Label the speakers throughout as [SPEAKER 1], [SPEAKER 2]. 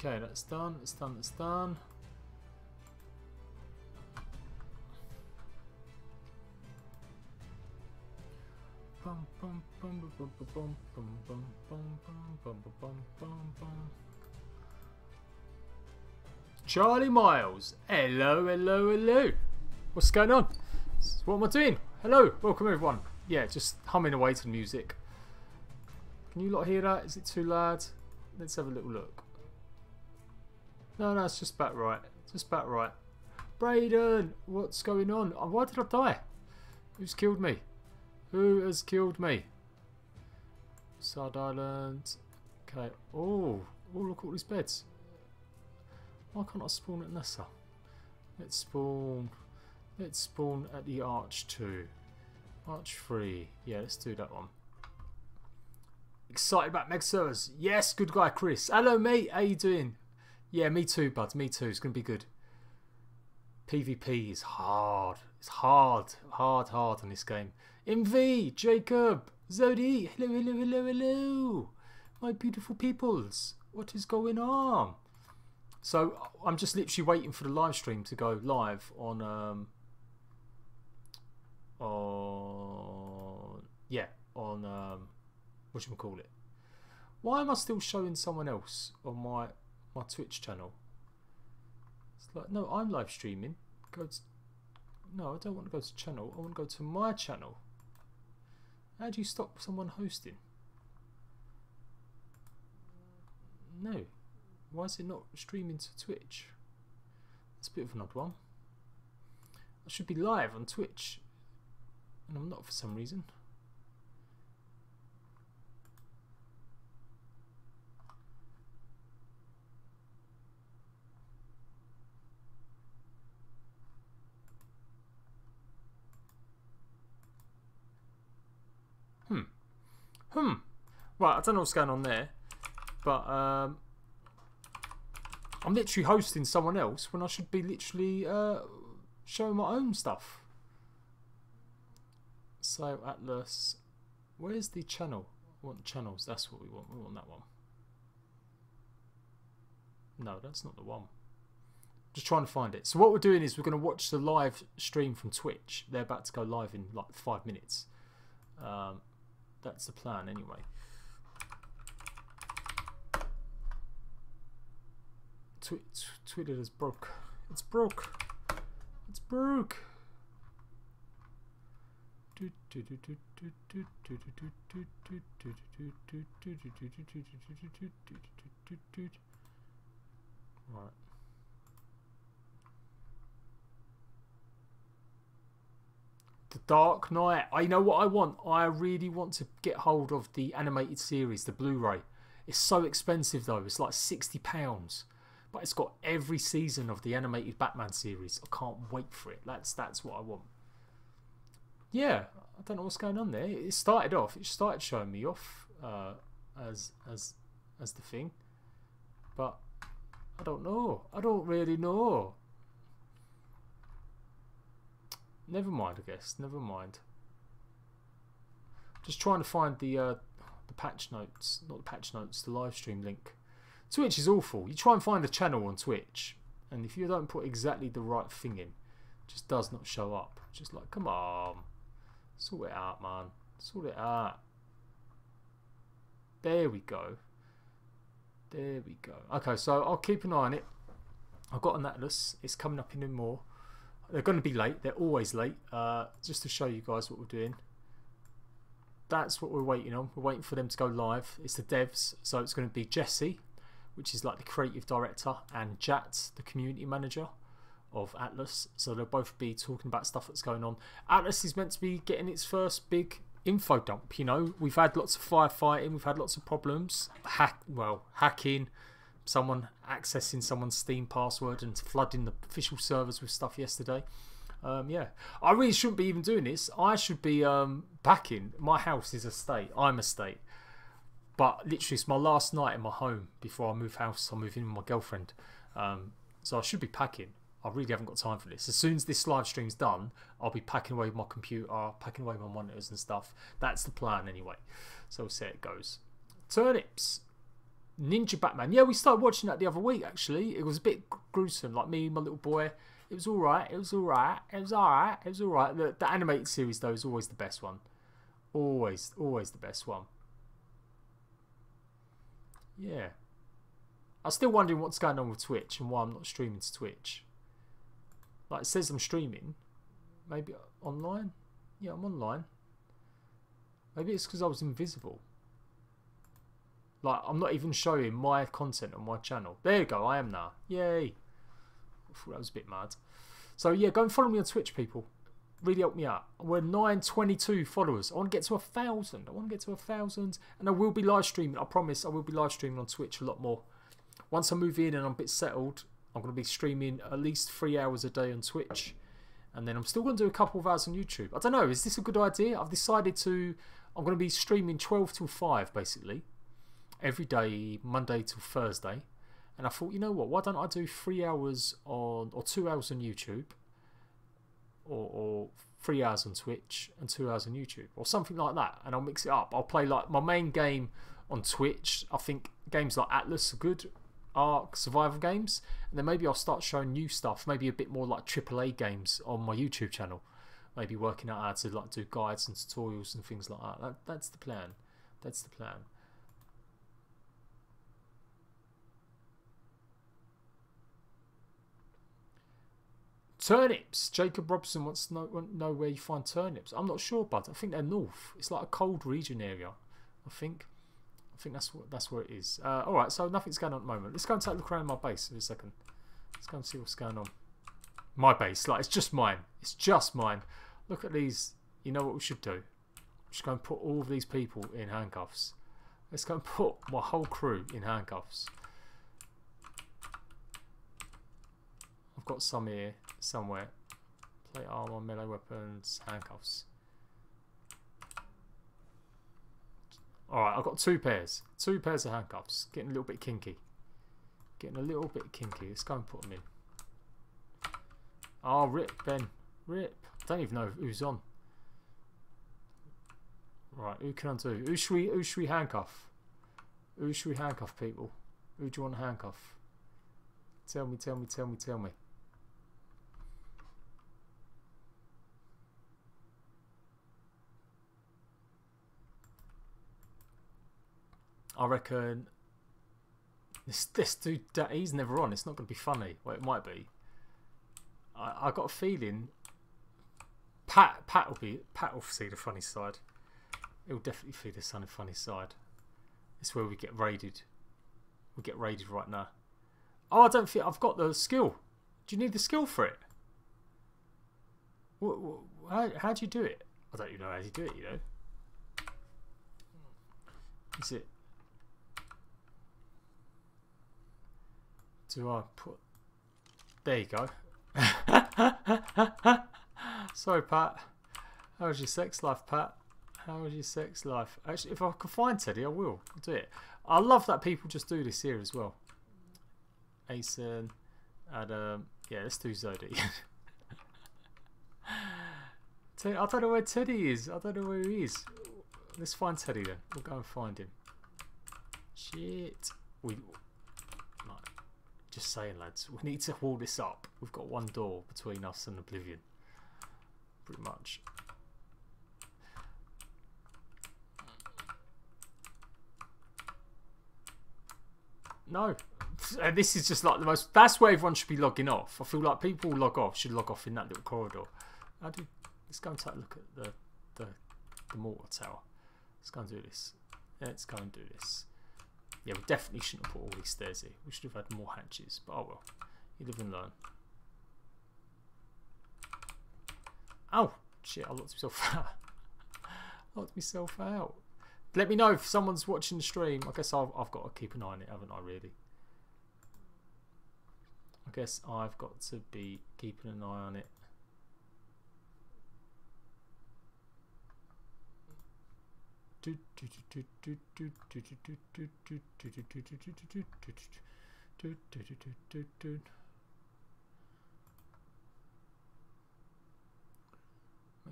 [SPEAKER 1] Okay, that's done, that's done, that's done. Charlie Miles, hello, hello, hello. What's going on? What am I doing? Hello, welcome everyone. Yeah, just humming away to the music. Can you lot hear that? Is it too loud? Let's have a little look. No, it's just about right. Just about right. Brayden, what's going on? Why did I die? Who's killed me? Who has killed me? Side Island. Okay. Oh, look at all these beds. Why can't I spawn at Nessa? Let's spawn at the Arch 2. Arch 3. Yeah, let's do that one. Excited about Meg servers. Yes, good guy Chris. Hello mate, how you doing? Yeah, me too, bud. Me too. It's going to be good. PvP is hard. It's hard in this game. MV, Jacob, Zodi, hello. My beautiful peoples. What is going on? So, I'm just literally waiting for the live stream to go live on, whatchamacallit. Why am I still showing someone else on my Twitch channel? It's like, no, I'm live streaming. No, I don't want to go to channel. I want to go to my channel. How do you stop someone hosting? No. Why is it not streaming to Twitch? That's a bit of an odd one. I should be live on Twitch, and I'm not for some reason. Right, I don't know what's going on there, but I'm literally hosting someone else when I should be literally showing my own stuff. So Atlas, where's the channel? I want the channels. That's what we want. We want that one. No, that's not the one. Just trying to find it. So what we're doing is we're going to watch the live stream from Twitch. They're about to go live in like 5 minutes. That's the plan anyway. Twitter is broke. It's broke. It's broke. Right. The Dark Knight. I know what I want. I really want to get hold of the animated series, the Blu-ray. It's so expensive though. It's like £60. But it's got every season of the animated Batman series. I can't wait for it. That's what I want. Yeah, I don't know what's going on there. It started off. It started showing me off as the thing, but I don't know. I don't really know. Never mind. I guess. Never mind. Just trying to find the patch notes. Not the patch notes. The live stream link. Twitch is awful. You try and find a channel on Twitch, and if you don't put exactly the right thing in, it just does not show up. Just like, come on, sort it out, man. Sort it out. There we go. There we go. Okay, so I'll keep an eye on it. I've got an Atlas. It's coming up in more. They're going to be late. They're always late. Just to show you guys what we're doing. That's what we're waiting on. We're waiting for them to go live. It's the devs. So it's going to be Jesse. which is like the creative director, and Jat, the community manager of Atlas. So they'll both be talking about stuff that's going on. Atlas is meant to be getting its first big info dump. You know, we've had lots of firefighting, we've had lots of problems, hacking, someone accessing someone's Steam password and flooding the official servers with stuff yesterday. Yeah, I really shouldn't be even doing this. I should be packing. My house is a state. I'm a state. But literally, it's my last night in my home before I move house. I move in with my girlfriend. So I should be packing. I really haven't got time for this. As soon as this live stream's done, I'll be packing away my computer, packing away my monitors and stuff. That's the plan anyway. So we'll see how it goes. Turnips. Ninja Batman. Yeah, we started watching that the other week, actually. It was a bit gruesome. Like me and my little boy. It was alright. It was alright. It was alright. It was alright. The animated series, though, is always the best one. Always the best one. Yeah. I'm still wondering what's going on with Twitch and why I'm not streaming to Twitch. Like, it says I'm streaming. Maybe online? Yeah, I'm online. Maybe it's because I was invisible. Like, I'm not even showing my content on my channel. There you go, I am now. Yay. I thought that was a bit mad. So, yeah, go and follow me on Twitch, people. Really help me out. We're 922 followers. I want to get to 1,000. I want to get to 1,000. And I will be live streaming. I promise I will be live streaming on Twitch a lot more. Once I move in and I'm a bit settled, I'm going to be streaming at least 3 hours a day on Twitch. And then I'm still going to do a couple of hours on YouTube. I don't know, is this a good idea? I've decided to... I'm going to be streaming 12 till 5, basically. Every day, Monday till Thursday. And I thought, you know what, why don't I do 3 hours on... or 2 hours on YouTube. Or 3 hours on Twitch and 2 hours on YouTube. Or something like that. And I'll mix it up. I'll play like my main game on Twitch. I think games like Atlas are good. Ark survival games, and then maybe I'll start showing new stuff, maybe a bit more like AAA games on my YouTube channel, maybe working out how to like do guides and tutorials and things like that. That's the plan. That's the plan. Turnips. Jacob Robson wants to know where you find turnips. I'm not sure, bud. I think they're north. It's like a cold region area, I think that's where it is. Alright, so nothing's going on at the moment. Let's go and take a look around my base for a second. Let's go and see what's going on. My base, like, it's just mine. It's just mine. Look at these. You know what we should do? We should go and put all of these people in handcuffs. Let's go and put my whole crew in handcuffs. I've got some here, somewhere. Plate armor, melee weapons, handcuffs. Alright, I've got 2 pairs. 2 pairs of handcuffs. Getting a little bit kinky. Getting a little bit kinky. Let's go and put them in. Oh, rip, Ben. Rip. I don't even know who's on. Right, who can I do? Who should we handcuff? Who should we handcuff, people? Who do you want to handcuff? Tell me. I reckon this dude, he's never on. It's not going to be funny. Well, it might be. I got a feeling Pat will see the funny side. He'll definitely see the funny side. It's where we get raided. We get raided right now. Oh, I don't think I've got the skill. Do you need the skill for it? How do you do it? I don't even know how you do it, you know. Is it... Do I put... There you go. Sorry, Pat. How was your sex life, Pat? How was your sex life? Actually, if I can find Teddy, I will. I'll do it. I love that people just do this here as well. Asen, Adam. Yeah, let's do Zodi. I don't know where Teddy is. I don't know where he is. Let's find Teddy then. We'll go and find him. Shit. Just saying, lads. We need to wall this up. We've got one door between us and Oblivion. Pretty much. No. This is just like the most... That's where everyone should be logging off. I feel like people who log off should log off in that little corridor. Let's go and take a look at the mortar tower. Let's go and do this. Let's go and do this. Yeah, we definitely shouldn't have put all these stairs here. We should have had more hatches, but oh well. You live and learn. Oh, shit, I locked myself out. Locked myself out. Let me know if someone's watching the stream. I guess I've got to keep an eye on it, haven't I, really? I guess I've got to be keeping an eye on it. Make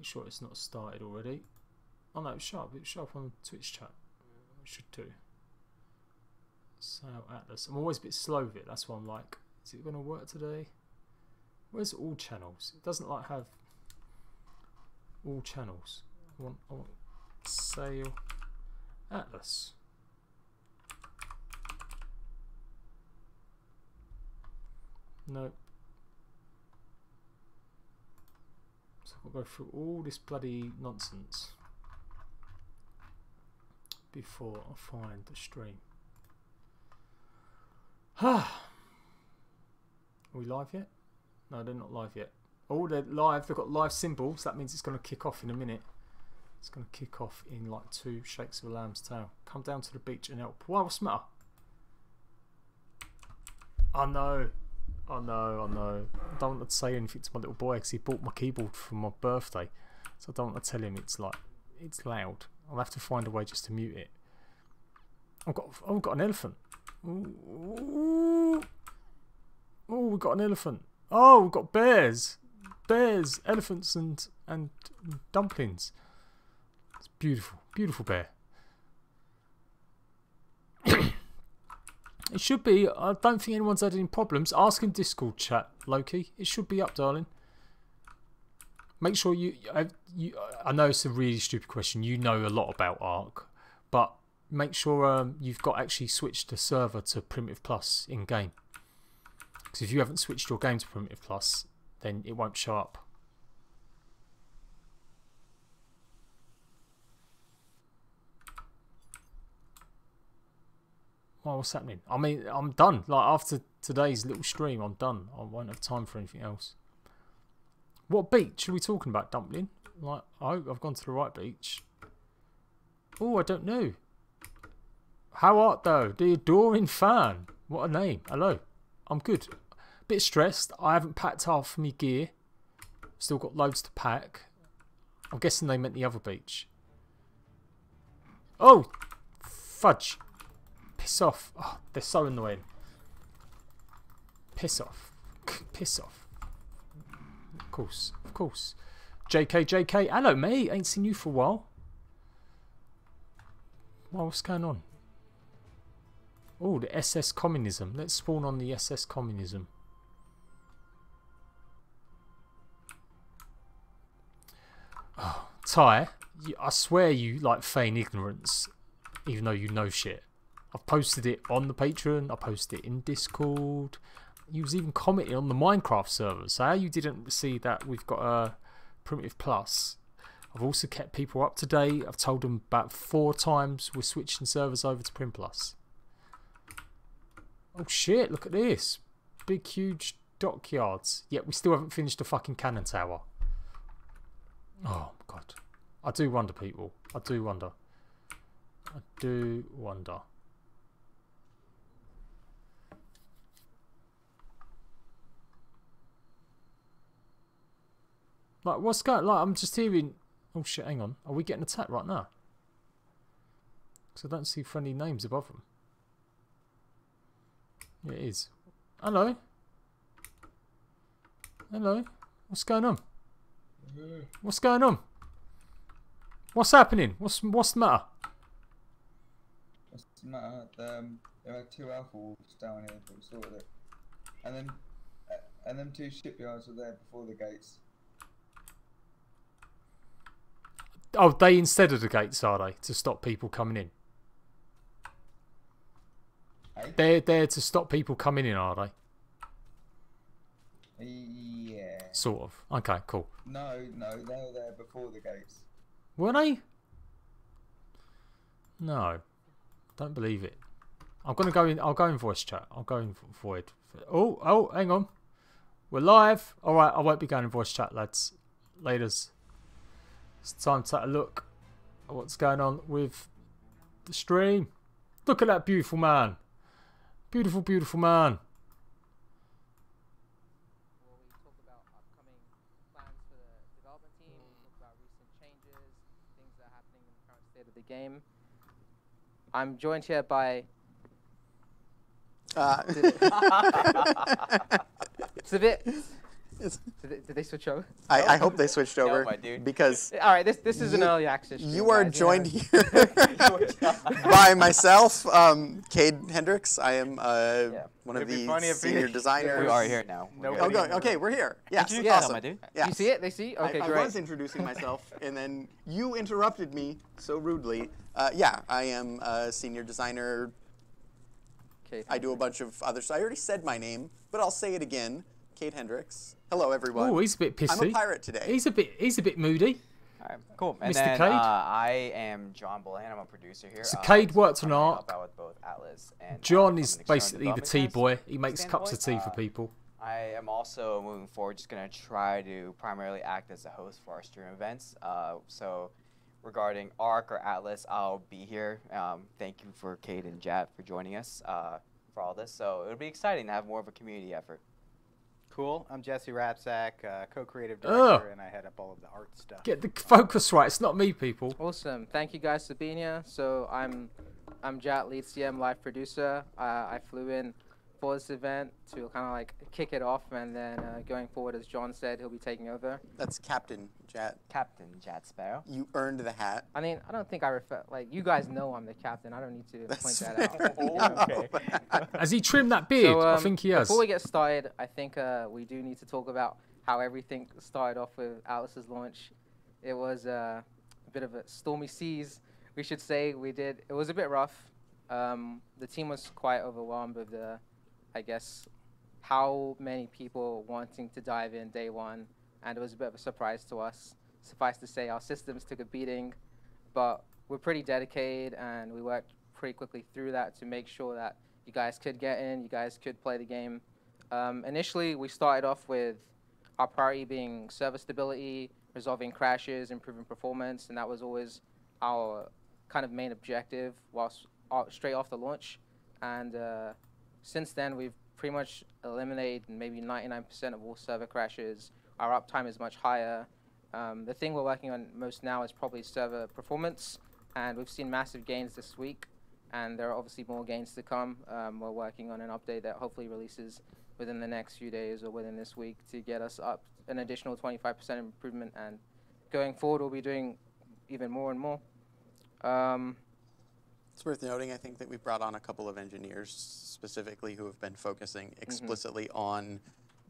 [SPEAKER 1] sure it's not started already. Oh no, it's sharp. It's sharp on Twitch chat. It should do. Sail Atlas. I'm always a bit slow with it. That's why I'm like, is it going to work today? Where's all channels? It doesn't like have all channels. I want Sail Atlas. Nope. So I'll go through all this bloody nonsense before I find the stream. Are we live yet? No, they're not live yet. Oh, they're live. They've got live symbols. That means it's going to kick off in a minute. It's going to kick off in like 2 shakes of a lamb's tail. Come down to the beach and help. Wow, what's the matter? I know. I know, I know. I don't want to say anything to my little boy because he bought my keyboard for my birthday. So I don't want to tell him it's like, it's loud. I'll have to find a way just to mute it. I've got an elephant. Ooh. Oh, we've got an elephant. Oh, we've got bears. Bears, elephants and dumplings. It's beautiful. Beautiful bear. It should be. I don't think anyone's had any problems. Ask in Discord chat, Loki. It should be up, darling. Make sure I know it's a really stupid question. You know a lot about Ark, but make sure you've got actually switched the server to Primitive Plus in game. Because if you haven't switched your game to Primitive Plus, then it won't show up. Well, what's happening? I mean, I'm done. Like, after today's little stream, I'm done. I won't have time for anything else. What beach are we talking about, Dumpling? Like, I hope I've gone to the right beach. Oh, I don't know. How art thou, the adoring fan? What a name. Hello. I'm good. Bit stressed. I haven't packed half my gear. Still got loads to pack. I'm guessing they meant the other beach. Oh! Fudge. Piss off. Oh, they're so annoying. Piss off. Piss off. Of course. Of course. JK. Hello, mate. Ain't seen you for a while. Well, what's going on? Oh, the SS Communism. Let's spawn on the SS Communism. Oh, Ty, I swear you like feign ignorance, even though you know shit. I've posted it on the Patreon. I posted it in Discord. You was even commenting on the Minecraft server. So how you didn't see that we've got a Primitive Plus. I've also kept people up to date. I've told them about 4 times we're switching servers over to Prim Plus. Oh shit, look at this. Big, huge dockyards. Yet we still haven't finished the fucking cannon tower. Oh, God. I do wonder, people. I do wonder. I do wonder. Like, what's going on? Like, I'm just hearing... Oh, shit, hang on. Are we getting attacked right now? Because I don't see friendly names above them. Yeah, it is. Hello. Hello. What's going on? What's going on? What's happening? What's the matter?
[SPEAKER 2] What's the matter? There are 2 alpha wolves down here, but we sorted it. And them 2 shipyards were there before the gates.
[SPEAKER 1] Oh, they instead of the gates, are they? To stop people coming in?
[SPEAKER 2] Hey?
[SPEAKER 1] They're there to stop people coming in, are they?
[SPEAKER 2] Yeah.
[SPEAKER 1] Sort of. Okay, cool.
[SPEAKER 2] No, they were there before the gates.
[SPEAKER 1] Were they? No. Don't believe it. I'm gonna go in. I'll go in voice chat. I'll go in void. Oh, hang on. We're live. All right, I won't be going in voice chat, lads. Laters. It's time to take a look at what's going on with the stream. Look at that beautiful man. Beautiful, beautiful man.
[SPEAKER 3] Well, we talk about upcoming plans for the development team. We talk about recent changes, things that are happening in the current state of the game. I'm joined here by. It's a bit. Did they switch over?
[SPEAKER 4] I hope they switched over
[SPEAKER 5] my dude.
[SPEAKER 4] because
[SPEAKER 3] All right, this is an early access. Stream,
[SPEAKER 4] you are
[SPEAKER 3] guys,
[SPEAKER 4] joined
[SPEAKER 3] you know.
[SPEAKER 4] here by myself, Cade Hendricks. I am one of
[SPEAKER 5] It'd be
[SPEAKER 4] the
[SPEAKER 5] funny if
[SPEAKER 4] senior designers.
[SPEAKER 5] We are here now.
[SPEAKER 4] Okay, we're here. Yes,
[SPEAKER 5] Yeah,
[SPEAKER 4] awesome.
[SPEAKER 5] my dude.
[SPEAKER 4] Yes.
[SPEAKER 3] You see it? They see? Okay,
[SPEAKER 4] I
[SPEAKER 3] great.
[SPEAKER 4] was introducing myself, and then you interrupted me so rudely. Yeah, I am a senior designer.
[SPEAKER 3] Okay.
[SPEAKER 4] I do a bunch of other stuff. I already said my name, but I'll say it again. Cade Hendricks. Hello, everyone.
[SPEAKER 1] Oh, he's a bit pissy.
[SPEAKER 4] I'm a pirate today.
[SPEAKER 1] He's a bit moody.
[SPEAKER 5] All right, cool. And
[SPEAKER 1] Mr.
[SPEAKER 5] then
[SPEAKER 1] Cade?
[SPEAKER 5] I am John Bolan. I'm a producer here.
[SPEAKER 1] So Cade worked on
[SPEAKER 5] I
[SPEAKER 1] Ark.
[SPEAKER 5] help out with both Atlas and
[SPEAKER 1] John
[SPEAKER 5] from
[SPEAKER 1] is
[SPEAKER 5] an external
[SPEAKER 1] basically the
[SPEAKER 5] development
[SPEAKER 1] tea
[SPEAKER 5] guys
[SPEAKER 1] boy. He makes cups of tea
[SPEAKER 5] standpoint.
[SPEAKER 1] for people.
[SPEAKER 5] I am also moving forward just going to try to primarily act as a host for our stream events. So regarding Ark or Atlas, I'll be here. Thank you for Cade and Jat for joining us for all this. So it'll be exciting to have more of a community effort.
[SPEAKER 6] Cool. I'm Jesse Rapsack, co-creative director, and I head up all of the art stuff.
[SPEAKER 1] Get the focus right. It's not me, people.
[SPEAKER 3] Awesome. Thank you guys for being here. So I'm Jat, lead CM, live producer. I flew in for this event to kind of like kick it off, and then going forward, as John said, he'll be taking over.
[SPEAKER 4] That's Captain Jat.
[SPEAKER 5] Captain Jat Sparrow.
[SPEAKER 4] You earned the hat.
[SPEAKER 3] I mean, I don't think I refer, like, you guys know I'm the captain. I don't need to point
[SPEAKER 4] That's
[SPEAKER 3] that
[SPEAKER 4] fair.
[SPEAKER 3] out.
[SPEAKER 5] Okay.
[SPEAKER 1] Has he trimmed that beard?
[SPEAKER 3] So,
[SPEAKER 1] I think he has.
[SPEAKER 3] Before we get started, I think we do need to talk about how everything started off with Atlas's launch. It was a bit of a stormy seas, we should say. It was a bit rough. The team was quite overwhelmed with I guess, how many people wanting to dive in day one, and it was a bit of a surprise to us. Suffice to say, our systems took a beating, but we're pretty dedicated, and we worked pretty quickly through that to make sure that you guys could get in, you guys could play the game. Initially, we started off with our priority being server stability, resolving crashes, improving performance, and that was always our kind of main objective whilst straight off the launch. And since then, we've pretty much eliminated maybe 99% of all server crashes. Our uptime is much higher. The thing we're working on most now is probably server performance, and we've seen massive gains this week, and there are obviously more gains to come. We're working on an update that hopefully releases within the next few days or within this week to get us up an additional 25% improvement, and going forward, we'll be doing even more and more.
[SPEAKER 4] It's worth noting, I think, that we've brought on a couple of engineers specifically who have been focusing explicitly on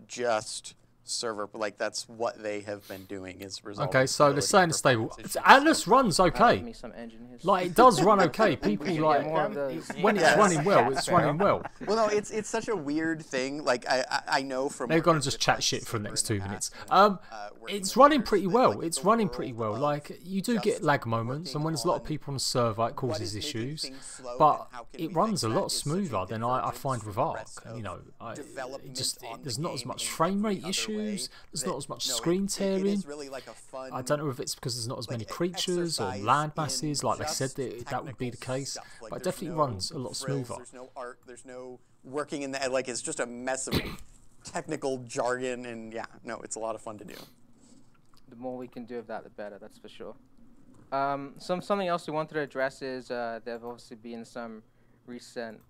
[SPEAKER 4] just server, like that's what they have been doing is resolving.
[SPEAKER 1] Okay, so they're saying
[SPEAKER 4] stability
[SPEAKER 1] stable.
[SPEAKER 4] performance issues.
[SPEAKER 1] Atlas runs okay.
[SPEAKER 3] Me some engineers.
[SPEAKER 1] Like it does run okay. People
[SPEAKER 3] should
[SPEAKER 1] like
[SPEAKER 3] get more of those.
[SPEAKER 1] when it's
[SPEAKER 4] Yes.
[SPEAKER 1] running well, it's running well.
[SPEAKER 4] Well, no, it's such a weird thing. Like I know from
[SPEAKER 1] They're gonna
[SPEAKER 4] working
[SPEAKER 1] just
[SPEAKER 4] with,
[SPEAKER 1] chat
[SPEAKER 4] like,
[SPEAKER 1] shit for the next 2
[SPEAKER 4] Silver in
[SPEAKER 1] minutes.
[SPEAKER 4] past and, working
[SPEAKER 1] It's
[SPEAKER 4] with
[SPEAKER 1] running
[SPEAKER 4] others
[SPEAKER 1] pretty
[SPEAKER 4] that,
[SPEAKER 1] well.
[SPEAKER 4] like,
[SPEAKER 1] It's
[SPEAKER 4] the
[SPEAKER 1] running pretty
[SPEAKER 4] world
[SPEAKER 1] well.
[SPEAKER 4] of
[SPEAKER 1] Like you do
[SPEAKER 4] just
[SPEAKER 1] get lag moments, and when there's a lot of
[SPEAKER 4] working
[SPEAKER 1] people on the server, it
[SPEAKER 4] what
[SPEAKER 1] causes
[SPEAKER 4] is making
[SPEAKER 1] issues.
[SPEAKER 4] things slow
[SPEAKER 1] But
[SPEAKER 4] and how can
[SPEAKER 1] it
[SPEAKER 4] we
[SPEAKER 1] runs
[SPEAKER 4] fix
[SPEAKER 1] a
[SPEAKER 4] that
[SPEAKER 1] lot
[SPEAKER 4] is such a
[SPEAKER 1] smoother than I
[SPEAKER 4] divergence
[SPEAKER 1] find with
[SPEAKER 4] from the
[SPEAKER 1] Ark.
[SPEAKER 4] rest
[SPEAKER 1] You know,
[SPEAKER 4] of development on
[SPEAKER 1] there's
[SPEAKER 4] the
[SPEAKER 1] not as
[SPEAKER 4] game
[SPEAKER 1] much
[SPEAKER 4] in
[SPEAKER 1] frame rate
[SPEAKER 4] every other
[SPEAKER 1] issues.
[SPEAKER 4] way
[SPEAKER 1] There's
[SPEAKER 4] that-
[SPEAKER 1] not as much
[SPEAKER 4] no,
[SPEAKER 1] screen
[SPEAKER 4] it
[SPEAKER 1] tearing.
[SPEAKER 4] is really like a fun,
[SPEAKER 1] I don't know if it's because there's not as many
[SPEAKER 4] like,
[SPEAKER 1] creatures or
[SPEAKER 4] exercise
[SPEAKER 1] land
[SPEAKER 4] in
[SPEAKER 1] masses, like they said
[SPEAKER 4] just
[SPEAKER 1] that would be the
[SPEAKER 4] technical
[SPEAKER 1] case.
[SPEAKER 4] stuff. Like,
[SPEAKER 1] But it
[SPEAKER 4] there's
[SPEAKER 1] definitely
[SPEAKER 4] no
[SPEAKER 1] runs a lot
[SPEAKER 4] frills,
[SPEAKER 1] smoother.
[SPEAKER 4] There's no art. There's no working in the like. It's just a mess of technical jargon, and yeah, no, it's a lot of fun to do.
[SPEAKER 3] The more we can do of that, the better, that's for sure. Something else we wanted to address is there have obviously been some recent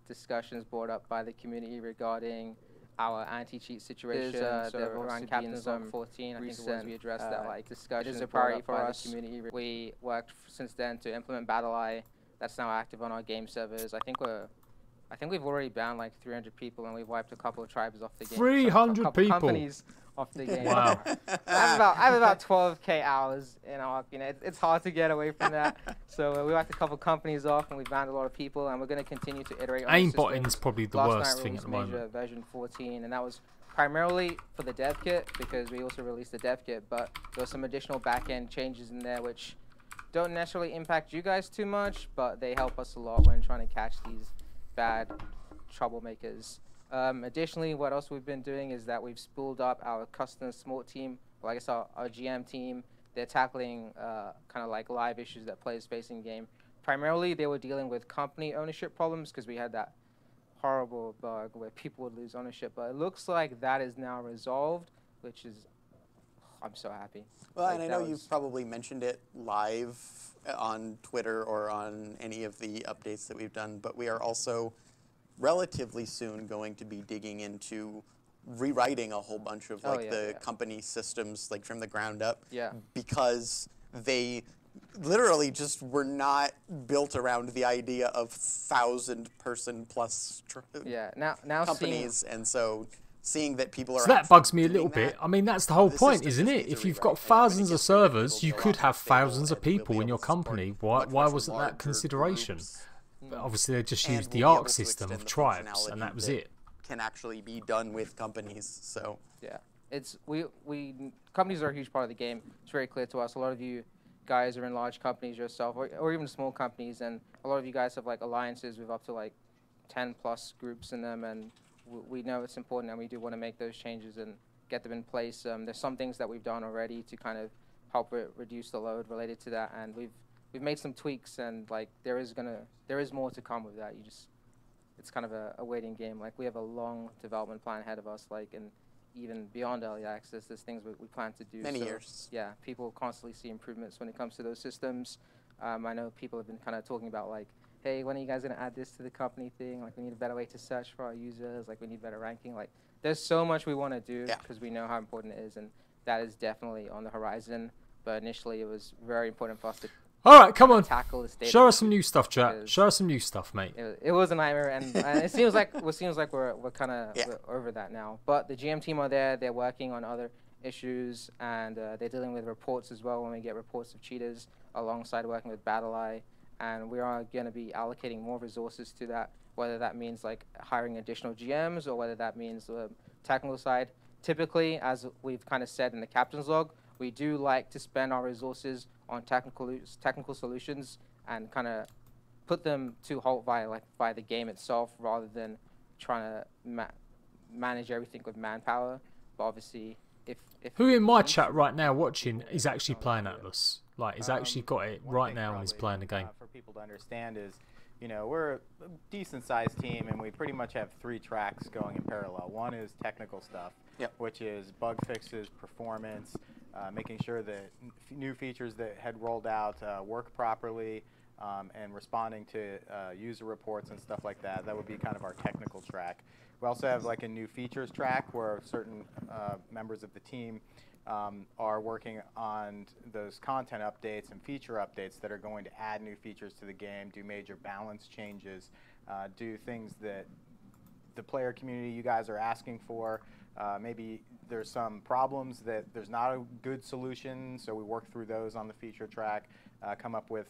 [SPEAKER 3] discussions brought up by the community regarding our anti-cheat situation. So there have around Captain's Zone 14, I think it was we addressed that like discussion is a priority for us. Community. We worked since then to implement Battle Eye. That's now active on our game servers. I think we've already banned like 300 people, and we've wiped a couple of tribes off the game.
[SPEAKER 1] 300
[SPEAKER 3] a couple
[SPEAKER 1] people.
[SPEAKER 3] companies off the game.
[SPEAKER 1] Wow.
[SPEAKER 3] I have about 12K hours in Ark. You know, it's hard to get away from that. So we wiped a couple companies off, and we banned a lot of people, and we're going to continue to iterate on the system.
[SPEAKER 1] Aimbotting is probably the
[SPEAKER 3] Last
[SPEAKER 1] worst
[SPEAKER 3] night
[SPEAKER 1] thing at the
[SPEAKER 3] released
[SPEAKER 1] moment.
[SPEAKER 3] major version 14, and that was primarily for the dev kit, because we also released the dev kit, but there were some additional back-end changes in there which don't necessarily impact you guys too much, but they help us a lot when trying to catch bad troublemakers. Additionally, what else we've been doing is that we've spooled up our custom support team, or I guess our GM team. They're tackling kind of like live issues that players face in game. Primarily, they were dealing with company ownership problems because we had that horrible bug where people would lose ownership. But it looks like that is now resolved, which is, I'm so happy.
[SPEAKER 4] Well,
[SPEAKER 3] Like,
[SPEAKER 4] and I know you've probably mentioned it live on Twitter or on any of the updates that we've done, but we are also relatively soon going to be digging into rewriting a whole bunch of the company systems like from the ground up.
[SPEAKER 3] Yeah.
[SPEAKER 4] Because they literally just were not built around the idea of 1,000-person plus
[SPEAKER 3] now
[SPEAKER 4] companies, and so seeing that people are.
[SPEAKER 1] So that bugs me a little bit. I mean, that's the whole point, isn't it? If you've got thousands of servers, you could have thousands of people in your company. Why wasn't that consideration? But obviously, they just used the ARC system of tribes, and that was it.
[SPEAKER 4] Can actually be done with companies. So
[SPEAKER 3] yeah, it's we companies are a huge part of the game. It's very clear to us. A lot of you guys are in large companies yourself, or even small companies, and a lot of you guys have like alliances with up to like 10+ groups in them, and we know it's important, and we do want to make those changes and get them in place. There's some things that we've done already to kind of help reduce the load related to that, and we've made some tweaks, and like there is more to come with that. It's kind of a waiting game. Like we have a long development plan ahead of us, like, and even beyond early access, there's things we plan to do.
[SPEAKER 4] Many years.
[SPEAKER 3] Yeah, people constantly see improvements when it comes to those systems. I know people have been kind of talking about like, hey, when are you guys going to add this to the company thing? Like we need a better way to search for our users. Like we need better ranking. Like there's so much we want to do because we know how important it is, and that is definitely on the horizon. But initially, it was very important for us to
[SPEAKER 1] all right, come on.
[SPEAKER 3] Tackle the state.
[SPEAKER 1] Show us some new stuff, chat. Show us some new stuff, mate.
[SPEAKER 3] It was a nightmare, and it seems like we're kind of over that now. But the GM team are there. They're working on other issues, and they're dealing with reports as well when we get reports of cheaters, alongside working with BattleEye. And we are going to be allocating more resources to that, whether that means like hiring additional GMs or whether that means the technical side. Typically, as we've kind of said in the captain's log, we do like to spend our resources on technical solutions and kind of put them to halt via the game itself, rather than trying to manage everything with manpower. But obviously, if
[SPEAKER 1] who in my chat right now watching is actually playing Atlas, like he's actually got it right now and he's playing the game.
[SPEAKER 6] For people to understand is, you know, we're a decent-sized team, and we pretty much have 3 tracks going in parallel. One is technical stuff, which is bug fixes, performance, making sure that new features that had rolled out work properly, and responding to user reports and stuff like that. That would be kind of our technical track. We also have like a new features track where certain members of the team are working on those content updates and feature updates that are going to add new features to the game, do major balance changes, do things that the player community you guys are asking for. Maybe there's some problems that there's not a good solution, so we work through those on the feature track, come up with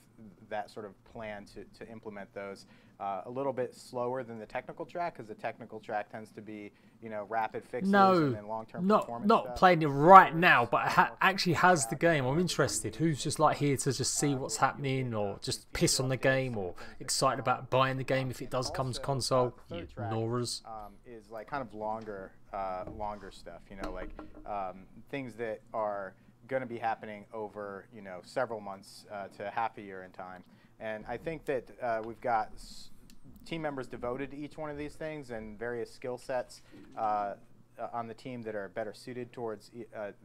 [SPEAKER 6] that sort of plan to implement those. A little bit slower than the technical track, because the technical track tends to be, you know, rapid fixes and then long-term performance
[SPEAKER 1] not
[SPEAKER 6] stuff.
[SPEAKER 1] Playing it right now, but actually has the game. I'm interested. Who's just like here to just see what's happening, or just piss on the game, or excited about buying the game if it does come to console? You ignorers.
[SPEAKER 6] Is like kind of longer stuff, you know, like things that are going to be happening over, you know, several months to half a year in time. And I think that we've got team members devoted to each one of these things, and various skill sets on the team that are better suited towards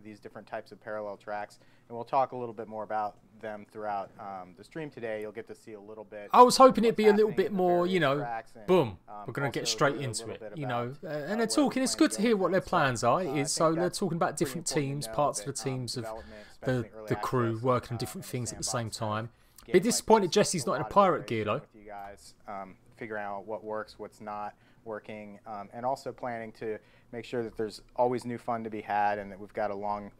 [SPEAKER 6] these different types of parallel tracks. And we'll talk a little bit more about them throughout the stream today. You'll get to see a little bit.
[SPEAKER 1] I was hoping it'd be a little bit more, you know, boom, we're going to get straight into it, you know. And they're talking, it's good to hear what their plans are. So they're talking about different teams, parts of the teams of the crew working on different things at the same time. Be disappointed Jesse's not in a pirate gear, though.
[SPEAKER 6] You guys figuring out what works, what's not working, and also planning to make sure that there's always new fun to be had, and that we've got a long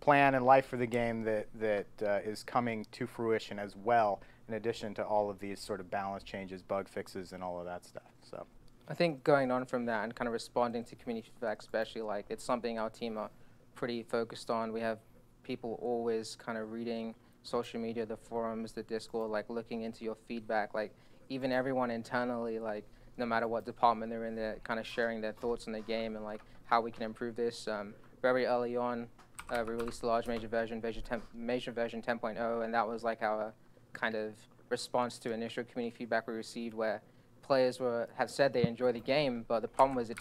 [SPEAKER 6] plan and life for the game that is coming to fruition as well, in addition to all of these sort of balance changes, bug fixes, and all of that stuff. So
[SPEAKER 3] I think going on from that and kind of responding to community feedback, especially, like, it's something our team are pretty focused on. We have people always kind of reading social media, the forums, the Discord, like looking into your feedback, like even everyone internally, like no matter what department they're in, they're kind of sharing their thoughts on the game and like how we can improve this. Very early on, we released a large major version 10.0, and that was like our kind of response to initial community feedback we received, where players have said they enjoy the game, but the problem was it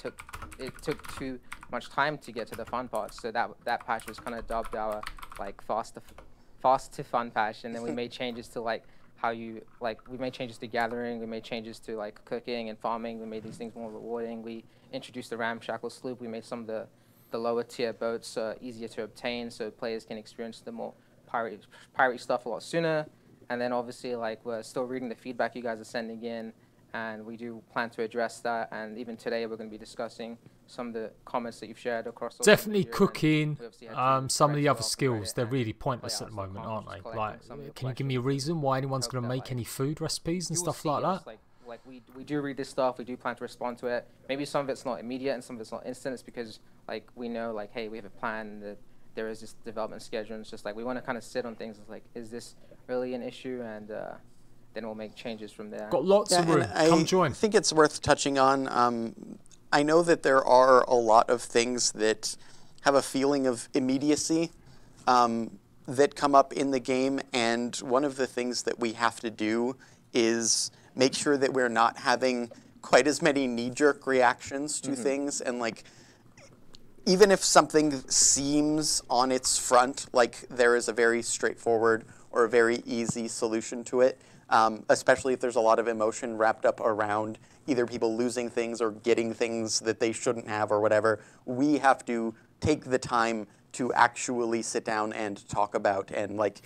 [SPEAKER 3] took too much time to get to the fun parts. So that patch was kind of dubbed our like fast to fun patch, and then we made changes to like we made changes to gathering, we made changes to like cooking and farming, we made these things more rewarding. We introduced the ramshackle sloop, we made some of the lower tier boats easier to obtain so players can experience the more pirate stuff a lot sooner. And then obviously like we're still reading the feedback you guys are sending in, and we do plan to address that. And even today we're going to be discussing some of the comments that you've shared across social
[SPEAKER 1] Definitely
[SPEAKER 3] media,
[SPEAKER 1] cooking, some of the other
[SPEAKER 3] well
[SPEAKER 1] skills, they're really pointless at the moment, aren't they? Like, can you give me a reason why anyone's going to make any food recipes and stuff like that?
[SPEAKER 3] Like we do read this stuff, we do plan to respond to it. Maybe some of it's not immediate and some of it's not instant. It's because like we know like, hey, we have a plan, that there is this development schedule, and it's just like we want to kind of sit on things. It's like, is this really an issue? And then we'll make changes from there.
[SPEAKER 1] Got lots of room. Come join.
[SPEAKER 4] I think it's worth touching on. I know that there are a lot of things that have a feeling of immediacy that come up in the game, and one of the things that we have to do is make sure that we're not having quite as many knee-jerk reactions to things. And like, even if something seems on its front like there is a very straightforward or a very easy solution to it, especially if there's a lot of emotion wrapped up around either people losing things or getting things that they shouldn't have or whatever, we have to take the time to actually sit down and talk about and like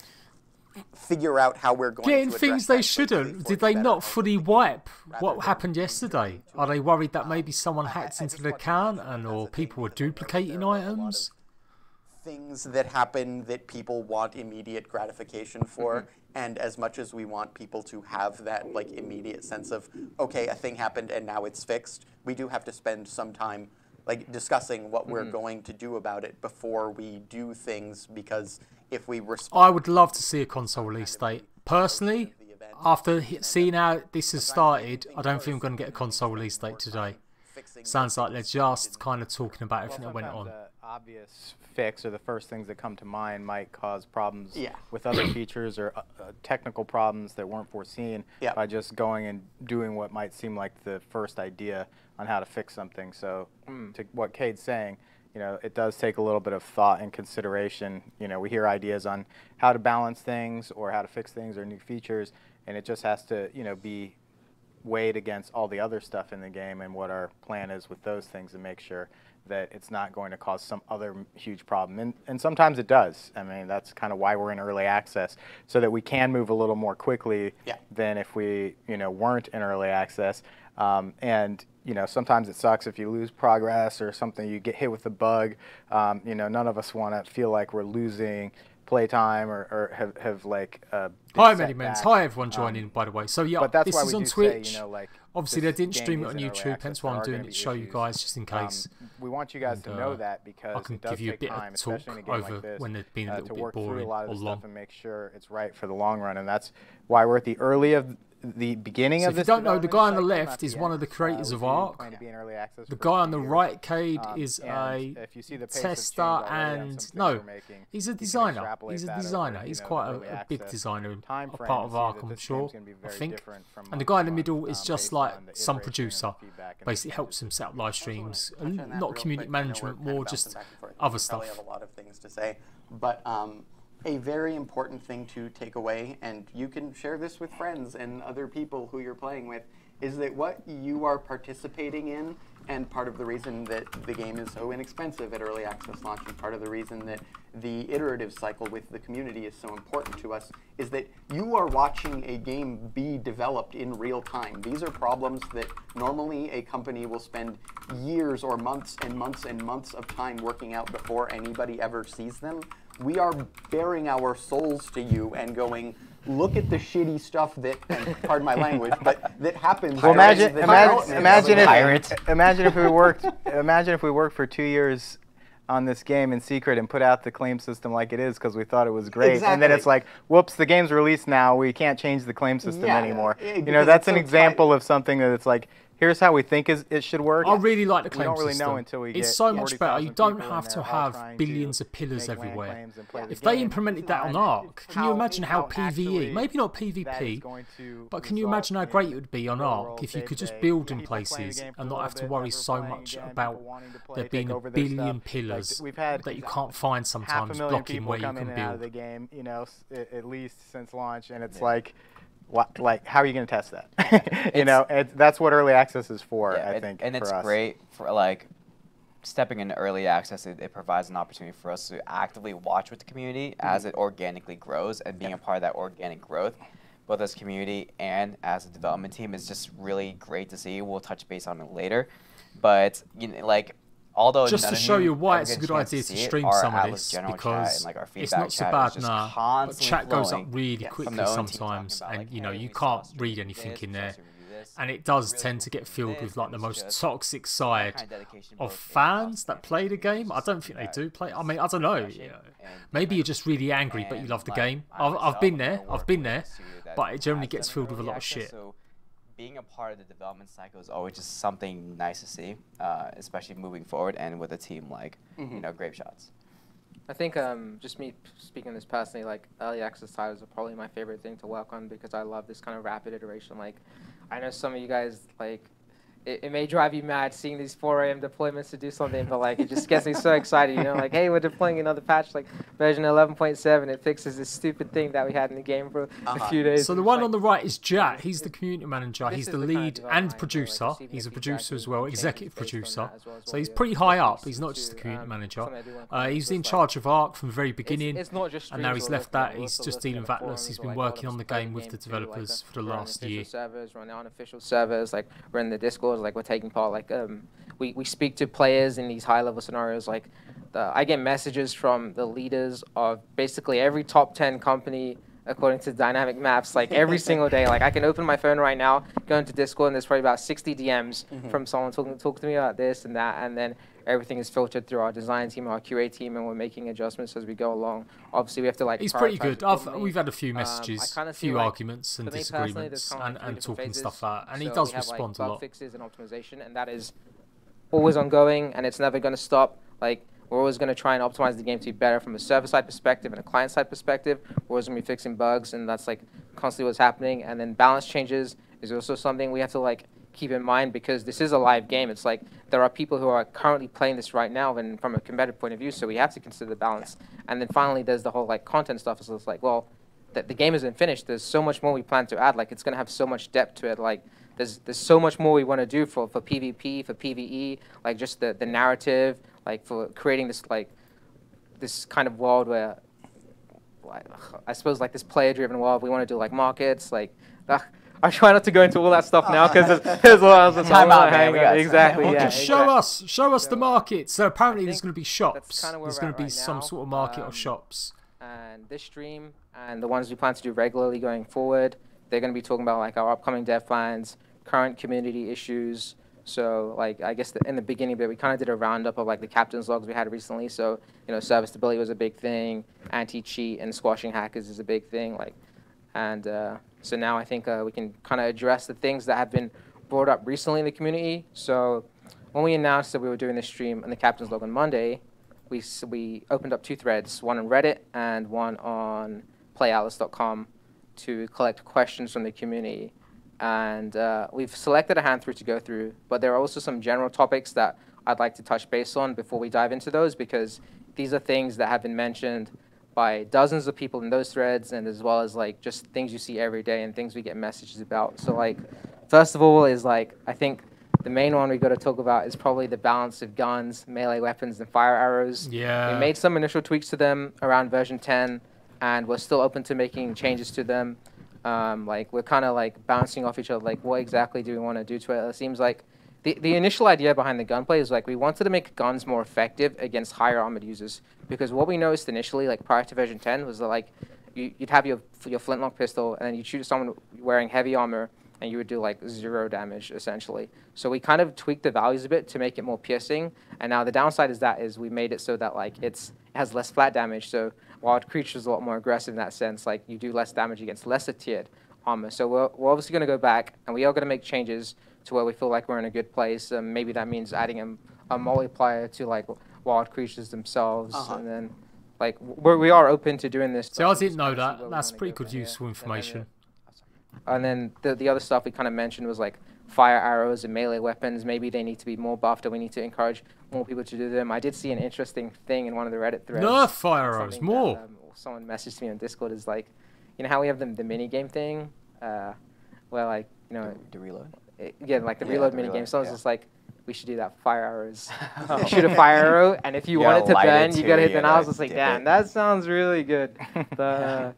[SPEAKER 4] figure out how we're going
[SPEAKER 1] getting
[SPEAKER 4] to
[SPEAKER 1] things they shouldn't. Did they not fully wipe what happened yesterday? Are they worried that maybe someone hacked into the account or people were duplicating items?
[SPEAKER 4] Things that happen that people want immediate gratification for, and as much as we want people to have that like immediate sense of, okay, a thing happened and now it's fixed, we do have to spend some time like discussing what we're going to do about it before we do things, because if we
[SPEAKER 1] I would love to see a console release date. Personally, after seeing how this has started, I don't think I'm going to get a console release date today. Sounds like they're just kind of talking about everything that went on.
[SPEAKER 6] The obvious fix or the first things that come to mind might cause problems with other features or technical problems that weren't foreseen by just going and doing what might seem like the first idea on how to fix something. So to what Cade's saying, you know, it does take a little bit of thought and consideration. You know, we hear ideas on how to balance things or how to fix things or new features, and it just has to, you know, be weighed against all the other stuff in the game and what our plan is with those things and make sure that it's not going to cause some other huge problem. And sometimes it does. I mean, that's kind of why we're in early access, so that we can move a little more quickly than if we, you know, weren't in early access. And, you know, sometimes it sucks if you lose progress or something, you get hit with a bug. You know, none of us want to feel like we're losing playtime or have like
[SPEAKER 1] hi Medimens, hi everyone joining by the way. So yeah,
[SPEAKER 6] but that's
[SPEAKER 1] this
[SPEAKER 6] why
[SPEAKER 1] is
[SPEAKER 6] we
[SPEAKER 1] on
[SPEAKER 6] do
[SPEAKER 1] Twitch.
[SPEAKER 6] Say, you know, like,
[SPEAKER 1] obviously they didn't stream it on YouTube, hence why I'm doing it to show you
[SPEAKER 6] issues.
[SPEAKER 1] guys just in case.
[SPEAKER 6] We want you guys to know that, because
[SPEAKER 1] I can
[SPEAKER 6] it does
[SPEAKER 1] give you a
[SPEAKER 6] take
[SPEAKER 1] bit
[SPEAKER 6] time,
[SPEAKER 1] of talk
[SPEAKER 6] especially in a game
[SPEAKER 1] over
[SPEAKER 6] like this,
[SPEAKER 1] when they've been a little
[SPEAKER 6] to
[SPEAKER 1] bit
[SPEAKER 6] work through
[SPEAKER 1] boring
[SPEAKER 6] a lot of
[SPEAKER 1] or
[SPEAKER 6] the
[SPEAKER 1] long.
[SPEAKER 6] stuff and make sure it's right for the long run. And that's why we're at the beginning
[SPEAKER 1] So
[SPEAKER 6] of
[SPEAKER 1] if you
[SPEAKER 6] this
[SPEAKER 1] don't know, the guy on the
[SPEAKER 6] development cycle,
[SPEAKER 1] left
[SPEAKER 6] not
[SPEAKER 1] is
[SPEAKER 6] the
[SPEAKER 1] one of
[SPEAKER 6] end.
[SPEAKER 1] the creators
[SPEAKER 6] We
[SPEAKER 1] of
[SPEAKER 6] do
[SPEAKER 1] Ark.
[SPEAKER 6] plan to be in early access
[SPEAKER 1] The
[SPEAKER 6] for
[SPEAKER 1] guy
[SPEAKER 6] a
[SPEAKER 1] on
[SPEAKER 6] few
[SPEAKER 1] the
[SPEAKER 6] years.
[SPEAKER 1] right, Cade, is
[SPEAKER 6] And
[SPEAKER 1] a
[SPEAKER 6] if you see the pace has changed
[SPEAKER 1] tester
[SPEAKER 6] already on some
[SPEAKER 1] and
[SPEAKER 6] things
[SPEAKER 1] no,
[SPEAKER 6] we're making,
[SPEAKER 1] he's a
[SPEAKER 6] you can
[SPEAKER 1] designer.
[SPEAKER 6] extrapolate
[SPEAKER 1] He's a
[SPEAKER 6] that
[SPEAKER 1] designer.
[SPEAKER 6] over,
[SPEAKER 1] He's
[SPEAKER 6] you know,
[SPEAKER 1] quite
[SPEAKER 6] early
[SPEAKER 1] a big
[SPEAKER 6] access
[SPEAKER 1] designer,
[SPEAKER 6] time
[SPEAKER 1] a
[SPEAKER 6] frame
[SPEAKER 1] part
[SPEAKER 6] and
[SPEAKER 1] of
[SPEAKER 6] see
[SPEAKER 1] Ark,
[SPEAKER 6] that
[SPEAKER 1] I'm
[SPEAKER 6] this
[SPEAKER 1] sure.
[SPEAKER 6] game's gonna be
[SPEAKER 1] I
[SPEAKER 6] very
[SPEAKER 1] think.
[SPEAKER 6] different from
[SPEAKER 1] And the
[SPEAKER 6] month
[SPEAKER 1] guy
[SPEAKER 6] to
[SPEAKER 1] in the
[SPEAKER 6] month,
[SPEAKER 1] middle is just
[SPEAKER 6] based
[SPEAKER 1] like
[SPEAKER 6] on the
[SPEAKER 1] some
[SPEAKER 6] iteration
[SPEAKER 1] producer.
[SPEAKER 6] and feedback and
[SPEAKER 1] Basically
[SPEAKER 6] the
[SPEAKER 1] helps him
[SPEAKER 6] changes.
[SPEAKER 1] set up live streams,
[SPEAKER 4] touch on that
[SPEAKER 1] not
[SPEAKER 4] real
[SPEAKER 1] community
[SPEAKER 4] quick. I know
[SPEAKER 1] management,
[SPEAKER 4] we're kind
[SPEAKER 1] more
[SPEAKER 4] of
[SPEAKER 1] just
[SPEAKER 4] bouncing back and forth.
[SPEAKER 1] other
[SPEAKER 4] We
[SPEAKER 1] stuff.
[SPEAKER 4] probably have a lot of things to say, but a very important thing to take away, and you can share this with friends and other people who you're playing with, is that what you are participating in, and part of the reason that the game is so inexpensive at early access launch, and part of the reason that the iterative cycle with the community is so important to us, is that you are watching a game be developed in real time. These are problems that normally a company will spend years or months and months and months of time working out before anybody ever sees them. We are bearing our souls to you and going, look at the shitty stuff that, and pardon my language, but that happens.
[SPEAKER 6] Well, imagine if we worked for 2 years on this game in secret and put out the claim system like it is because we thought it was great,
[SPEAKER 4] Exactly.
[SPEAKER 6] and then it's like, whoops, the game's released now. We can't change the claim system anymore. You know, that's an example of something that it's like here's how we think it should work.
[SPEAKER 1] I really like the
[SPEAKER 6] We
[SPEAKER 1] claim
[SPEAKER 6] don't really
[SPEAKER 1] system.
[SPEAKER 6] know until we get
[SPEAKER 1] It's so much better.
[SPEAKER 6] 40,000
[SPEAKER 1] You don't
[SPEAKER 6] people in
[SPEAKER 1] have to
[SPEAKER 6] there all
[SPEAKER 1] have
[SPEAKER 6] trying
[SPEAKER 1] billions
[SPEAKER 6] to
[SPEAKER 1] of pillars
[SPEAKER 6] make land
[SPEAKER 1] everywhere.
[SPEAKER 6] claims and play the
[SPEAKER 1] If they
[SPEAKER 6] game.
[SPEAKER 1] implemented that on
[SPEAKER 6] And
[SPEAKER 1] Ark, can you imagine how
[SPEAKER 6] actually
[SPEAKER 1] PvE, maybe not
[SPEAKER 6] that is
[SPEAKER 1] PvP,
[SPEAKER 6] going to
[SPEAKER 1] but can you
[SPEAKER 6] result
[SPEAKER 1] imagine how
[SPEAKER 6] in
[SPEAKER 1] great it would be on
[SPEAKER 6] real
[SPEAKER 1] Ark
[SPEAKER 6] world
[SPEAKER 1] if you could just
[SPEAKER 6] day-to-day
[SPEAKER 1] build in
[SPEAKER 6] people playing the
[SPEAKER 1] places
[SPEAKER 6] game for
[SPEAKER 1] and
[SPEAKER 6] a
[SPEAKER 1] not
[SPEAKER 6] little
[SPEAKER 1] have to
[SPEAKER 6] bit,
[SPEAKER 1] worry
[SPEAKER 6] never
[SPEAKER 1] so
[SPEAKER 6] playing
[SPEAKER 1] much
[SPEAKER 6] again,
[SPEAKER 1] about
[SPEAKER 6] people wanting to play,
[SPEAKER 1] there
[SPEAKER 6] take
[SPEAKER 1] being a
[SPEAKER 6] over their
[SPEAKER 1] billion
[SPEAKER 6] stuff.
[SPEAKER 1] pillars
[SPEAKER 6] We've had
[SPEAKER 1] that you can't find sometimes
[SPEAKER 6] 500,000
[SPEAKER 1] blocking
[SPEAKER 6] people
[SPEAKER 1] where you
[SPEAKER 6] come
[SPEAKER 1] can
[SPEAKER 6] in and out of
[SPEAKER 1] build.
[SPEAKER 6] the game, you know, at least since launch, and it's like, what, like, how are you going to test that? You know, that's what early access is for, I think,
[SPEAKER 5] and it's
[SPEAKER 6] for us.
[SPEAKER 5] great for like stepping into early access. It provides an opportunity for us to actively watch with the community as it organically grows, and being a part of that organic growth, both as community and as a development team, is just really great to see. We'll touch base on it later, but you know, like, although
[SPEAKER 1] Just
[SPEAKER 5] none
[SPEAKER 1] to
[SPEAKER 5] of
[SPEAKER 1] show you why
[SPEAKER 5] ever
[SPEAKER 1] it's a
[SPEAKER 5] get
[SPEAKER 1] good
[SPEAKER 5] chance
[SPEAKER 1] idea to
[SPEAKER 5] see it,
[SPEAKER 1] stream
[SPEAKER 5] our
[SPEAKER 1] some of
[SPEAKER 5] Atlas
[SPEAKER 1] this,
[SPEAKER 5] general chat
[SPEAKER 1] because
[SPEAKER 5] and, like, our
[SPEAKER 1] it's
[SPEAKER 5] feedback
[SPEAKER 1] not so
[SPEAKER 5] chat
[SPEAKER 1] bad
[SPEAKER 5] is just
[SPEAKER 1] now, but
[SPEAKER 5] constantly
[SPEAKER 1] chat goes up
[SPEAKER 5] flowing
[SPEAKER 1] really
[SPEAKER 5] from
[SPEAKER 1] quickly
[SPEAKER 5] the own team talking
[SPEAKER 1] sometimes,
[SPEAKER 5] about,
[SPEAKER 1] and
[SPEAKER 5] like,
[SPEAKER 1] you know,
[SPEAKER 5] hey,
[SPEAKER 1] you
[SPEAKER 5] we saw
[SPEAKER 1] can't
[SPEAKER 5] stream
[SPEAKER 1] read
[SPEAKER 5] do
[SPEAKER 1] anything
[SPEAKER 5] this,
[SPEAKER 1] in
[SPEAKER 5] we saw
[SPEAKER 1] there,
[SPEAKER 5] stream do this,
[SPEAKER 1] and it does
[SPEAKER 5] really
[SPEAKER 1] tend to
[SPEAKER 5] cool
[SPEAKER 1] get
[SPEAKER 5] from
[SPEAKER 1] filled
[SPEAKER 5] this,
[SPEAKER 1] with like
[SPEAKER 5] and
[SPEAKER 1] the
[SPEAKER 5] it's
[SPEAKER 1] most
[SPEAKER 5] just
[SPEAKER 1] toxic
[SPEAKER 5] that
[SPEAKER 1] side
[SPEAKER 5] kind of dedication
[SPEAKER 1] of
[SPEAKER 5] both
[SPEAKER 1] fans
[SPEAKER 5] in-house
[SPEAKER 1] that
[SPEAKER 5] and
[SPEAKER 1] play the
[SPEAKER 5] it's
[SPEAKER 1] game. I
[SPEAKER 5] just
[SPEAKER 1] don't think they
[SPEAKER 5] that
[SPEAKER 1] do play. I
[SPEAKER 5] is
[SPEAKER 1] mean, I don't know.
[SPEAKER 5] refreshing and
[SPEAKER 1] Maybe you're
[SPEAKER 5] different.
[SPEAKER 1] just really angry, but you
[SPEAKER 5] And,
[SPEAKER 1] love the
[SPEAKER 5] like,
[SPEAKER 1] game.
[SPEAKER 5] I
[SPEAKER 1] I've been
[SPEAKER 5] myself,
[SPEAKER 1] there.
[SPEAKER 5] work
[SPEAKER 1] I've been
[SPEAKER 5] with a
[SPEAKER 1] there,
[SPEAKER 5] studio that
[SPEAKER 1] but it generally
[SPEAKER 5] has
[SPEAKER 1] gets
[SPEAKER 5] done
[SPEAKER 1] filled with a
[SPEAKER 5] early
[SPEAKER 1] lot of
[SPEAKER 5] access,
[SPEAKER 1] shit.
[SPEAKER 5] so being a part of the development cycle is always just something nice to see, especially moving forward and with a team like you know, Grape Shots.
[SPEAKER 3] I think just me speaking this personally, like early access titles are probably my favorite thing to work on because I love this kind of rapid iteration. Like, I know some of you guys, like, it may drive you mad seeing these 4 a.m. deployments to do something, but like it just gets me so excited, you know, like, hey, we're deploying another patch, like version 11.7. It fixes this stupid thing that we had in the game for a few days.
[SPEAKER 1] So the one on the right is Jack. He's the community manager.
[SPEAKER 3] this
[SPEAKER 1] He's
[SPEAKER 3] is
[SPEAKER 1] the
[SPEAKER 3] the kind of
[SPEAKER 1] lead
[SPEAKER 3] development
[SPEAKER 1] and
[SPEAKER 3] I enjoy, like,
[SPEAKER 1] producer.
[SPEAKER 3] receiving
[SPEAKER 1] He's a
[SPEAKER 3] the
[SPEAKER 1] producer
[SPEAKER 3] feedback
[SPEAKER 1] as
[SPEAKER 3] and
[SPEAKER 1] well,
[SPEAKER 3] changes
[SPEAKER 1] executive
[SPEAKER 3] based on
[SPEAKER 1] producer.
[SPEAKER 3] that as well as
[SPEAKER 1] So
[SPEAKER 3] what
[SPEAKER 1] he's
[SPEAKER 3] we
[SPEAKER 1] pretty
[SPEAKER 3] are
[SPEAKER 1] high up.
[SPEAKER 3] releasing
[SPEAKER 1] He's not just
[SPEAKER 3] to,
[SPEAKER 1] the community manager.
[SPEAKER 3] something I do want to comment
[SPEAKER 1] He's
[SPEAKER 3] is,
[SPEAKER 1] in
[SPEAKER 3] like,
[SPEAKER 1] charge of Ark from the very beginning.
[SPEAKER 3] It's not just
[SPEAKER 1] And now
[SPEAKER 3] streams
[SPEAKER 1] he's
[SPEAKER 3] we're
[SPEAKER 1] left
[SPEAKER 3] looking at,
[SPEAKER 1] that.
[SPEAKER 3] we're
[SPEAKER 1] He's
[SPEAKER 3] also
[SPEAKER 1] just
[SPEAKER 3] looking
[SPEAKER 1] dealing
[SPEAKER 3] at
[SPEAKER 1] with Atlas.
[SPEAKER 3] forums
[SPEAKER 1] He's
[SPEAKER 3] where,
[SPEAKER 1] been
[SPEAKER 3] like, a lot
[SPEAKER 1] working
[SPEAKER 3] of
[SPEAKER 1] on the
[SPEAKER 3] us play
[SPEAKER 1] game with the
[SPEAKER 3] too, like,
[SPEAKER 1] developers for the
[SPEAKER 3] we're on
[SPEAKER 1] last
[SPEAKER 3] official
[SPEAKER 1] year.
[SPEAKER 3] servers, we're on the unofficial servers, like we're in the Discord, like we're taking part, like we speak to players in these high level scenarios, like I get messages from the leaders of basically every top 10 company according to dynamic maps, like every single day. Like I can open my phone right now, go into Discord, and there's probably about 60 DMs from someone talking to me about this and that, and then everything is filtered through our design team, our QA team, and we're making adjustments as we go along. Obviously, we have to like.
[SPEAKER 1] He's pretty
[SPEAKER 3] prioritize
[SPEAKER 1] good.
[SPEAKER 3] accordingly.
[SPEAKER 1] We've had a few
[SPEAKER 3] I
[SPEAKER 1] messages,
[SPEAKER 3] kinda
[SPEAKER 1] a
[SPEAKER 3] feel
[SPEAKER 1] few
[SPEAKER 3] like,
[SPEAKER 1] arguments and
[SPEAKER 3] for me personally, there's
[SPEAKER 1] disagreements,
[SPEAKER 3] kinda like three
[SPEAKER 1] and
[SPEAKER 3] different
[SPEAKER 1] talking
[SPEAKER 3] phases.
[SPEAKER 1] stuff out. And he
[SPEAKER 3] So
[SPEAKER 1] does
[SPEAKER 3] we have, like,
[SPEAKER 1] respond a
[SPEAKER 3] bug
[SPEAKER 1] lot.
[SPEAKER 3] fixes and optimization, and that is always ongoing, and it's never going to stop. Like, we're always going to try and optimize the game to be better from a server-side perspective and a client-side perspective. We're always going to be fixing bugs, and that's like constantly what's happening. And then balance changes is also something we have to like keep in mind because this is a live game. It's like there are people who are currently playing this right now, and from a competitive point of view, so we have to consider the balance. And then finally, there's the whole like content stuff. So it's like, well, the game isn't finished. There's so much more we plan to add. Like it's going to have so much depth to it. Like there's so much more we want to do for PvP, for PvE, like just the narrative, like for creating this like this kind of world where, like, I suppose like this player-driven world. We want to do like markets, like. I try not to go into all that stuff now because there's a lot of
[SPEAKER 5] Time out, man. We got
[SPEAKER 3] exactly.
[SPEAKER 1] Well,
[SPEAKER 3] Yeah,
[SPEAKER 1] just
[SPEAKER 3] exactly.
[SPEAKER 1] show us the
[SPEAKER 3] So,
[SPEAKER 1] market. So apparently
[SPEAKER 3] I
[SPEAKER 1] there's
[SPEAKER 3] think
[SPEAKER 1] going to be
[SPEAKER 3] that's
[SPEAKER 1] shops.
[SPEAKER 3] kinda where
[SPEAKER 1] There's
[SPEAKER 3] we're
[SPEAKER 1] going
[SPEAKER 3] at
[SPEAKER 1] to be
[SPEAKER 3] right
[SPEAKER 1] some
[SPEAKER 3] now.
[SPEAKER 1] sort of market or shops.
[SPEAKER 3] And this stream and the ones we plan to do regularly going forward, they're going to be talking about like our upcoming dev plans, current community issues. So like I guess in the beginning bit we kind of did a roundup of like the captain's logs we had recently. So you know server stability was a big thing, anti-cheat and squashing hackers is a big thing. Like, and so now I think we can kind of address the things that have been brought up recently in the community. So when we announced that we were doing this stream and the captain's log on Monday, we opened up 2 threads, one on Reddit and one on playatlas.com to collect questions from the community. And we've selected a handful to go through, but there are also some general topics that I'd like to touch base on before we dive into those because these are things that have been mentioned by dozens of people in those threads and as well as like just things you see every day and things we get messages about. So like, first of all is like, I think the main one we got to talk about is probably the balance of guns, melee weapons, and fire arrows.
[SPEAKER 1] Yeah.
[SPEAKER 3] We made some initial tweaks to them around version 10, and we're still open to making changes to them. Like we're kind of like bouncing off each other. Like, what exactly do we want to do to it? It seems like the initial idea behind the gunplay is like we wanted to make guns more effective against higher armored users because what we noticed initially, like prior to version 10, was that like you'd have your flintlock pistol and then you'd shoot someone wearing heavy armor and you would do like 0 damage essentially. So we kind of tweaked the values a bit to make it more piercing. And now the downside is we made it so that like it has less flat damage. So wild creatures are a lot more aggressive in that sense. Like you do less damage against lesser tiered armor. So we're obviously going to go back and we are going to make changes to where we feel like we're in a good place. Maybe that means adding a multiplier to like wild creatures themselves, and then like we are open to doing this.
[SPEAKER 1] See, I didn't know that. That's pretty good useful information.
[SPEAKER 3] And then the other stuff we kind of mentioned was like fire arrows and melee weapons. Maybe they need to be more buffed, and we need to encourage more people to do them. I did see an interesting thing in one of the Reddit threads.
[SPEAKER 1] Nerf fire arrows, more.
[SPEAKER 3] Someone messaged me on Discord, is like, you know how we have the mini game thing, where like, you know,
[SPEAKER 5] the reload.
[SPEAKER 3] Yeah, like the reload mini game. So it's just like, we should do that fire arrows.
[SPEAKER 5] Oh.
[SPEAKER 3] Shoot a fire arrow, and if you want it to burn, you gotta hit. Then I was just like,
[SPEAKER 5] dip
[SPEAKER 3] damn, that sounds really good. But,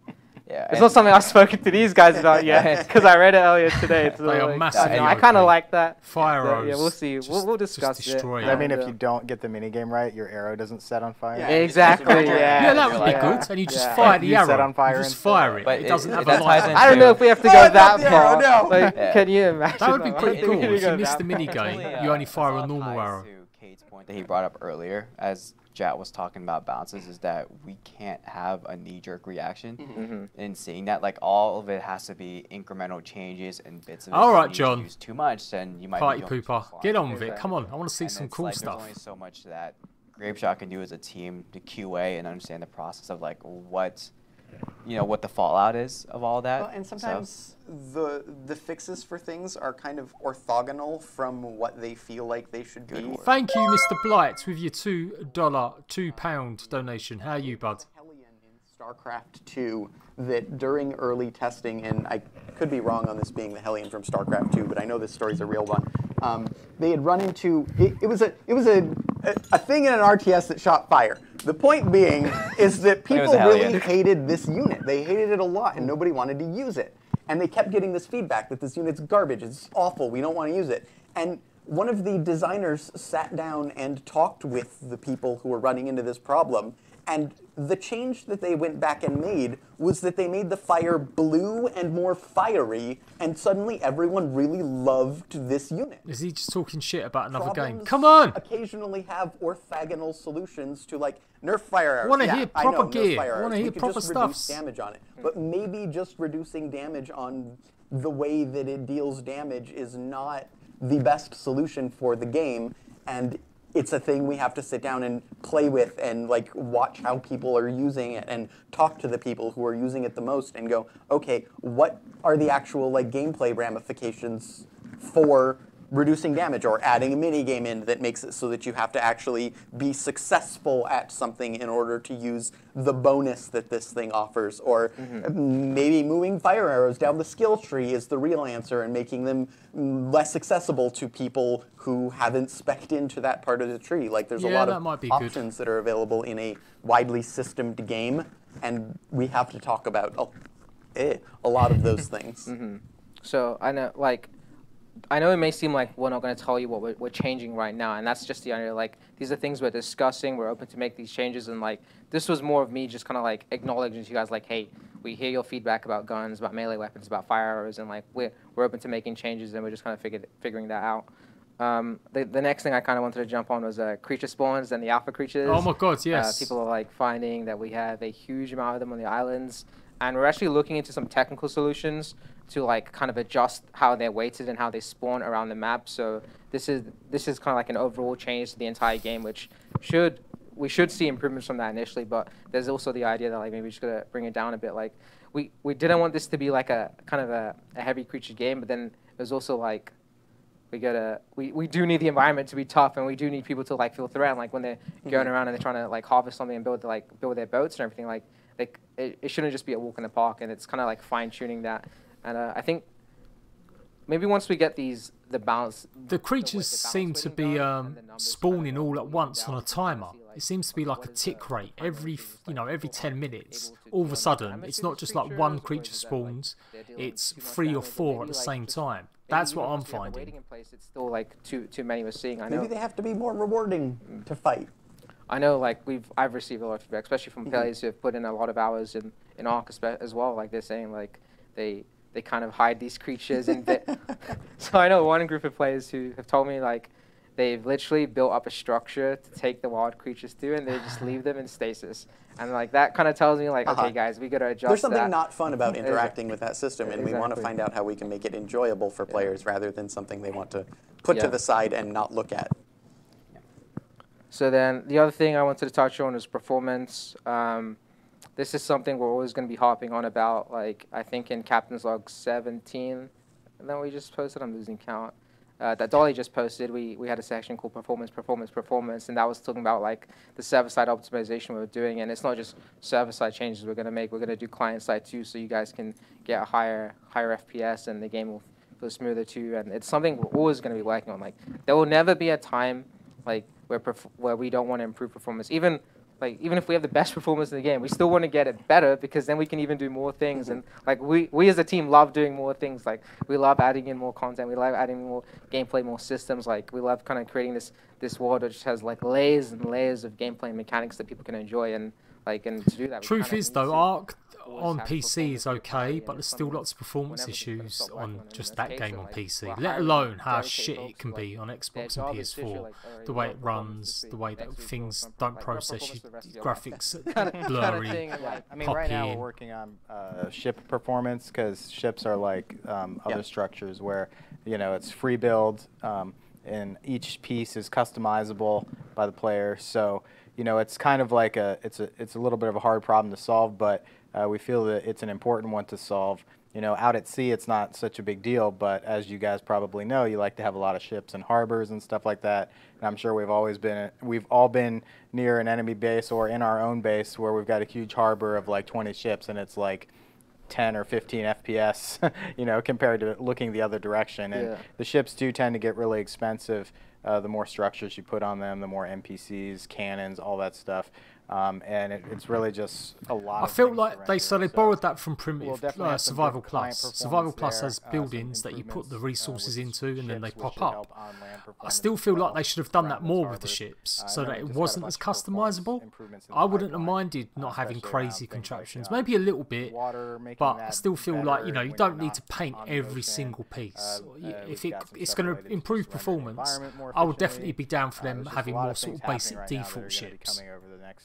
[SPEAKER 5] yeah,
[SPEAKER 3] it's not something I've spoken to these guys about yet, because I read it earlier today. So
[SPEAKER 1] they are
[SPEAKER 3] like,
[SPEAKER 1] massively
[SPEAKER 3] I kind of like that.
[SPEAKER 1] Fire arrows.
[SPEAKER 3] Yeah, we'll see. We'll discuss it.
[SPEAKER 6] I mean, if you don't get the minigame right, your arrow doesn't set on fire.
[SPEAKER 3] Yeah, exactly.
[SPEAKER 1] Yeah, that would be good. And you just fire the arrow.
[SPEAKER 6] Set on fire
[SPEAKER 1] you just fire it.
[SPEAKER 5] But
[SPEAKER 1] it doesn't have
[SPEAKER 5] that
[SPEAKER 1] a
[SPEAKER 5] ties
[SPEAKER 1] light.
[SPEAKER 5] into-
[SPEAKER 3] I don't know if we have to go that far.
[SPEAKER 2] No.
[SPEAKER 3] Like, can you imagine?
[SPEAKER 1] That would be pretty cool. If you miss the
[SPEAKER 3] mini
[SPEAKER 1] minigame, you only fire a normal arrow.
[SPEAKER 5] To Kate's point that he brought up earlier, as Jat was talking about bounces, is that we can't have a knee-jerk reaction in seeing that. Like, all of it has to be incremental changes and bits of it.
[SPEAKER 1] All right,
[SPEAKER 5] If you
[SPEAKER 1] John.
[SPEAKER 5] use too much, then you might
[SPEAKER 1] Party
[SPEAKER 5] be going too
[SPEAKER 1] pooper.
[SPEAKER 5] far.
[SPEAKER 1] Get on with it. Come on. I want to see
[SPEAKER 5] And
[SPEAKER 1] some
[SPEAKER 5] it's
[SPEAKER 1] cool
[SPEAKER 5] like,
[SPEAKER 1] stuff.
[SPEAKER 5] There's only so much that Grapeshot can do as a team to QA and understand the process of like what the fallout is of all that.
[SPEAKER 4] Well, and sometimes the fixes for things are kind of orthogonal from what they feel like they should be.
[SPEAKER 1] Thank you, Mr. Blight, with your £2 donation. How are you, bud?
[SPEAKER 4] Hellion in StarCraft 2 that during early testing, and I could be wrong on this being the Hellion from StarCraft 2, but I know this story's a real one. They had run into it was a thing in an RTS that shot fire. The point being is that people really hated this unit. They hated it a lot, and nobody wanted to use it. And they kept getting this feedback that this unit's garbage, it's awful, we don't want to use it. And one of the designers sat down and talked with the people who were running into this problem, and the change that they went back and made was that they made the fire blue and more fiery, and suddenly everyone really loved this unit.
[SPEAKER 1] Is he just talking shit about another game?
[SPEAKER 4] Problems
[SPEAKER 1] Come on!
[SPEAKER 4] Occasionally have orthogonal solutions to like nerf fire arrows.
[SPEAKER 1] I want to hear
[SPEAKER 4] I know,
[SPEAKER 1] proper
[SPEAKER 4] nerf
[SPEAKER 1] gear.
[SPEAKER 4] fire
[SPEAKER 1] I want to
[SPEAKER 4] arrows.
[SPEAKER 1] hear
[SPEAKER 4] We could
[SPEAKER 1] proper
[SPEAKER 4] just reduce
[SPEAKER 1] stuffs.
[SPEAKER 4] damage on it. But maybe just reducing damage on the way that it deals damage is not the best solution for the game, and it's a thing we have to sit down and play with and like watch how people are using it and talk to the people who are using it the most and go, okay, what are the actual like gameplay ramifications for reducing damage or adding a mini game in that makes it so that you have to actually be successful at something in order to use the bonus that this thing offers, or maybe moving fire arrows down the skill tree is the real answer and making them less accessible to people who haven't spec'd into that part of the tree. Like there's a lot of options that are available in a widely systemed game, and we have to talk about a lot of those things.
[SPEAKER 3] So I know it may seem like we're not going to tell you what we're changing right now, and that's just the idea. Like, these are things we're discussing. We're open to make these changes, and like this was more of me just kind of like acknowledging to you guys, like, hey, we hear your feedback about guns, about melee weapons, about fire arrows, and like we're open to making changes, and we're just kind of figuring that out. The next thing I kind of wanted to jump on was creature spawns and the alpha creatures.
[SPEAKER 1] Oh my god, yes.
[SPEAKER 3] People are like finding that we have a huge amount of them on the islands, and we're actually looking into some technical solutions to like kind of adjust how they're weighted and how they spawn around the map. So this is kind of like an overall change to the entire game, which we should see improvements from that initially. But there's also the idea that like maybe we just gotta bring it down a bit. Like we didn't want this to be like a kind of a heavy creature game, but then there's also like we do need the environment to be tough, and we do need people to like feel threatened. Like when they're going around and they're trying to like harvest something and build their boats and everything. Like it shouldn't just be a walk in the park, and it's kind of like fine tuning that. And I think maybe once we get the balance,
[SPEAKER 1] the creatures seem to be spawning all at once on a timer. It seems to be like a tick rate every 10 minutes. All of a sudden, it's not just like one creature spawns; it's 3 or 4 at the same time. That's what I'm finding.
[SPEAKER 3] It's still like too many we're seeing. I know.
[SPEAKER 4] Maybe they have to be more rewarding to fight.
[SPEAKER 3] I know, like I've received a lot of feedback, especially from players who have put in a lot of hours in Ark as well. Like they're saying, like they kind of hide these creatures, and so I know one group of players who have told me like they've literally built up a structure to take the wild creatures through, and they just leave them in stasis. And like that kind of tells me like, okay, guys, we gotta adjust.
[SPEAKER 4] There's something
[SPEAKER 3] that.
[SPEAKER 4] not fun about interacting with that system, and we want to
[SPEAKER 3] Exactly.
[SPEAKER 4] find out how we can make it enjoyable for players rather than something they want to put to the side and not look at.
[SPEAKER 3] So then the other thing I wanted to touch on is performance. This is something we're always going to be harping on about. Like I think in Captain's Log 17, and then we just posted, I'm losing count. That Dolly just posted, we had a section called performance, and that was talking about like the server-side optimization we were doing, and it's not just server-side changes we're going to make, we're going to do client-side too, so you guys can get a higher FPS, and the game will feel smoother too, and it's something we're always going to be working on. Like there will never be a time like where we don't want to improve performance. Even if we have the best performance in the game, we still want to get it better because then we can even do more things. And like we as a team love doing more things. Like we love adding in more content. We love adding more gameplay, more systems. Like we love kind of creating this world which has like layers and layers of gameplay and mechanics that people can enjoy. And to do that.
[SPEAKER 1] Truth is though, Ark on PC is okay, but there's still lots of performance issues on just that game on PC, let alone how shit it can be on Xbox and PS4. The way it runs, the way that things don't process your graphics, blurry,
[SPEAKER 6] I mean, right now we're working on ship performance because ships are like other structures where, you know, it's free build and each piece is customizable by the player. So, you know, it's kind of like it's a little bit of a hard problem to solve, but we feel that it's an important one to solve. You know, out at sea, it's not such a big deal, but as you guys probably know, you like to have a lot of ships and harbors and stuff like that. And I'm sure we've all been near an enemy base or in our own base where we've got a huge harbor of like 20 ships, and it's like 10 or 15 FPS, you know, compared to looking the other direction. And the ships do tend to get really expensive. The more structures you put on them, the more NPCs, cannons, all that stuff. And it's really just a lot.
[SPEAKER 1] I feel like they borrowed that from Primitive Survival Plus. Survival Plus has buildings that you put the resources into and then they pop up. I still feel like they should have done that more with the ships so that it wasn't as customizable. I wouldn't have minded not having crazy contraptions, maybe a little bit, but I still feel like, you know, you don't need to paint every single piece. If it's going to improve performance, I would definitely be down for them having more sort of basic default ships.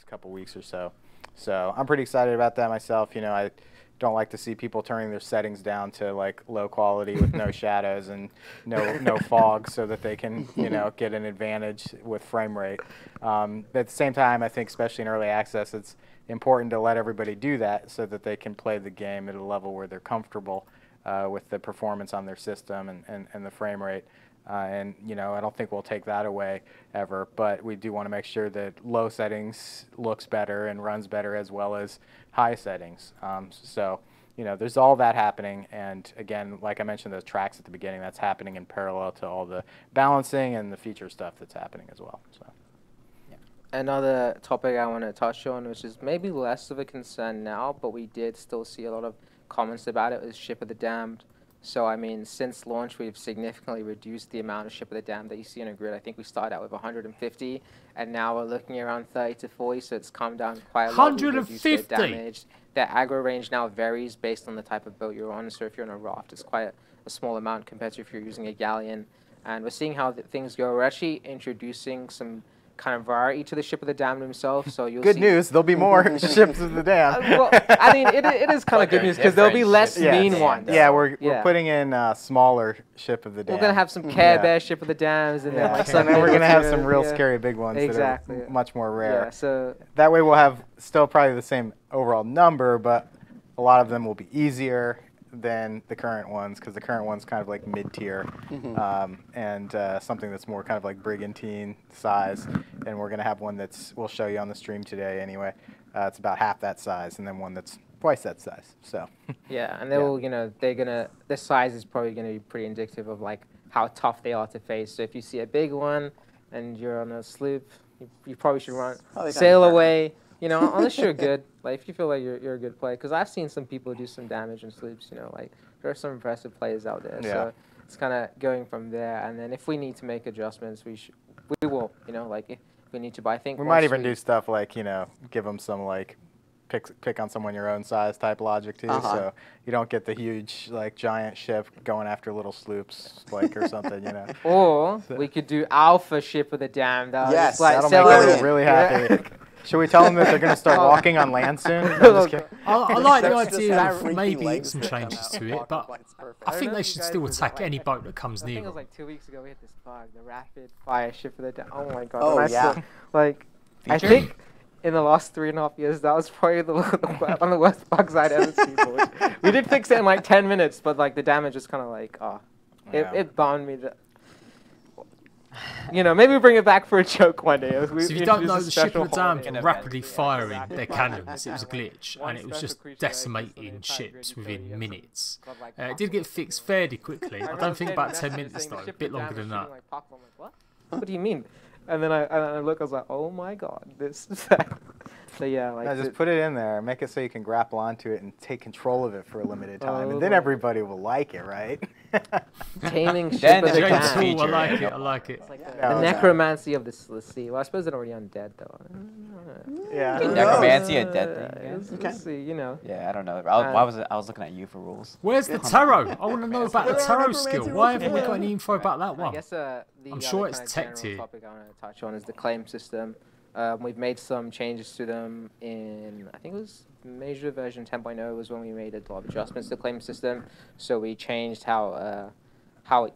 [SPEAKER 6] Couple weeks or so. So I'm pretty excited about that myself. You know, I don't like to see people turning their settings down to like low quality with no shadows and no fog so that they can, you know, get an advantage with frame rate. But at the same time, I think especially in early access, it's important to let everybody do that so that they can play the game at a level where they're comfortable with the performance on their system and the frame rate. And, you know, I don't think we'll take that away ever, but we do want to make sure that low settings looks better and runs better as well as high settings. So, you know, there's all that happening. And again, like I mentioned, those tracks at the beginning, that's happening in parallel to all the balancing and the feature stuff that's happening as well. So, yeah.
[SPEAKER 3] Another topic I want to touch on, which is maybe less of a concern now, but we did still see a lot of comments about it, is Ship of the Damned. So, I mean, since launch, we've significantly reduced the amount of Ship of the Damned that you see on a grid. I think we started out with 150, and now we're looking around 30 to 40, so it's come down quite a lot.
[SPEAKER 1] 150?
[SPEAKER 3] Damage. The aggro range now varies based on the type of boat you're on. So if you're on a raft, it's quite a small amount compared to if you're using a galleon. And we're seeing how things go. We're actually introducing some kind of variety to the Ship of the Damned himself. So you'll
[SPEAKER 6] good
[SPEAKER 3] see
[SPEAKER 6] news, there'll be more ships of the Damned.
[SPEAKER 3] Well, I mean, it is kind of good news because there'll be less mean ones.
[SPEAKER 6] Yeah, we're putting in smaller Ship of the Damned.
[SPEAKER 3] We're gonna have some Care Bear Ship of the Damned, and then like
[SPEAKER 6] and then we're gonna have some real scary big ones that are much more rare.
[SPEAKER 3] Yeah, so
[SPEAKER 6] that way we'll have still probably the same overall number, but a lot of them will be easier than the current ones, because the current one's kind of like mid-tier, and something that's more kind of like brigantine size. And we're gonna have one we'll show you on the stream today anyway. It's about half that size, and then one that's twice that size. So
[SPEAKER 3] yeah, and they will, you know, their size is probably gonna be pretty indicative of like how tough they are to face. So if you see a big one and you're on a sloop, you probably should sail away. You know, unless you're good, like if you feel like you're a good player, because I've seen some people do some damage in sloops. You know, like there are some impressive players out there. So it's kind of going from there. And then if we need to make adjustments, we will. You know, like if we need to. But I think
[SPEAKER 6] we might even do stuff like, you know, give them some like pick on someone your own size type logic too. So you don't get the huge like giant ship going after little sloops like or something, you know.
[SPEAKER 3] Or we could do alpha ship of the damned.
[SPEAKER 4] Yes,
[SPEAKER 3] like,
[SPEAKER 6] that'll make them really happy. Should we tell them that they're going to start walking on land soon?
[SPEAKER 1] I like the
[SPEAKER 4] That's
[SPEAKER 1] idea
[SPEAKER 4] just
[SPEAKER 1] of
[SPEAKER 4] freaky
[SPEAKER 1] maybe
[SPEAKER 4] legs
[SPEAKER 1] some
[SPEAKER 4] that come
[SPEAKER 1] changes
[SPEAKER 4] out.
[SPEAKER 1] to it, but I think they should still attack any boat that comes
[SPEAKER 3] I think
[SPEAKER 1] near
[SPEAKER 3] it was
[SPEAKER 1] them.
[SPEAKER 3] like 2 weeks ago we had this bug, the rapid fire ship of the damned. Oh my god.
[SPEAKER 4] Oh,
[SPEAKER 3] and
[SPEAKER 4] yeah.
[SPEAKER 3] I think in the last 3.5 years, that was probably one of the worst bugs I'd ever seen. We did fix it in like 10 minutes, but like the damage was kind of like, it bummed me. You know, maybe we bring it back for a joke one day.
[SPEAKER 1] So if you don't know, the ship of the damned were rapidly firing their cannons. It was a glitch, and it was just decimating ships within minutes. It did get fixed fairly quickly. I don't think about 10 minutes though, a bit longer than that.
[SPEAKER 3] What do you mean? And then I look, I was like, oh my god, this is So yeah, like
[SPEAKER 6] no, just put it in there, make it so you can grapple onto it and take control of it for a limited time, and then everybody will like it, right?
[SPEAKER 3] Taming ship
[SPEAKER 5] Then
[SPEAKER 3] of the
[SPEAKER 5] it becomes
[SPEAKER 3] damned.
[SPEAKER 5] feature.
[SPEAKER 1] I like it. I like it.
[SPEAKER 3] It's like the necromancy of the sea. Well, I suppose they're already undead though.
[SPEAKER 6] Yeah.
[SPEAKER 5] Necromancy a dead thing.
[SPEAKER 3] We'll see, you know.
[SPEAKER 5] Yeah, I don't know. I was looking at you for rules.
[SPEAKER 1] Where's the tarot? I want to know about the tarot skill. Why haven't we got any info about that
[SPEAKER 3] I
[SPEAKER 1] one?
[SPEAKER 3] guess
[SPEAKER 1] I'm sure it's tech
[SPEAKER 3] tier.
[SPEAKER 1] tier.
[SPEAKER 3] Topic I want to touch on is the claim system. We've made some changes to them in, I think it was major version 10.0 was when we made a lot of adjustments to the claim system. So we changed how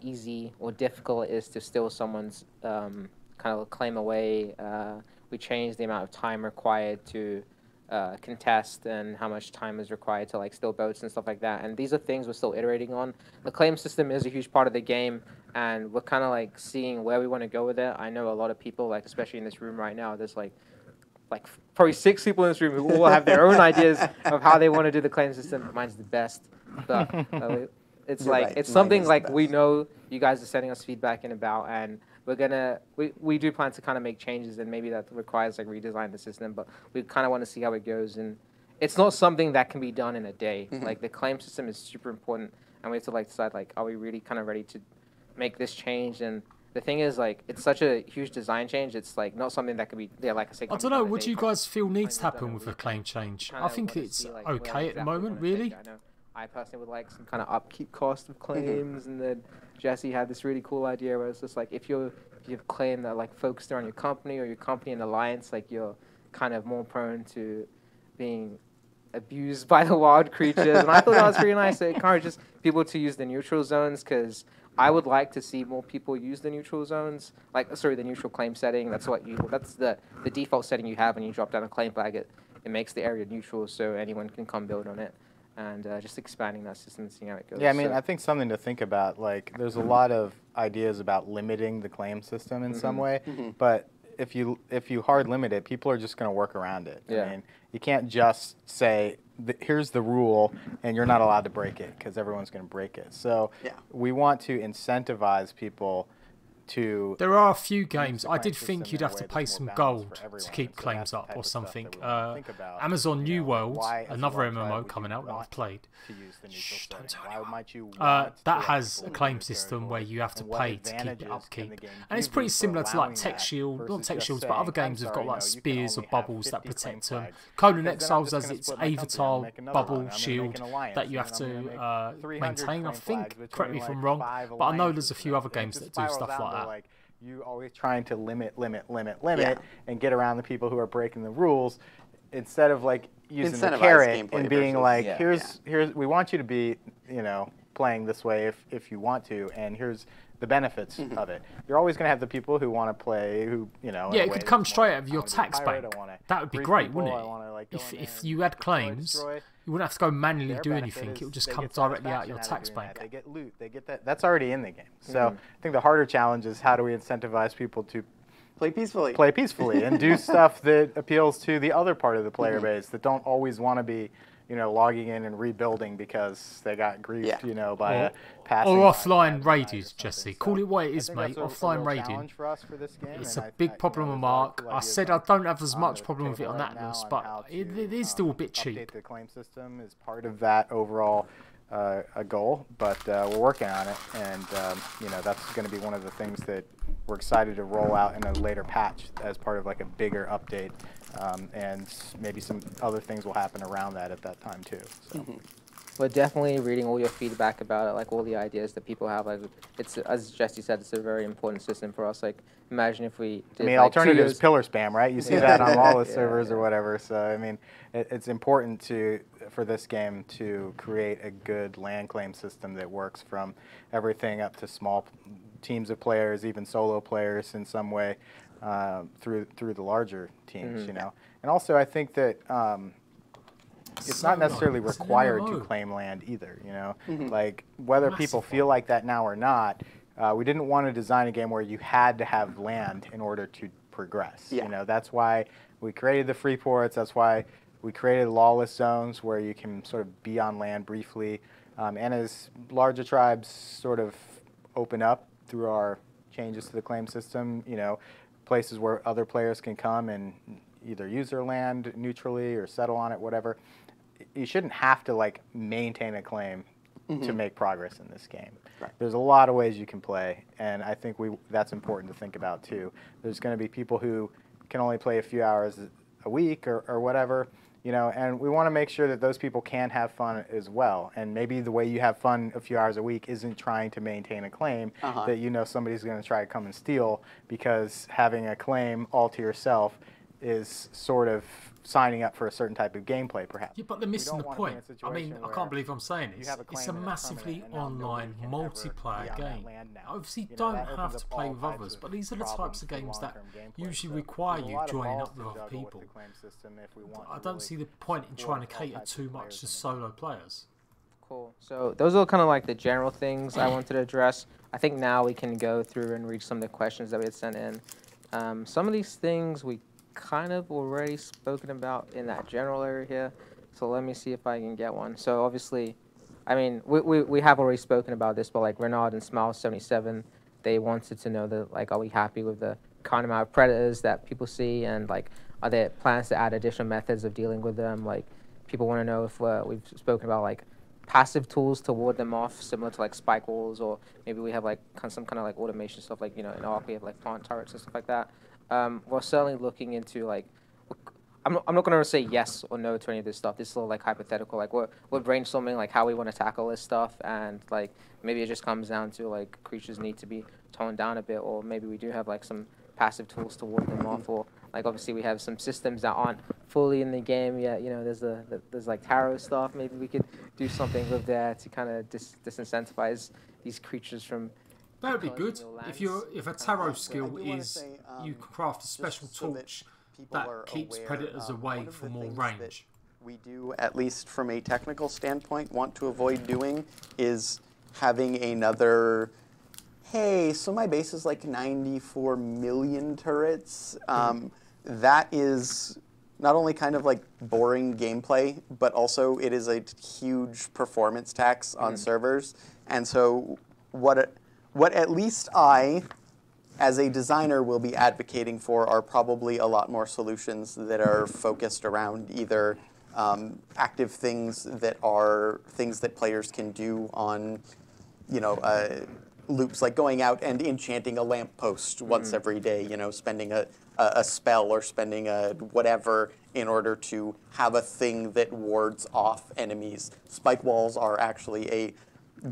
[SPEAKER 3] easy or difficult it is to steal someone's kind of claim away. We changed the amount of time required to contest and how much time is required to like steal boats and stuff like that. And these are things we're still iterating on. The claim system is a huge part of the game, and we're kind of like seeing where we want to go with it. I know a lot of people, like especially in this room right now, there's like probably 6 people in this room who all have their own ideas of how they want to do the claim system. Mine's the best, but it's
[SPEAKER 4] You're
[SPEAKER 3] like
[SPEAKER 4] right.
[SPEAKER 3] it's
[SPEAKER 4] Mine
[SPEAKER 3] something
[SPEAKER 4] is the
[SPEAKER 3] like
[SPEAKER 4] best.
[SPEAKER 3] we know you guys are sending us feedback in about, and we do plan to kind of make changes, and maybe that requires like redesign the system, but we kind of want to see how it goes. And it's not something that can be done in a day. Like the claim system is super important, and we have to like decide like, are we really kind of ready to make this change? And the thing is, like, it's such a huge design change. It's like not something that could be like I said.
[SPEAKER 1] I don't know. What do you guys feel needs to happen with a claim change? I think it's okay at the moment, really.
[SPEAKER 3] I know I personally would like some kind of upkeep cost of claims, and then Jesse had this really cool idea where it's just like if you have a claim that like focused on your company or your company and alliance, like you're kind of more prone to being abused by the wild creatures. And I thought that was pretty nice. It encourages people to use the neutral zones, because I would like to see more people use the neutral zones. The neutral claim setting. That's the default setting you have when you drop down a claim flag. It makes the area neutral so anyone can come build on it. And just expanding that system and seeing how it goes.
[SPEAKER 6] Yeah, I mean, I think something to think about, like, there's a lot of ideas about limiting the claim system in some way, but if you hard limit it, people are just going to work around it.
[SPEAKER 3] Yeah.
[SPEAKER 6] I mean, you can't just say, here's the rule, and you're not allowed to break it, because everyone's going to break it. So we want to incentivize people to...
[SPEAKER 1] There are a few games. I did think you'd have to pay some gold to keep claims up or something. Amazon New World, another MMO coming out that I've played. Shh, don't tell anyone. That has a claim system where you have to pay to keep it upkeep. And it's pretty similar to like Tech Shield, not Tech Shields, but other games have got like spears or bubbles that protect them. Conan Exiles has its Avatar bubble shield that you have to maintain, I think. Correct me if I'm wrong. But I know there's a few other games that do stuff like that.
[SPEAKER 6] Like you always trying to limit, and get around the people who are breaking the rules, instead of like using the carrot and being like, here's we want you to be, playing this way if you want to, and here's the benefits of it. You're always going to have the people who want to play, who
[SPEAKER 1] yeah, it could come straight out of your tax bank. That would be great, wouldn't it? If you had claims, you wouldn't have to go manually do anything. It would just come directly out of your tax bank.
[SPEAKER 6] They get loot. They get that. That's already in the game. So I think the harder challenge is how do we incentivize people to
[SPEAKER 4] play
[SPEAKER 6] peacefully and do stuff that appeals to the other part of the player base that don't always want to be, logging in and rebuilding because they got griefed, by a passing.
[SPEAKER 1] Or offline raided, Jesse. Call it what it is, mate. Offline raiding. It's a big problem with Mark. I said I don't have as much problem with it on Atlas, but it is still a bit cheap.
[SPEAKER 6] The claim system is part of that overall a goal, but we're working on it, and that's going to be one of the things that we're excited to roll out in a later patch as part of like a bigger update and maybe some other things will happen around that at that time too. So.
[SPEAKER 3] But definitely reading all your feedback about it, like all the ideas that people have. Like, it's, as Jesse said, it's a very important system for us. Like, imagine if we did,
[SPEAKER 6] I mean,
[SPEAKER 3] like, 2
[SPEAKER 6] alternative
[SPEAKER 3] years.
[SPEAKER 6] is pillar spam, right? You see that on all the servers or whatever. So I mean, it's important for this game to create a good land claim system that works from everything up to small teams of players, even solo players in some way, through the larger teams. You know, and also I think that. It's not necessarily required to claim land either, you know? Like, whether people feel like that now or not, we didn't want to design a game where you had to have land in order to progress. You know, that's why we created the free ports, that's why we created lawless zones where you can sort of be on land briefly. And as larger tribes sort of open up through our changes to the claim system, you know, places where other players can come and either use their land neutrally or settle on it, whatever. You shouldn't have to like maintain a claim to make progress in this game. There's a lot of ways you can play, and I think that's important to think about too. There's going to be people who can only play a few hours a week or whatever, you know, and we want to make sure that those people can have fun as well. And maybe the way you have fun a few hours a week isn't trying to maintain a claim that you know somebody's going to try to come and steal, because having a claim all to yourself is sort of signing up for a certain type of gameplay, perhaps.
[SPEAKER 1] Yeah, but they're missing the point. I mean, I can't believe I'm saying this. It's a massively online multiplayer game. Obviously, you don't have to play with others, but these are the types of games that usually require you joining up with other people. I don't see the point in trying to cater too much to solo players.
[SPEAKER 3] Cool. So those are kind of like the general things I wanted to address. I think now we can go through and read some of the questions that we had sent in. Some of these things we kind of already spoken about in that general area here, so let me see if I can get one. So obviously, I mean, we have already spoken about this, but like Renard and Smile77, they wanted to know that, like, are we happy with the current amount of predators that people see, and like, are there plans to add additional methods of dealing with them? Like, people want to know if we've spoken about like passive tools to ward them off, similar to like spike walls, or maybe we have like some kind of like automation stuff, like, you know, in ARC we have like plant turrets and stuff like that. We're certainly looking into like, I'm not going to say yes or no to any of this stuff. This is a little like hypothetical. Like we're brainstorming like how we want to tackle this stuff, and like maybe it just comes down to like creatures need to be toned down a bit, or maybe we do have like some passive tools to ward them off, or like obviously we have some systems that aren't fully in the game yet. You know, there's like tarot stuff. Maybe we could do something with that to kind of disincentivize these creatures from.
[SPEAKER 1] That would be good. If a tarot skill is you craft a special torch that keeps predators away for more range.
[SPEAKER 4] We do, at least from a technical standpoint, want to avoid doing is having another, hey, so my base is like 94 million turrets. That is not only kind of like boring gameplay, but also it is a huge performance tax on servers. And so what at least I, as a designer, will be advocating for are probably a lot more solutions that are focused around either active things that are things that players can do on, you know, loops, like going out and enchanting a lamppost once every day, you know, spending a spell or spending a whatever in order to have a thing that wards off enemies. Spike walls are actually a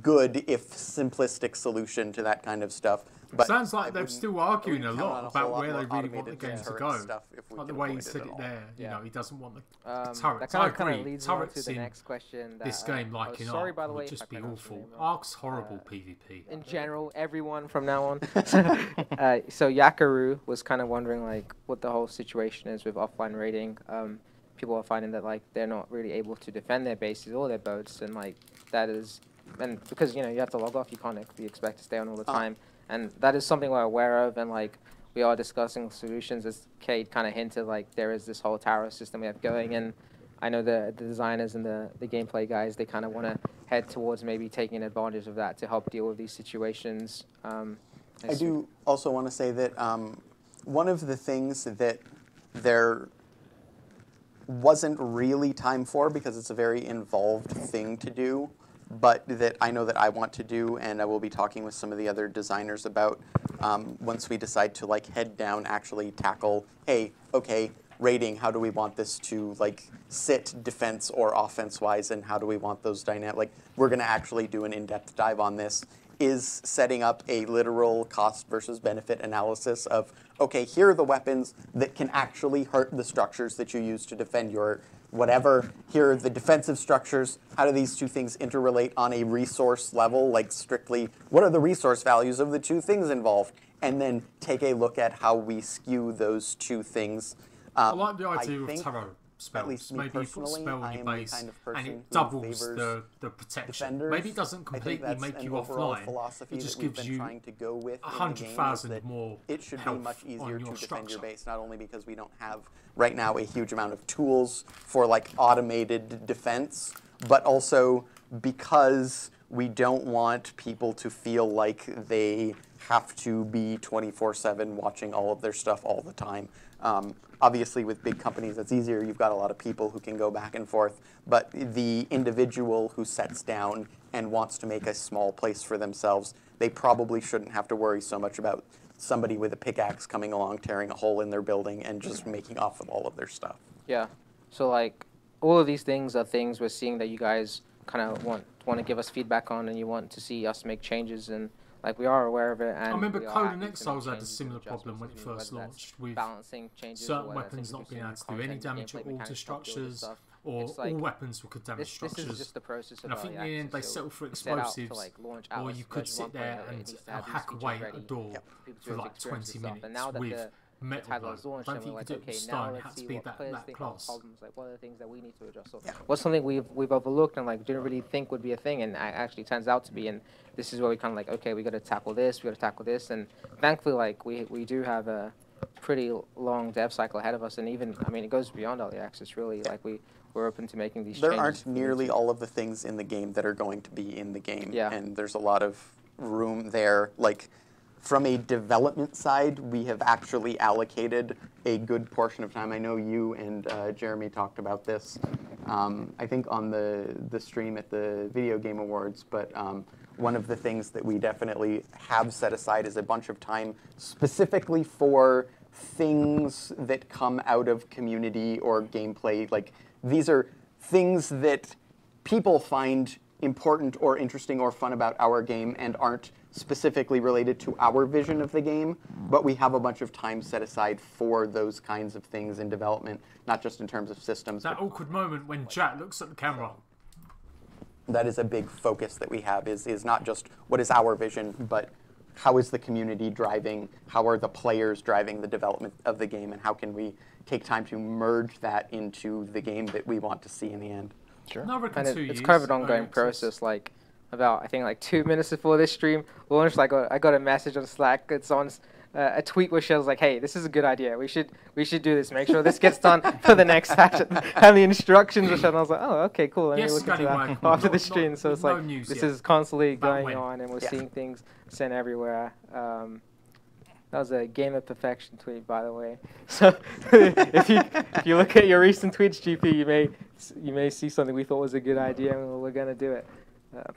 [SPEAKER 4] good, if simplistic, solution to that kind of stuff. But
[SPEAKER 1] sounds like they're still arguing a lot about where they really want the game to go. Like the way he said it there, you know, he doesn't want the turrets.
[SPEAKER 3] That kind of leads on to the next question.
[SPEAKER 1] This game, like in Ark, would just be awful. Ark's horrible PvP.
[SPEAKER 3] In general, everyone from now on. So Yakaru was kind of wondering like what the whole situation is with offline raiding. People are finding that like they're not really able to defend their bases or their boats, and like that is, and because, you know, you have to log off, you can't be expected to stay on all the time. And that is something we're aware of, and like we are discussing solutions, as Cade kind of hinted. Like there is this whole tower system we have going, and I know the designers and the gameplay guys, they kind of want to head towards maybe taking advantage of that to help deal with these situations.
[SPEAKER 4] I do also want to say that one of the things that there wasn't really time for, because it's a very involved thing to do, but that I know that I want to do, and I will be talking with some of the other designers about once we decide to like head down, actually tackle, hey, okay, rating, how do we want this to like sit defense or offense wise, and how do we want those dynamic, like we're going to actually do an in-depth dive on this, is setting up a literal cost versus benefit analysis of, okay, here are the weapons that can actually hurt the structures that you use to defend your whatever. Here are the defensive structures. How do these two things interrelate on a resource level? Like strictly, what are the resource values of the two things involved? And then take a look at how we skew those two things.
[SPEAKER 1] I like the idea of
[SPEAKER 4] think,
[SPEAKER 1] tarot spells.
[SPEAKER 4] least me
[SPEAKER 1] Maybe you put a
[SPEAKER 4] personally,
[SPEAKER 1] spell on
[SPEAKER 4] I
[SPEAKER 1] your
[SPEAKER 4] am the
[SPEAKER 1] base
[SPEAKER 4] kind of
[SPEAKER 1] and
[SPEAKER 4] person
[SPEAKER 1] it
[SPEAKER 4] who
[SPEAKER 1] doubles
[SPEAKER 4] favors
[SPEAKER 1] the protection.
[SPEAKER 4] defenders.
[SPEAKER 1] Maybe it doesn't
[SPEAKER 4] I think
[SPEAKER 1] completely
[SPEAKER 4] that's
[SPEAKER 1] make
[SPEAKER 4] an
[SPEAKER 1] you
[SPEAKER 4] overall
[SPEAKER 1] offline.
[SPEAKER 4] philosophy
[SPEAKER 1] It just
[SPEAKER 4] that we've
[SPEAKER 1] gives
[SPEAKER 4] been
[SPEAKER 1] you
[SPEAKER 4] trying to go with in the game, is
[SPEAKER 1] 100,000
[SPEAKER 4] that
[SPEAKER 1] more
[SPEAKER 4] it should be
[SPEAKER 1] health
[SPEAKER 4] much
[SPEAKER 1] on
[SPEAKER 4] easier to
[SPEAKER 1] your
[SPEAKER 4] defend your
[SPEAKER 1] structure.
[SPEAKER 4] base, not only because we don't have right now a huge amount of tools for like automated defense, but also because we don't want people to feel like they have to be 24/7 watching all of their stuff all the time. Obviously, with big companies, it's easier. You've got a lot of people who can go back and forth. But the individual who sets down and wants to make a small place for themselves, they probably shouldn't have to worry so much about somebody with a pickaxe coming along, tearing a hole in their building, and just making off with all of their stuff.
[SPEAKER 3] Yeah. So like all of these things are things we're seeing that you guys kind of want to give us feedback on, and you want to see us make changes, and like we are aware of it. And
[SPEAKER 1] I remember
[SPEAKER 3] we are
[SPEAKER 1] Code
[SPEAKER 3] acting
[SPEAKER 1] and
[SPEAKER 3] to make
[SPEAKER 1] Exiles had a
[SPEAKER 3] changes and
[SPEAKER 1] similar problem when it
[SPEAKER 3] adjustments,
[SPEAKER 1] first
[SPEAKER 3] whether that's
[SPEAKER 1] launched, with
[SPEAKER 3] balancing changes, or
[SPEAKER 1] certain
[SPEAKER 3] whether that's
[SPEAKER 1] weapons not being able
[SPEAKER 3] introducing
[SPEAKER 1] to do any
[SPEAKER 3] content,
[SPEAKER 1] damage
[SPEAKER 3] gameplay
[SPEAKER 1] at all to
[SPEAKER 3] mechanics, stuff, building
[SPEAKER 1] structures,
[SPEAKER 3] stuff.
[SPEAKER 1] or
[SPEAKER 3] It's like
[SPEAKER 1] all weapons could damage
[SPEAKER 3] This
[SPEAKER 1] structures.
[SPEAKER 3] is just the process of
[SPEAKER 1] And I think in the
[SPEAKER 3] early
[SPEAKER 1] end they
[SPEAKER 3] access,
[SPEAKER 1] settled for
[SPEAKER 3] it set out to,
[SPEAKER 1] explosives,
[SPEAKER 3] like, launch
[SPEAKER 1] or
[SPEAKER 3] Atlas
[SPEAKER 1] you could
[SPEAKER 3] version
[SPEAKER 1] sit there
[SPEAKER 3] 1.0, it
[SPEAKER 1] and
[SPEAKER 3] needs to have these
[SPEAKER 1] hack
[SPEAKER 3] features
[SPEAKER 1] away at
[SPEAKER 3] ready
[SPEAKER 1] a door
[SPEAKER 3] for people to
[SPEAKER 1] for
[SPEAKER 3] have
[SPEAKER 1] like
[SPEAKER 3] experience
[SPEAKER 1] 20
[SPEAKER 3] and stuff.
[SPEAKER 1] minutes
[SPEAKER 3] And now that
[SPEAKER 1] with
[SPEAKER 3] the
[SPEAKER 1] metal
[SPEAKER 3] title
[SPEAKER 1] blow.
[SPEAKER 3] is launched,
[SPEAKER 1] Don't
[SPEAKER 3] and
[SPEAKER 1] think
[SPEAKER 3] we're
[SPEAKER 1] you
[SPEAKER 3] like,
[SPEAKER 1] could do it
[SPEAKER 3] okay,
[SPEAKER 1] with
[SPEAKER 3] now
[SPEAKER 1] stone, it
[SPEAKER 3] let's
[SPEAKER 1] had to
[SPEAKER 3] see
[SPEAKER 1] be
[SPEAKER 3] what
[SPEAKER 1] that
[SPEAKER 3] players think are
[SPEAKER 1] class.
[SPEAKER 3] problems, like what are the things that we need to adjust. So what's something we've overlooked and like didn't really think would be a thing, and actually turns out to be, and this is where we kind of like, okay, we got to tackle this, we got to tackle this, and thankfully like we do have a pretty long dev cycle ahead of us, and even, I mean, it goes beyond early access really. Like we're open to making these
[SPEAKER 4] There
[SPEAKER 3] changes.
[SPEAKER 4] aren't nearly all of the things in the game that are going to be in the game,
[SPEAKER 3] Yeah.
[SPEAKER 4] and there's a lot of room there. Like, from a development side, we have actually allocated a good portion of time. I know you and Jeremy talked about this, I think on the stream at the Video Game Awards, but one of the things that we definitely have set aside is a bunch of time specifically for things that come out of community or gameplay. Like, these are things that people find important or interesting or fun about our game and aren't specifically related to our vision of the game, but we have a bunch of time set aside for those kinds of things in development, not just in terms of systems.
[SPEAKER 1] That awkward moment when Jack looks at the camera.
[SPEAKER 4] That is a big focus that we have, is not just what is our vision, but how is the community driving, how are the players driving the development of the game, and how can we take time to merge that into the game that we want to see in the end.
[SPEAKER 6] Sure.
[SPEAKER 1] No, I reckon
[SPEAKER 3] And
[SPEAKER 1] 2
[SPEAKER 3] it's
[SPEAKER 1] years,
[SPEAKER 3] kind of an
[SPEAKER 1] early
[SPEAKER 3] ongoing
[SPEAKER 1] access.
[SPEAKER 3] process. Like about, I think like 2 minutes before this stream launched, I got a message on Slack. It's on a tweet where she was like, "Hey, this is a good idea. We should do this. Make sure this gets done for the next session." And the instructions were shown. I was like, "Oh, okay, cool." Let me
[SPEAKER 1] Yes,
[SPEAKER 3] look into
[SPEAKER 1] Scallywag,
[SPEAKER 3] that after
[SPEAKER 1] not-
[SPEAKER 3] the stream.
[SPEAKER 1] not-
[SPEAKER 3] So it's
[SPEAKER 1] no
[SPEAKER 3] like
[SPEAKER 1] news
[SPEAKER 3] this
[SPEAKER 1] yet.
[SPEAKER 3] is constantly
[SPEAKER 1] About
[SPEAKER 3] going
[SPEAKER 1] when?
[SPEAKER 3] on, and we're
[SPEAKER 4] Yeah.
[SPEAKER 3] seeing things sent everywhere. That was a Game of Perfection tweet, by the way. So if you look at your recent tweets, GP, you may see something we thought was a good idea, and we're gonna do it.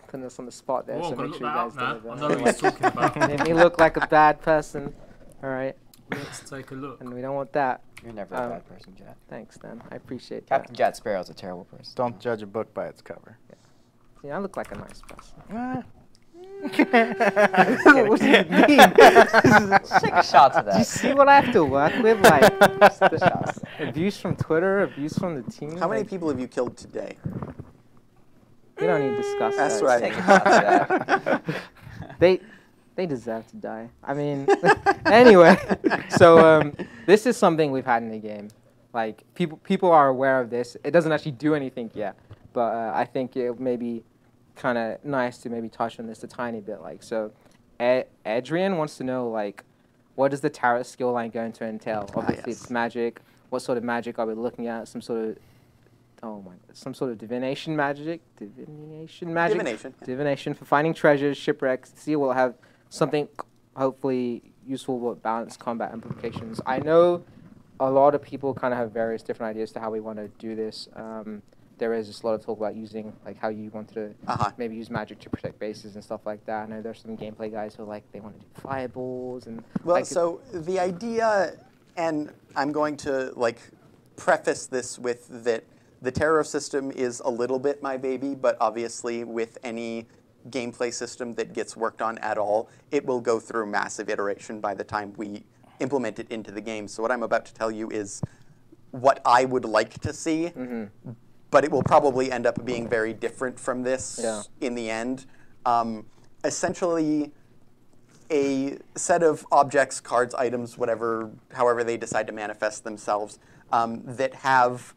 [SPEAKER 3] Putting us on the spot there,
[SPEAKER 1] Oh,
[SPEAKER 3] so
[SPEAKER 1] gotta
[SPEAKER 3] make
[SPEAKER 1] look
[SPEAKER 3] sure you
[SPEAKER 1] that
[SPEAKER 3] guys
[SPEAKER 1] up now.
[SPEAKER 3] do it.
[SPEAKER 1] I know what he's talking about.
[SPEAKER 3] Made me look like a bad person. All right,
[SPEAKER 1] Let's take a look.
[SPEAKER 3] and we don't want that.
[SPEAKER 5] You're never a bad person, Jet.
[SPEAKER 3] Thanks, Dan. I appreciate
[SPEAKER 5] Captain
[SPEAKER 3] that.
[SPEAKER 5] Jet Sparrow's a terrible person.
[SPEAKER 6] Don't judge a book by its cover.
[SPEAKER 3] Yeah, I look like a nice person.
[SPEAKER 5] What
[SPEAKER 3] do you mean?
[SPEAKER 5] Take a shot to
[SPEAKER 3] Do you
[SPEAKER 5] that.
[SPEAKER 3] see what I have to work with? Like
[SPEAKER 5] The shots.
[SPEAKER 3] abuse from Twitter, abuse from the team.
[SPEAKER 4] How many
[SPEAKER 3] like,
[SPEAKER 4] people have you killed today?
[SPEAKER 3] We don't need to discuss
[SPEAKER 4] That's
[SPEAKER 3] that.
[SPEAKER 4] right.
[SPEAKER 5] Take a shot to that.
[SPEAKER 3] They deserve to die. I mean, anyway. So this is something we've had in the game. Like people are aware of this. It doesn't actually do anything yet, but I think it may be kind of nice to maybe touch on this a tiny bit. Like, so Adrian wants to know, like, what is the tarot skill line going to entail? Obviously,
[SPEAKER 4] yes.
[SPEAKER 3] it's magic. What sort of magic are we looking at? Some sort of divination magic? Divination magic?
[SPEAKER 4] Divination. Yeah.
[SPEAKER 3] Divination for finding treasures, shipwrecks. See, we'll have something hopefully useful with balanced combat implications. I know a lot of people kind of have various different ideas to how we want to do this. There is just a lot of talk about using, like, how you want to maybe use magic to protect bases and stuff like that. I know there's some gameplay guys who like they want to do fireballs and.
[SPEAKER 4] Well,
[SPEAKER 3] like,
[SPEAKER 4] so the idea, and I'm going to like preface this with that the Terror system is a little bit my baby, but obviously with any gameplay system that gets worked on at all, it will go through massive iteration by the time we implement it into the game. So what I'm about to tell you is what I would like to see, but it will probably end up being very different from this in the end. Essentially, a set of objects, cards, items, whatever, however they decide to manifest themselves, that have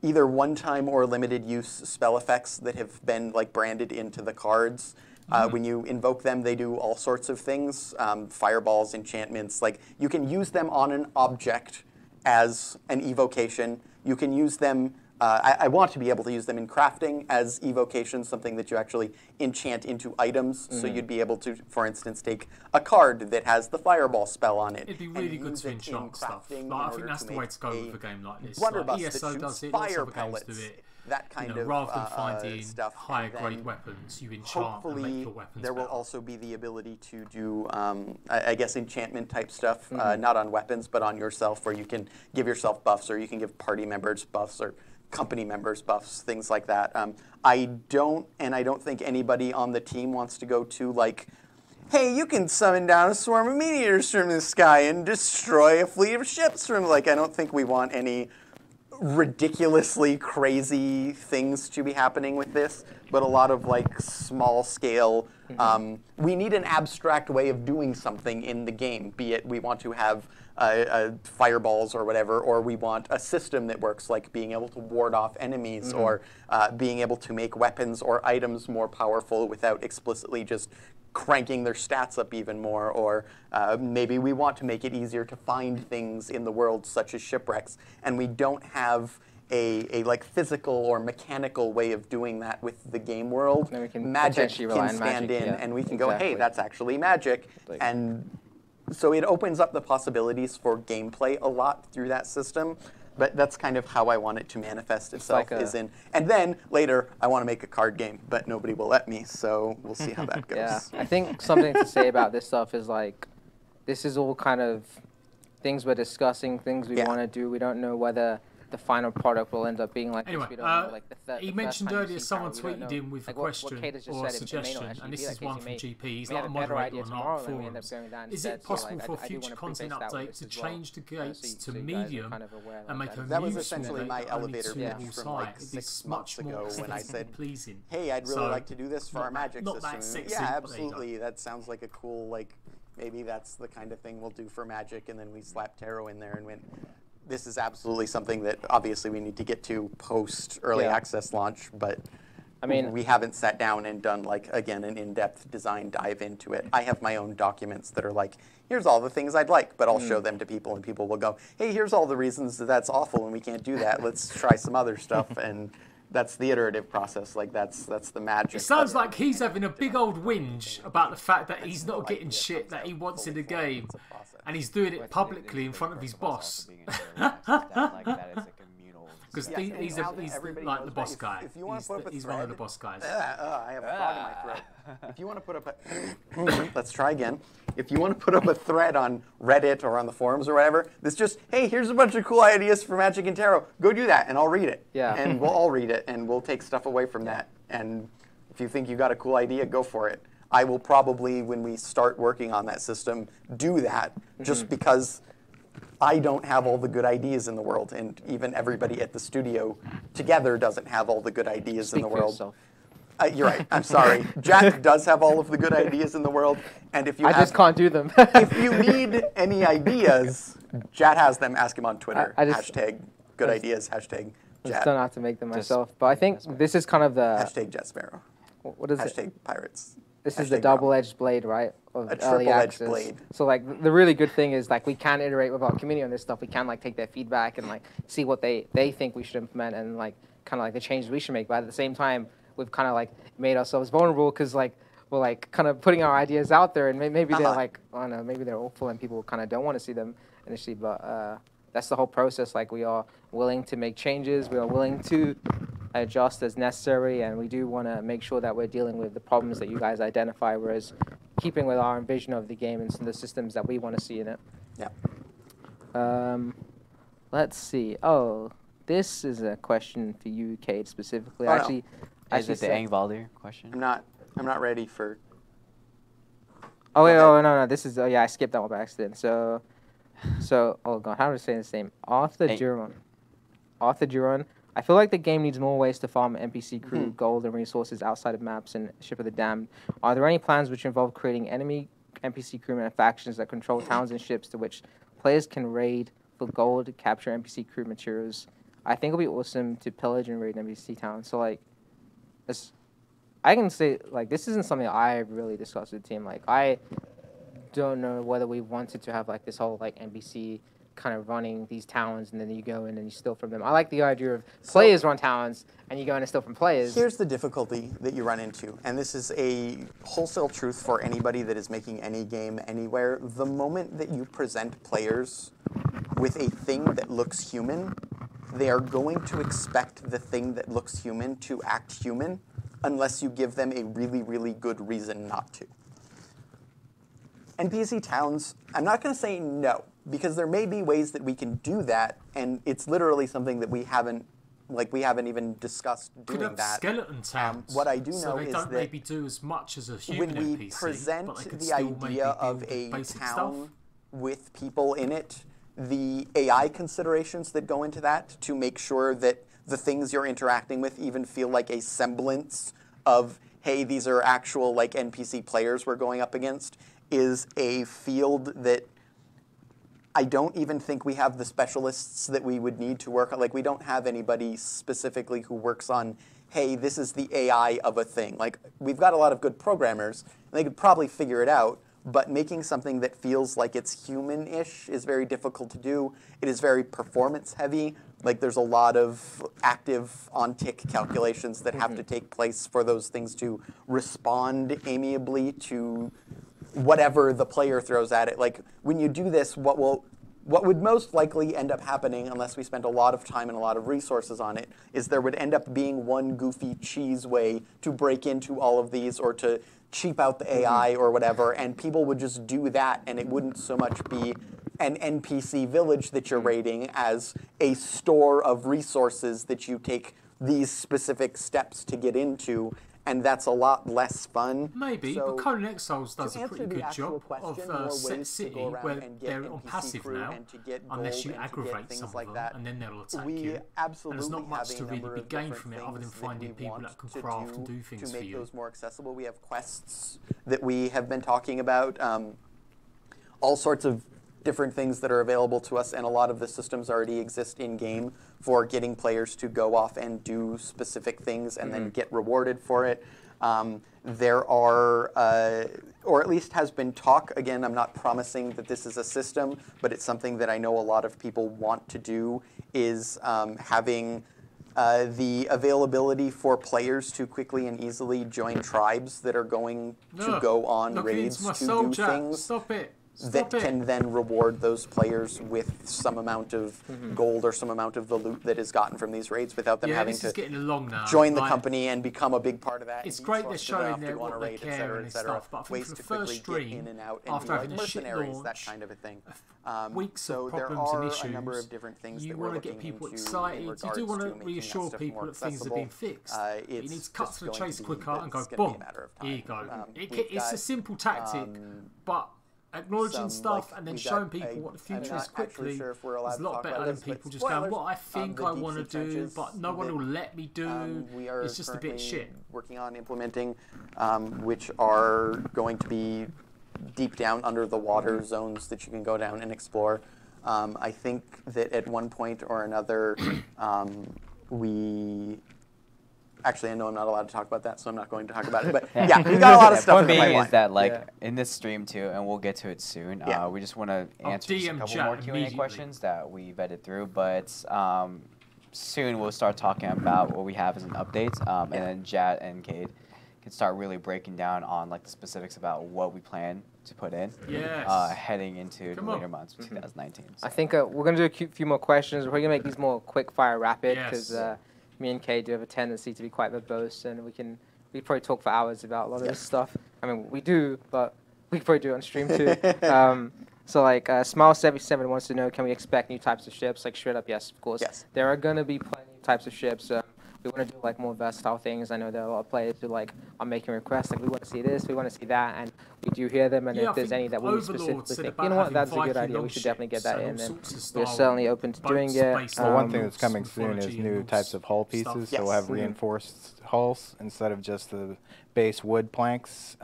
[SPEAKER 4] either one-time or limited use spell effects that have been like branded into the cards. When you invoke them, they do all sorts of things, fireballs, enchantments. Like you can use them on an object as an evocation. You can use them. I want to be able to use them in crafting as evocations, something that you actually enchant into items. So you'd be able to, for instance, take a card that has the fireball spell on it.
[SPEAKER 1] It'd be really good to enchant stuff. Like, I think that's the way to go with a game like this.
[SPEAKER 4] Blunderbuss
[SPEAKER 1] like, ESO
[SPEAKER 4] that
[SPEAKER 1] does
[SPEAKER 4] shoots
[SPEAKER 1] it, lots
[SPEAKER 4] fire
[SPEAKER 1] of games
[SPEAKER 4] pellets,
[SPEAKER 1] do it.
[SPEAKER 4] that kind of
[SPEAKER 1] rather than finding
[SPEAKER 4] stuff.
[SPEAKER 1] higher grade weapons, you enchant and make your weapons
[SPEAKER 4] there will
[SPEAKER 1] better.
[SPEAKER 4] also be the ability to do, I guess, enchantment type stuff, not on weapons, but on yourself, where you can give yourself buffs, or you can give party members buffs, or company members buffs, things like that. I don't think anybody on the team wants to go to like, hey, you can summon down a swarm of meteors from the sky and destroy a fleet of ships from, like, I don't think we want any ridiculously crazy things to be happening with this, but a lot of like small scale, we need an abstract way of doing something in the game, be it we want to have fireballs or whatever, or we want a system that works, like being able to ward off enemies, or being able to make weapons or items more powerful without explicitly just cranking their stats up even more, or maybe we want to make it easier to find things in the world, such as shipwrecks, and we don't have a like physical or mechanical way of doing that with the game world. Magic can stand in, and we can go, hey, that's actually magic, and so it opens up the possibilities for gameplay a lot through that system. But that's kind of how I want it to manifest itself. And then later I want to make a card game, but nobody will let me, so we'll see how that goes.
[SPEAKER 3] Yeah, I think something to say about this stuff is like, this is all kind of things we're discussing, things we want to do. We don't know whether the final product will end up being like
[SPEAKER 1] anyway,
[SPEAKER 3] this. We don't know, like
[SPEAKER 1] he mentioned earlier someone tweeted in with a question or a suggestion, and this is one from GP. He's not a moderator on our forums. Is it possible for future content updates to change the gates to medium and make a
[SPEAKER 4] that was
[SPEAKER 1] new
[SPEAKER 4] essentially my elevator pitch from like 6 months ago when I said, hey, I'd really like to do this for our magic system. Yeah, absolutely. That sounds like a cool, like, maybe that's the kind of thing we'll do for magic, and then we slapped tarot in there and went, this is absolutely something that obviously we need to get to post early access launch, but I mean, we haven't sat down and done, like, again, an in-depth design dive into it. I have my own documents that are like, here's all the things I'd like, but I'll show them to people, and people will go, hey, here's all the reasons that that's awful and we can't do that. Let's try some other stuff. And that's the iterative process. Like, that's the magic.
[SPEAKER 1] It sounds like he's having a big old whinge about the fact that he's not getting shit that he wants in the game, and he's doing it publicly in front of his boss. Because he's like the boss guy. He's one of the boss guys.
[SPEAKER 4] I have a frog in my throat. If you want to put up a... let's try again. If you want to put up a thread on Reddit or on the forums or whatever, that's just, hey, here's a bunch of cool ideas for Magic and Tarot. Go do that, and I'll read it. Yeah. And we'll all read it, and we'll take stuff away from that. And if you think you got a cool idea, go for it. I will probably, when we start working on that system, do that, just because I don't have all the good ideas in the world, and even everybody at the studio together doesn't have all the good ideas in the world. You're right. I'm sorry. Jack does have all of the good ideas in the world, and if you
[SPEAKER 3] just can't do them.
[SPEAKER 4] If you need any ideas, Jat has them. Ask him on Twitter. Hashtag good ideas. Hashtag Jat.
[SPEAKER 3] I just don't know how to make them myself. But I think this is kind of the
[SPEAKER 4] hashtag Jet Sparrow.
[SPEAKER 3] What is it?
[SPEAKER 4] Hashtag pirates.
[SPEAKER 3] This is the double-edged blade, right?
[SPEAKER 4] Of a triple-edged blade.
[SPEAKER 3] So, like, the really good thing is, like, we can iterate with our community on this stuff. We can, like, take their feedback and, like, see what they think we should implement and, like, kind of, like, the changes we should make. But at the same time, we've kind of, like, made ourselves vulnerable because, like, we're, like, kind of putting our ideas out there. And maybe they're, like, I don't know, maybe they're awful and people kind of don't want to see them initially. But that's the whole process. Like, we are willing to make changes. We are willing to adjust as necessary, and we do want to make sure that we're dealing with the problems that you guys identify, whereas keeping with our vision of the game and the systems that we want to see in it.
[SPEAKER 4] Yeah.
[SPEAKER 3] Let's see. Oh, this is a question for you, Cade, specifically.
[SPEAKER 4] Oh, no.
[SPEAKER 3] Actually,
[SPEAKER 5] Is it the Angvaldir question?
[SPEAKER 4] I'm not ready for.
[SPEAKER 3] Oh wait,
[SPEAKER 4] Go
[SPEAKER 3] oh no, this is. Oh yeah, I skipped that one by accident. So, oh god, how do I say his name? Arthur Duron. Arthur Duron. I feel like the game needs more ways to farm NPC crew, gold, and resources outside of maps and Ship of the Damned. Are there any plans which involve creating enemy NPC crewmen and factions that control towns and ships to which players can raid for gold, capture NPC crew materials? I think it'll be awesome to pillage and raid NPC towns. So like, I can say like this isn't something I really discussed with the team. Like I don't know whether we wanted to have like this whole like NPC kind of running these towns and then you go in and you steal from them. I like the idea of players run towns and you go in and steal from players.
[SPEAKER 4] Here's the difficulty that you run into, and this is a wholesale truth for anybody that is making any game anywhere. The moment that you present players with a thing that looks human, they are going to expect the thing that looks human to act human unless you give them a really, really good reason not to. NPC towns, I'm not going to say no, because there may be ways that we can do that, and it's literally something that we haven't even discussed doing
[SPEAKER 1] Could have
[SPEAKER 4] that.
[SPEAKER 1] skeleton towns.
[SPEAKER 4] What I do
[SPEAKER 1] so
[SPEAKER 4] know
[SPEAKER 1] they
[SPEAKER 4] is
[SPEAKER 1] don't
[SPEAKER 4] that
[SPEAKER 1] maybe do as much as a human
[SPEAKER 4] when we
[SPEAKER 1] NPC,
[SPEAKER 4] present
[SPEAKER 1] but they could
[SPEAKER 4] the
[SPEAKER 1] still
[SPEAKER 4] idea of
[SPEAKER 1] maybe
[SPEAKER 4] a
[SPEAKER 1] build basic
[SPEAKER 4] town
[SPEAKER 1] stuff.
[SPEAKER 4] with people in it, the AI considerations that go into that to make sure that the things you're interacting with even feel like a semblance of, hey, these are actual like NPC players we're going up against, is a field that I don't even think we have the specialists that we would need to work on. Like, we don't have anybody specifically who works on, hey, this is the AI of a thing. Like, we've got a lot of good programmers, and they could probably figure it out, but making something that feels like it's human-ish is very difficult to do. It is very performance-heavy. Like, there's a lot of active on-tick calculations that have to take place for those things to respond amiably to whatever the player throws at it. Like, when you do this, what would most likely end up happening, unless we spent a lot of time and a lot of resources on it, is there would end up being one goofy cheese way to break into all of these or to cheap out the AI or whatever, and people would just do that, and it wouldn't so much be an NPC village that you're raiding as a store of resources that you take these specific steps to get into, and that's a lot less fun.
[SPEAKER 1] Maybe,
[SPEAKER 4] So,
[SPEAKER 1] but Conan Exiles does a
[SPEAKER 4] answer
[SPEAKER 1] pretty
[SPEAKER 4] the
[SPEAKER 1] good
[SPEAKER 4] actual
[SPEAKER 1] job
[SPEAKER 4] question,
[SPEAKER 1] of
[SPEAKER 4] more
[SPEAKER 1] Set
[SPEAKER 4] ways to
[SPEAKER 1] City,
[SPEAKER 4] go around
[SPEAKER 1] where
[SPEAKER 4] and get
[SPEAKER 1] they're on
[SPEAKER 4] NPC
[SPEAKER 1] passive
[SPEAKER 4] crew
[SPEAKER 1] now,
[SPEAKER 4] and to get
[SPEAKER 1] unless
[SPEAKER 4] gold
[SPEAKER 1] you
[SPEAKER 4] and to get
[SPEAKER 1] aggravate
[SPEAKER 4] things
[SPEAKER 1] some
[SPEAKER 4] like
[SPEAKER 1] of
[SPEAKER 4] that.
[SPEAKER 1] them, and then they'll attack
[SPEAKER 4] We
[SPEAKER 1] you. And
[SPEAKER 4] absolutely
[SPEAKER 1] there's not much
[SPEAKER 4] have
[SPEAKER 1] to
[SPEAKER 4] a
[SPEAKER 1] really
[SPEAKER 4] number
[SPEAKER 1] be
[SPEAKER 4] of
[SPEAKER 1] gained
[SPEAKER 4] different
[SPEAKER 1] from it other than
[SPEAKER 4] things that
[SPEAKER 1] finding
[SPEAKER 4] we
[SPEAKER 1] people
[SPEAKER 4] want
[SPEAKER 1] that can
[SPEAKER 4] to
[SPEAKER 1] craft and do things
[SPEAKER 4] to
[SPEAKER 1] for
[SPEAKER 4] make
[SPEAKER 1] you.
[SPEAKER 4] those more accessible. We have quests that we have been talking about, all sorts of different things that are available to us, and a lot of the systems already exist in-game for getting players to go off and do specific things and then get rewarded for it. There are, or at least has been talk, again, I'm not promising that this is a system, but it's something that I know a lot of people want to do, is having the availability for players to quickly and easily join tribes that are going to go on raids to do things.
[SPEAKER 1] Stop it.
[SPEAKER 4] That can then reward those players with some amount of gold or some amount of the loot that is gotten from these raids without them having to
[SPEAKER 1] getting along now.
[SPEAKER 4] join the company and become a big part of that.
[SPEAKER 1] It's great they're showing there what they care and stuff, but I think for the first stream, after having a shit launch,
[SPEAKER 4] that kind of a thing.
[SPEAKER 1] Weeks
[SPEAKER 4] So
[SPEAKER 1] of
[SPEAKER 4] there
[SPEAKER 1] problems and
[SPEAKER 4] are
[SPEAKER 1] issues,
[SPEAKER 4] a number of different things
[SPEAKER 1] you
[SPEAKER 4] that we're
[SPEAKER 1] want to
[SPEAKER 4] looking
[SPEAKER 1] get people
[SPEAKER 4] into
[SPEAKER 1] excited.
[SPEAKER 4] in
[SPEAKER 1] You
[SPEAKER 4] regards
[SPEAKER 1] do want
[SPEAKER 4] to
[SPEAKER 1] to
[SPEAKER 4] making
[SPEAKER 1] reassure
[SPEAKER 4] that stuff
[SPEAKER 1] people
[SPEAKER 4] more
[SPEAKER 1] that things have been fixed. It
[SPEAKER 4] It's
[SPEAKER 1] needs cuts
[SPEAKER 4] just
[SPEAKER 1] to the
[SPEAKER 4] going
[SPEAKER 1] chase
[SPEAKER 4] to be-
[SPEAKER 1] quicker and go
[SPEAKER 4] it's gonna be a
[SPEAKER 1] boom.
[SPEAKER 4] matter of
[SPEAKER 1] Here you
[SPEAKER 4] time.
[SPEAKER 1] go.
[SPEAKER 4] We've
[SPEAKER 1] It's a
[SPEAKER 4] got,
[SPEAKER 1] simple tactic, but acknowledging stuff and then showing people what the future is quickly is a lot better than people just going, what I think I want to do, but no one will let me do. It's just a bit shit.
[SPEAKER 4] Working on implementing, which are going to be deep down under the water zones that you can go down and explore. I think that at one point or another, we... Actually, I know I'm not allowed to talk about that, so I'm not going to talk about it. But yeah, we got a lot of stuff in the
[SPEAKER 5] Point being
[SPEAKER 4] pipeline.
[SPEAKER 5] is that, like, in this stream, too, and we'll get to it soon, we just want to answer just a
[SPEAKER 1] DM
[SPEAKER 5] couple
[SPEAKER 1] chat
[SPEAKER 5] more Q&A
[SPEAKER 1] immediately.
[SPEAKER 5] questions that we vetted through, but soon we'll start talking about what we have as an update, and then Jad and Cade can start really breaking down on, like, the specifics about what we plan to put in heading into the later months of 2019. So.
[SPEAKER 3] I think we're going to do a few more questions. We're going to make these more quick fire rapid because me and Kay do have a tendency to be quite verbose, and we probably talk for hours about a lot of this stuff. I mean, we do, but we could probably do it on stream too. So like Smile77 wants to know, can we expect new types of ships? Like straight up, yes, of course.
[SPEAKER 4] Yes.
[SPEAKER 3] There are gonna be plenty of types of ships. We want to do like more versatile things. I know there are a lot of players who like are making requests, like we want to see this, we want to see that, and we do hear them. And
[SPEAKER 1] Yeah,
[SPEAKER 3] if there's any that we
[SPEAKER 1] Overlord
[SPEAKER 3] specifically
[SPEAKER 1] said
[SPEAKER 3] think,
[SPEAKER 1] about
[SPEAKER 3] you know what,
[SPEAKER 1] having
[SPEAKER 3] that's a good
[SPEAKER 1] Viking
[SPEAKER 3] idea. We should definitely get that
[SPEAKER 1] longships
[SPEAKER 3] in.
[SPEAKER 1] and all
[SPEAKER 3] And
[SPEAKER 1] sorts of
[SPEAKER 3] we're
[SPEAKER 1] style
[SPEAKER 3] certainly open to doing
[SPEAKER 1] boats
[SPEAKER 3] it.
[SPEAKER 1] based
[SPEAKER 6] Well,
[SPEAKER 1] on
[SPEAKER 6] one thing that's
[SPEAKER 1] Norse
[SPEAKER 6] coming soon is
[SPEAKER 1] mythology and
[SPEAKER 6] new
[SPEAKER 1] Norse
[SPEAKER 6] types of hull
[SPEAKER 1] stuff.
[SPEAKER 6] pieces.
[SPEAKER 4] Yes.
[SPEAKER 6] So we'll have
[SPEAKER 3] Mhm.
[SPEAKER 6] reinforced hulls instead of just the base wood planks.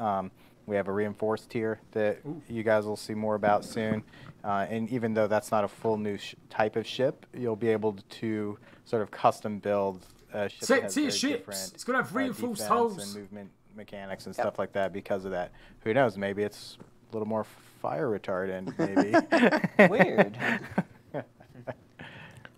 [SPEAKER 6] We have a reinforced tier that you guys will see more about soon. And even though that's not a full new type of ship, you'll be able to sort of custom build a ship that has
[SPEAKER 1] See
[SPEAKER 6] very
[SPEAKER 1] your ships.
[SPEAKER 6] different
[SPEAKER 1] It's gonna have reinforced
[SPEAKER 6] defense
[SPEAKER 1] hulls.
[SPEAKER 6] and movement mechanics and stuff like that because of that. Who knows? Maybe it's a little more fire retardant. Maybe.
[SPEAKER 5] Weird.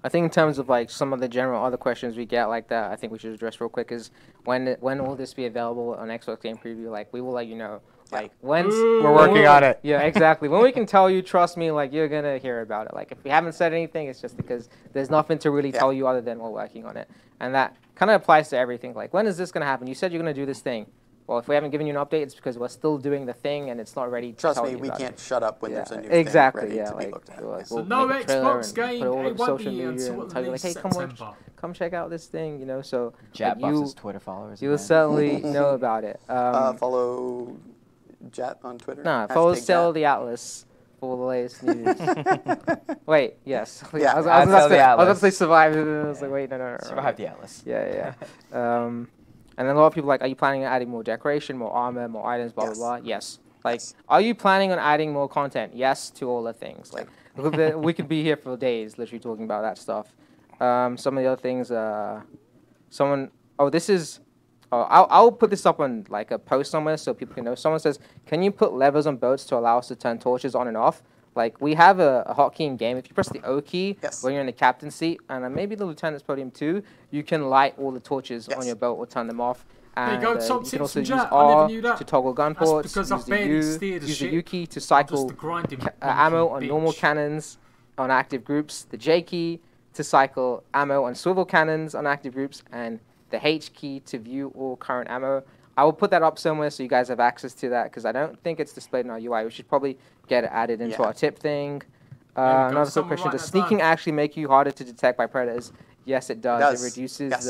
[SPEAKER 3] I think in terms of like some of the general other questions we get like that, I think we should address real quick is when will this be available on Xbox Game Preview? Like we will let you know. Like when's
[SPEAKER 6] We're working on it.
[SPEAKER 3] Yeah, exactly. When we can tell you, trust me, like you're gonna hear about it. Like if we haven't said anything, it's just because there's nothing to really tell you other than we're working on it, and that kind of applies to everything. Like when is this gonna happen? You said you're gonna do this thing. Well, if we haven't given you an update, it's because we're still doing the thing and it's not ready to
[SPEAKER 4] Trust
[SPEAKER 3] tell
[SPEAKER 4] me,
[SPEAKER 3] you
[SPEAKER 4] we
[SPEAKER 3] about
[SPEAKER 4] can't
[SPEAKER 3] it.
[SPEAKER 4] shut up when there's a new
[SPEAKER 3] exactly,
[SPEAKER 4] thing ready
[SPEAKER 3] yeah,
[SPEAKER 4] to be
[SPEAKER 3] like,
[SPEAKER 4] looked at.
[SPEAKER 3] like
[SPEAKER 4] Yes.
[SPEAKER 3] we'll
[SPEAKER 1] no
[SPEAKER 3] make a trailer
[SPEAKER 1] Xbox
[SPEAKER 3] and
[SPEAKER 1] game.
[SPEAKER 3] put it all
[SPEAKER 1] It
[SPEAKER 3] over
[SPEAKER 1] won't
[SPEAKER 3] social
[SPEAKER 1] be
[SPEAKER 3] media
[SPEAKER 1] until
[SPEAKER 3] and
[SPEAKER 1] at
[SPEAKER 3] tell you like,
[SPEAKER 1] least
[SPEAKER 3] hey, come watch,
[SPEAKER 1] September.
[SPEAKER 3] come check out this thing, you know. So
[SPEAKER 5] Jat
[SPEAKER 3] like,
[SPEAKER 5] buffs
[SPEAKER 3] you
[SPEAKER 5] his Twitter followers.
[SPEAKER 3] will
[SPEAKER 5] again.
[SPEAKER 3] certainly know about it.
[SPEAKER 4] Follow Jet on Twitter.
[SPEAKER 3] Nah, follow
[SPEAKER 4] Hashtag
[SPEAKER 3] Sell
[SPEAKER 4] Jet.
[SPEAKER 3] the Atlas for the latest news. Wait, yes.
[SPEAKER 4] Yeah,
[SPEAKER 3] I was
[SPEAKER 5] I'd
[SPEAKER 3] about
[SPEAKER 5] Sell the
[SPEAKER 3] to
[SPEAKER 5] Atlas.
[SPEAKER 3] say Survive. And I was like, wait, no.
[SPEAKER 5] Survive the Atlas.
[SPEAKER 3] Yeah. And then a lot of people are like, are you planning on adding more decoration, more armor, more items, blah,
[SPEAKER 4] Yes.
[SPEAKER 3] blah, blah? Yes. Like,
[SPEAKER 4] Yes.
[SPEAKER 3] are you planning on adding more content? Yes to all the things. Like, we could be here for days literally talking about that stuff. Some of the other things, I'll put this up on like a post somewhere so people can know. Someone says, can you put levers on boats to allow us to turn torches on and off? Like, we have a hotkey in game. If you press the O key when you're in the captain's seat, and maybe the lieutenant's podium too, you can light all the torches on your boat or turn them off.
[SPEAKER 1] There you
[SPEAKER 3] And
[SPEAKER 1] go,
[SPEAKER 3] you
[SPEAKER 1] top
[SPEAKER 3] can
[SPEAKER 1] tips
[SPEAKER 3] also
[SPEAKER 1] from
[SPEAKER 3] use
[SPEAKER 1] Jack. I
[SPEAKER 3] R
[SPEAKER 1] never knew that.
[SPEAKER 3] to toggle gun
[SPEAKER 1] That's
[SPEAKER 3] ports,
[SPEAKER 1] because
[SPEAKER 3] use
[SPEAKER 1] I've
[SPEAKER 3] the
[SPEAKER 1] barely
[SPEAKER 3] U,
[SPEAKER 1] steered a
[SPEAKER 3] use the
[SPEAKER 1] ship.
[SPEAKER 3] U key to
[SPEAKER 1] I'm just
[SPEAKER 3] cycle
[SPEAKER 1] the grinding
[SPEAKER 3] ammo
[SPEAKER 1] monkey
[SPEAKER 3] on normal
[SPEAKER 1] bitch.
[SPEAKER 3] cannons on active groups, the J key to cycle ammo on swivel cannons on active groups, and the H key to view all current ammo. I will put that up somewhere so you guys have access to that because I don't think it's displayed in our UI. We should probably get it added into our tip thing.
[SPEAKER 1] There we go.
[SPEAKER 3] Another quick
[SPEAKER 1] Someone
[SPEAKER 3] question:
[SPEAKER 1] write
[SPEAKER 3] does
[SPEAKER 1] that
[SPEAKER 3] sneaking
[SPEAKER 1] down.
[SPEAKER 3] actually make you harder to detect by predators? Yes, it does.
[SPEAKER 4] Does.
[SPEAKER 3] It reduces
[SPEAKER 4] Yes.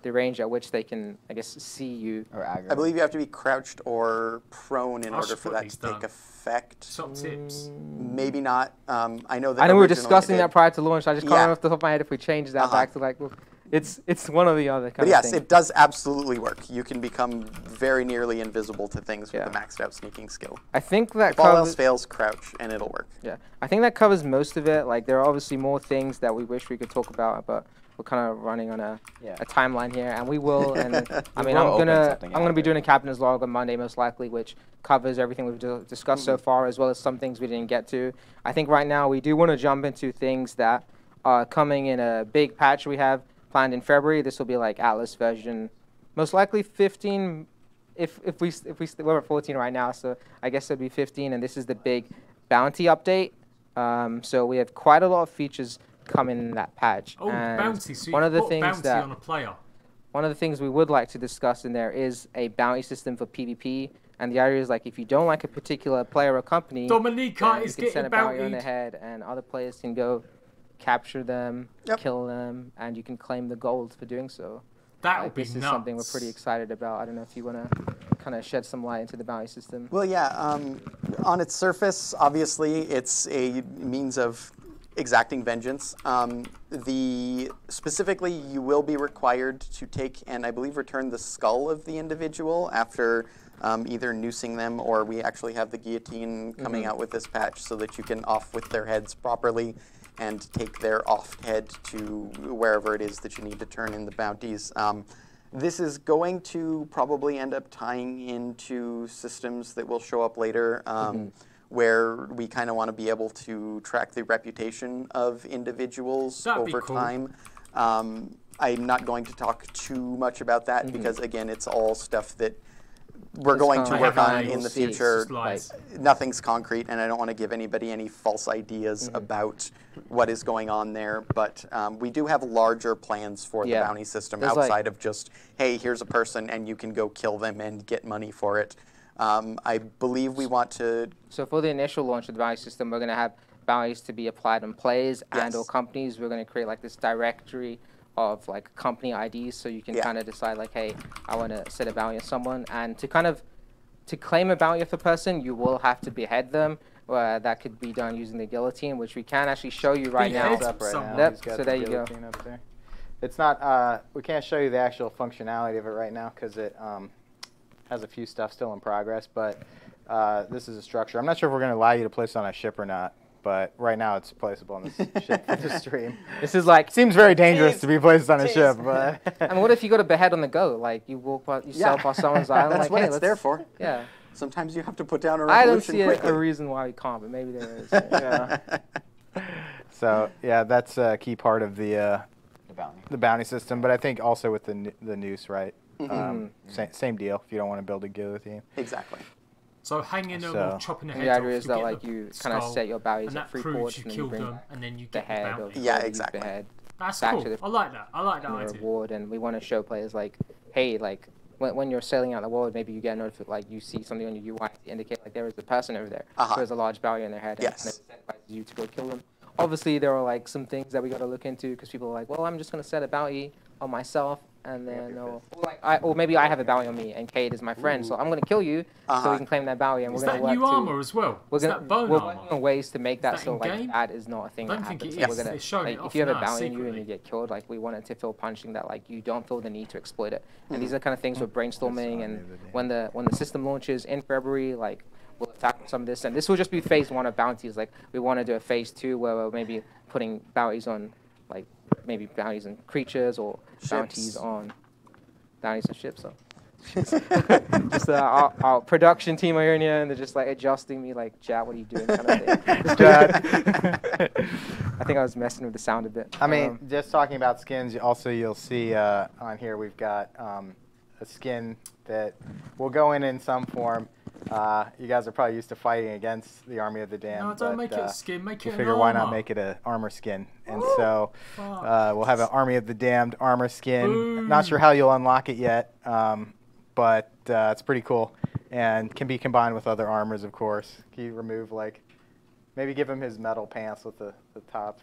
[SPEAKER 3] the range at which they can, I guess, see you.
[SPEAKER 5] Or aggro.
[SPEAKER 4] I believe you have to be crouched or prone in
[SPEAKER 1] I
[SPEAKER 4] order
[SPEAKER 1] should
[SPEAKER 4] for
[SPEAKER 1] put
[SPEAKER 4] that
[SPEAKER 1] these
[SPEAKER 4] to take
[SPEAKER 1] down.
[SPEAKER 4] effect.
[SPEAKER 1] Top tips.
[SPEAKER 4] Maybe not. I know that.
[SPEAKER 3] I know we were
[SPEAKER 4] originally
[SPEAKER 3] discussing
[SPEAKER 4] did.
[SPEAKER 3] that prior to launch. I just can't
[SPEAKER 4] Yeah.
[SPEAKER 3] remember off the top of my head if we changed that back to like, well, it's one or the other kind
[SPEAKER 4] But
[SPEAKER 3] of
[SPEAKER 4] yes,
[SPEAKER 3] thing.
[SPEAKER 4] it does absolutely work. You can become very nearly invisible to things with
[SPEAKER 3] Yeah.
[SPEAKER 4] the maxed out sneaking skill.
[SPEAKER 3] I think that
[SPEAKER 4] If all else
[SPEAKER 3] covers.
[SPEAKER 4] fails, crouch and it'll work.
[SPEAKER 3] Yeah, I think that covers most of it. Like, there are obviously more things that we wish we could talk about, but we're kind of running on a timeline here, and we will. And I mean,
[SPEAKER 5] will
[SPEAKER 3] I'm
[SPEAKER 5] open
[SPEAKER 3] gonna
[SPEAKER 5] something
[SPEAKER 3] be
[SPEAKER 5] after.
[SPEAKER 3] doing a captain's log on Monday most likely, which covers everything we've discussed so far, as well as some things we didn't get to. I think right now we do want to jump into things that are coming in a big patch we have planned in February. This will be like Atlas version, most likely 15. If we're at 14 right now, so I guess it'll be 15, and this is the big bounty update. So we have quite a lot of features coming in that patch.
[SPEAKER 1] Oh,
[SPEAKER 3] and
[SPEAKER 1] bounty. So
[SPEAKER 3] one
[SPEAKER 1] you
[SPEAKER 3] of the
[SPEAKER 1] put
[SPEAKER 3] things
[SPEAKER 1] bounty
[SPEAKER 3] that
[SPEAKER 1] on a player.
[SPEAKER 3] one of the things we would like to discuss in there is a bounty system for PvP. And the idea is like if you don't like a particular player or company,
[SPEAKER 1] Dominica
[SPEAKER 3] then
[SPEAKER 1] is
[SPEAKER 3] you can send
[SPEAKER 1] getting
[SPEAKER 3] a bounty on
[SPEAKER 1] bountied.
[SPEAKER 3] their head, and other players can go capture them,
[SPEAKER 4] Yep.
[SPEAKER 3] kill them, and you can claim the gold for doing so.
[SPEAKER 1] That would be
[SPEAKER 3] This
[SPEAKER 1] nuts.
[SPEAKER 3] is something we're pretty excited about. I don't know if you want to kind of shed some light into the bounty system.
[SPEAKER 4] Well, yeah. On its surface, obviously, it's a means of exacting vengeance. Specifically, you will be required to take and I believe return the skull of the individual after either noosing them, or we actually have the guillotine coming out with this patch so that you can off with their heads properly and take their off head to wherever it is that you need to turn in the bounties. This is going to probably end up tying into systems that will show up later, where we kind of want to be able to track the reputation of individuals
[SPEAKER 1] That'd be
[SPEAKER 4] over
[SPEAKER 1] cool.
[SPEAKER 4] time. I'm not going to talk too much about that because, again, it's all stuff that we're
[SPEAKER 3] It's
[SPEAKER 4] going to
[SPEAKER 3] kinda
[SPEAKER 4] work
[SPEAKER 1] like
[SPEAKER 4] on
[SPEAKER 1] how
[SPEAKER 4] in the
[SPEAKER 1] it's just
[SPEAKER 4] future.
[SPEAKER 1] lies.
[SPEAKER 4] Nothing's concrete, and I don't want to give anybody any false ideas about what is going on there. But we do have larger plans for the
[SPEAKER 3] Yeah.
[SPEAKER 4] bounty system
[SPEAKER 3] There's like-
[SPEAKER 4] outside of just, hey, here's a person, and you can go kill them and get money for it. I believe we want to.
[SPEAKER 3] So for the initial launch of the bounty system, we're going to have bounties to be applied on players and or
[SPEAKER 4] Yes.
[SPEAKER 3] companies. We're going to create like this directory of like company IDs, so you can
[SPEAKER 4] Yeah.
[SPEAKER 3] kind of decide like, hey, I want to set a bounty on someone, and to claim a bounty of a person, you will have to behead them. That could be done using the guillotine, which we can actually show you right now.
[SPEAKER 1] Behead?
[SPEAKER 6] It's up right
[SPEAKER 1] Someone.
[SPEAKER 6] now.
[SPEAKER 3] Yep,
[SPEAKER 6] He's got
[SPEAKER 3] so
[SPEAKER 6] the
[SPEAKER 3] there you go.
[SPEAKER 6] guillotine up there. It's not. We can't show you the actual functionality of it right now because it has a few stuff still in progress. But this is a structure. I'm not sure if we're going to allow you to place it on a ship or not. But right now it's placeable on the ship for the stream.
[SPEAKER 3] This is like,
[SPEAKER 6] Seems very dangerous to be placed on a ship, but
[SPEAKER 3] I mean, what if you got a behead on the go? Like you walk, you sail past someone's island.
[SPEAKER 4] That's
[SPEAKER 3] like,
[SPEAKER 4] what
[SPEAKER 3] hey,
[SPEAKER 4] it's
[SPEAKER 3] let's,
[SPEAKER 4] there for.
[SPEAKER 3] Yeah.
[SPEAKER 4] Sometimes you have to put down a
[SPEAKER 3] I don't
[SPEAKER 4] revolution
[SPEAKER 3] see
[SPEAKER 4] quickly.
[SPEAKER 3] a reason why we can't, but maybe there is.
[SPEAKER 6] yeah. So yeah, that's a key part of
[SPEAKER 5] The bounty.
[SPEAKER 6] the bounty system. But I think also with the noose, right?
[SPEAKER 3] Mhm.
[SPEAKER 6] Same deal. If you don't want to build a guillotine.
[SPEAKER 4] Exactly.
[SPEAKER 1] So hanging them
[SPEAKER 6] So-
[SPEAKER 1] or chopping the
[SPEAKER 3] And
[SPEAKER 1] heads
[SPEAKER 3] the idea
[SPEAKER 1] off,
[SPEAKER 3] is
[SPEAKER 1] you
[SPEAKER 3] that
[SPEAKER 1] get
[SPEAKER 3] like
[SPEAKER 1] the
[SPEAKER 3] you kind of
[SPEAKER 1] skull,
[SPEAKER 3] set your bounties
[SPEAKER 1] and
[SPEAKER 3] at
[SPEAKER 1] that
[SPEAKER 3] free
[SPEAKER 1] proves
[SPEAKER 3] ports,
[SPEAKER 1] you
[SPEAKER 3] and then you
[SPEAKER 1] killed
[SPEAKER 3] bring
[SPEAKER 1] them, and then you
[SPEAKER 3] the
[SPEAKER 1] get the
[SPEAKER 3] head
[SPEAKER 1] bounty.
[SPEAKER 3] of
[SPEAKER 4] Yeah,
[SPEAKER 3] whoever you
[SPEAKER 4] exactly.
[SPEAKER 3] behead
[SPEAKER 1] That's
[SPEAKER 3] back
[SPEAKER 1] cool.
[SPEAKER 3] to the
[SPEAKER 1] I like that. I like that
[SPEAKER 3] and the
[SPEAKER 1] idea.
[SPEAKER 3] reward, and we want to show players like, hey, like when you're sailing out the world, maybe you get a notification, like you see something on your UI to indicate like there is a person over there.
[SPEAKER 4] Uh-huh.
[SPEAKER 3] So there's a large bounty on their head, and
[SPEAKER 4] Yes.
[SPEAKER 3] it incentivizes you to go kill them. Obviously, there are like some things that we got to look into because people are like, well, I'm just gonna set a bounty on myself, and then or maybe I have a bounty on me, and Cade is my friend, so I'm gonna kill you so
[SPEAKER 4] Uh-huh.
[SPEAKER 3] we can claim that bounty, and
[SPEAKER 1] Is
[SPEAKER 3] we're gonna
[SPEAKER 1] that
[SPEAKER 3] work
[SPEAKER 1] new
[SPEAKER 3] to.
[SPEAKER 1] armor as well?
[SPEAKER 3] We're
[SPEAKER 1] Is
[SPEAKER 3] gonna
[SPEAKER 1] that bone
[SPEAKER 3] we're
[SPEAKER 1] armor?
[SPEAKER 3] working on ways to make that
[SPEAKER 1] that
[SPEAKER 3] so like
[SPEAKER 1] in-game?
[SPEAKER 3] that is not a thing
[SPEAKER 1] I
[SPEAKER 3] that
[SPEAKER 1] don't think
[SPEAKER 3] happens.
[SPEAKER 1] it
[SPEAKER 3] So
[SPEAKER 1] is.
[SPEAKER 3] we're gonna,
[SPEAKER 1] They're showing
[SPEAKER 3] like,
[SPEAKER 1] it off
[SPEAKER 3] if you have a
[SPEAKER 1] now,
[SPEAKER 3] bounty on you and
[SPEAKER 1] secretly.
[SPEAKER 3] you get killed, like we want it to feel punching that like you don't feel the need to exploit it. And these are kind of things we're brainstorming, and when the system launches in February, like we'll tackle some of this. And this will just be phase 1 of bounties. Like we want to do a phase 2 where we're maybe putting bounties on like maybe bounties on creatures or bounties on bounties on ships. So. Just our production team are here and they're just like adjusting me like, Chat, what are you doing? Kind of thing. I think I was messing with the sound a bit.
[SPEAKER 6] I mean, just talking about skins, also you'll see on here we've got a skin that will go in some form. You guys are probably used to fighting against the Army of the Damned.
[SPEAKER 1] No, don't make it a skin. Make
[SPEAKER 6] we
[SPEAKER 1] it an
[SPEAKER 6] figure why not
[SPEAKER 1] armor.
[SPEAKER 6] make it an armor skin. And
[SPEAKER 1] Ooh,
[SPEAKER 6] so
[SPEAKER 1] fuck.
[SPEAKER 6] we'll have an Army of the Damned armor skin.
[SPEAKER 1] Boom.
[SPEAKER 6] Not sure how you'll unlock it yet, but it's pretty cool and can be combined with other armors, of course. Can you remove like maybe give him his metal pants with the top?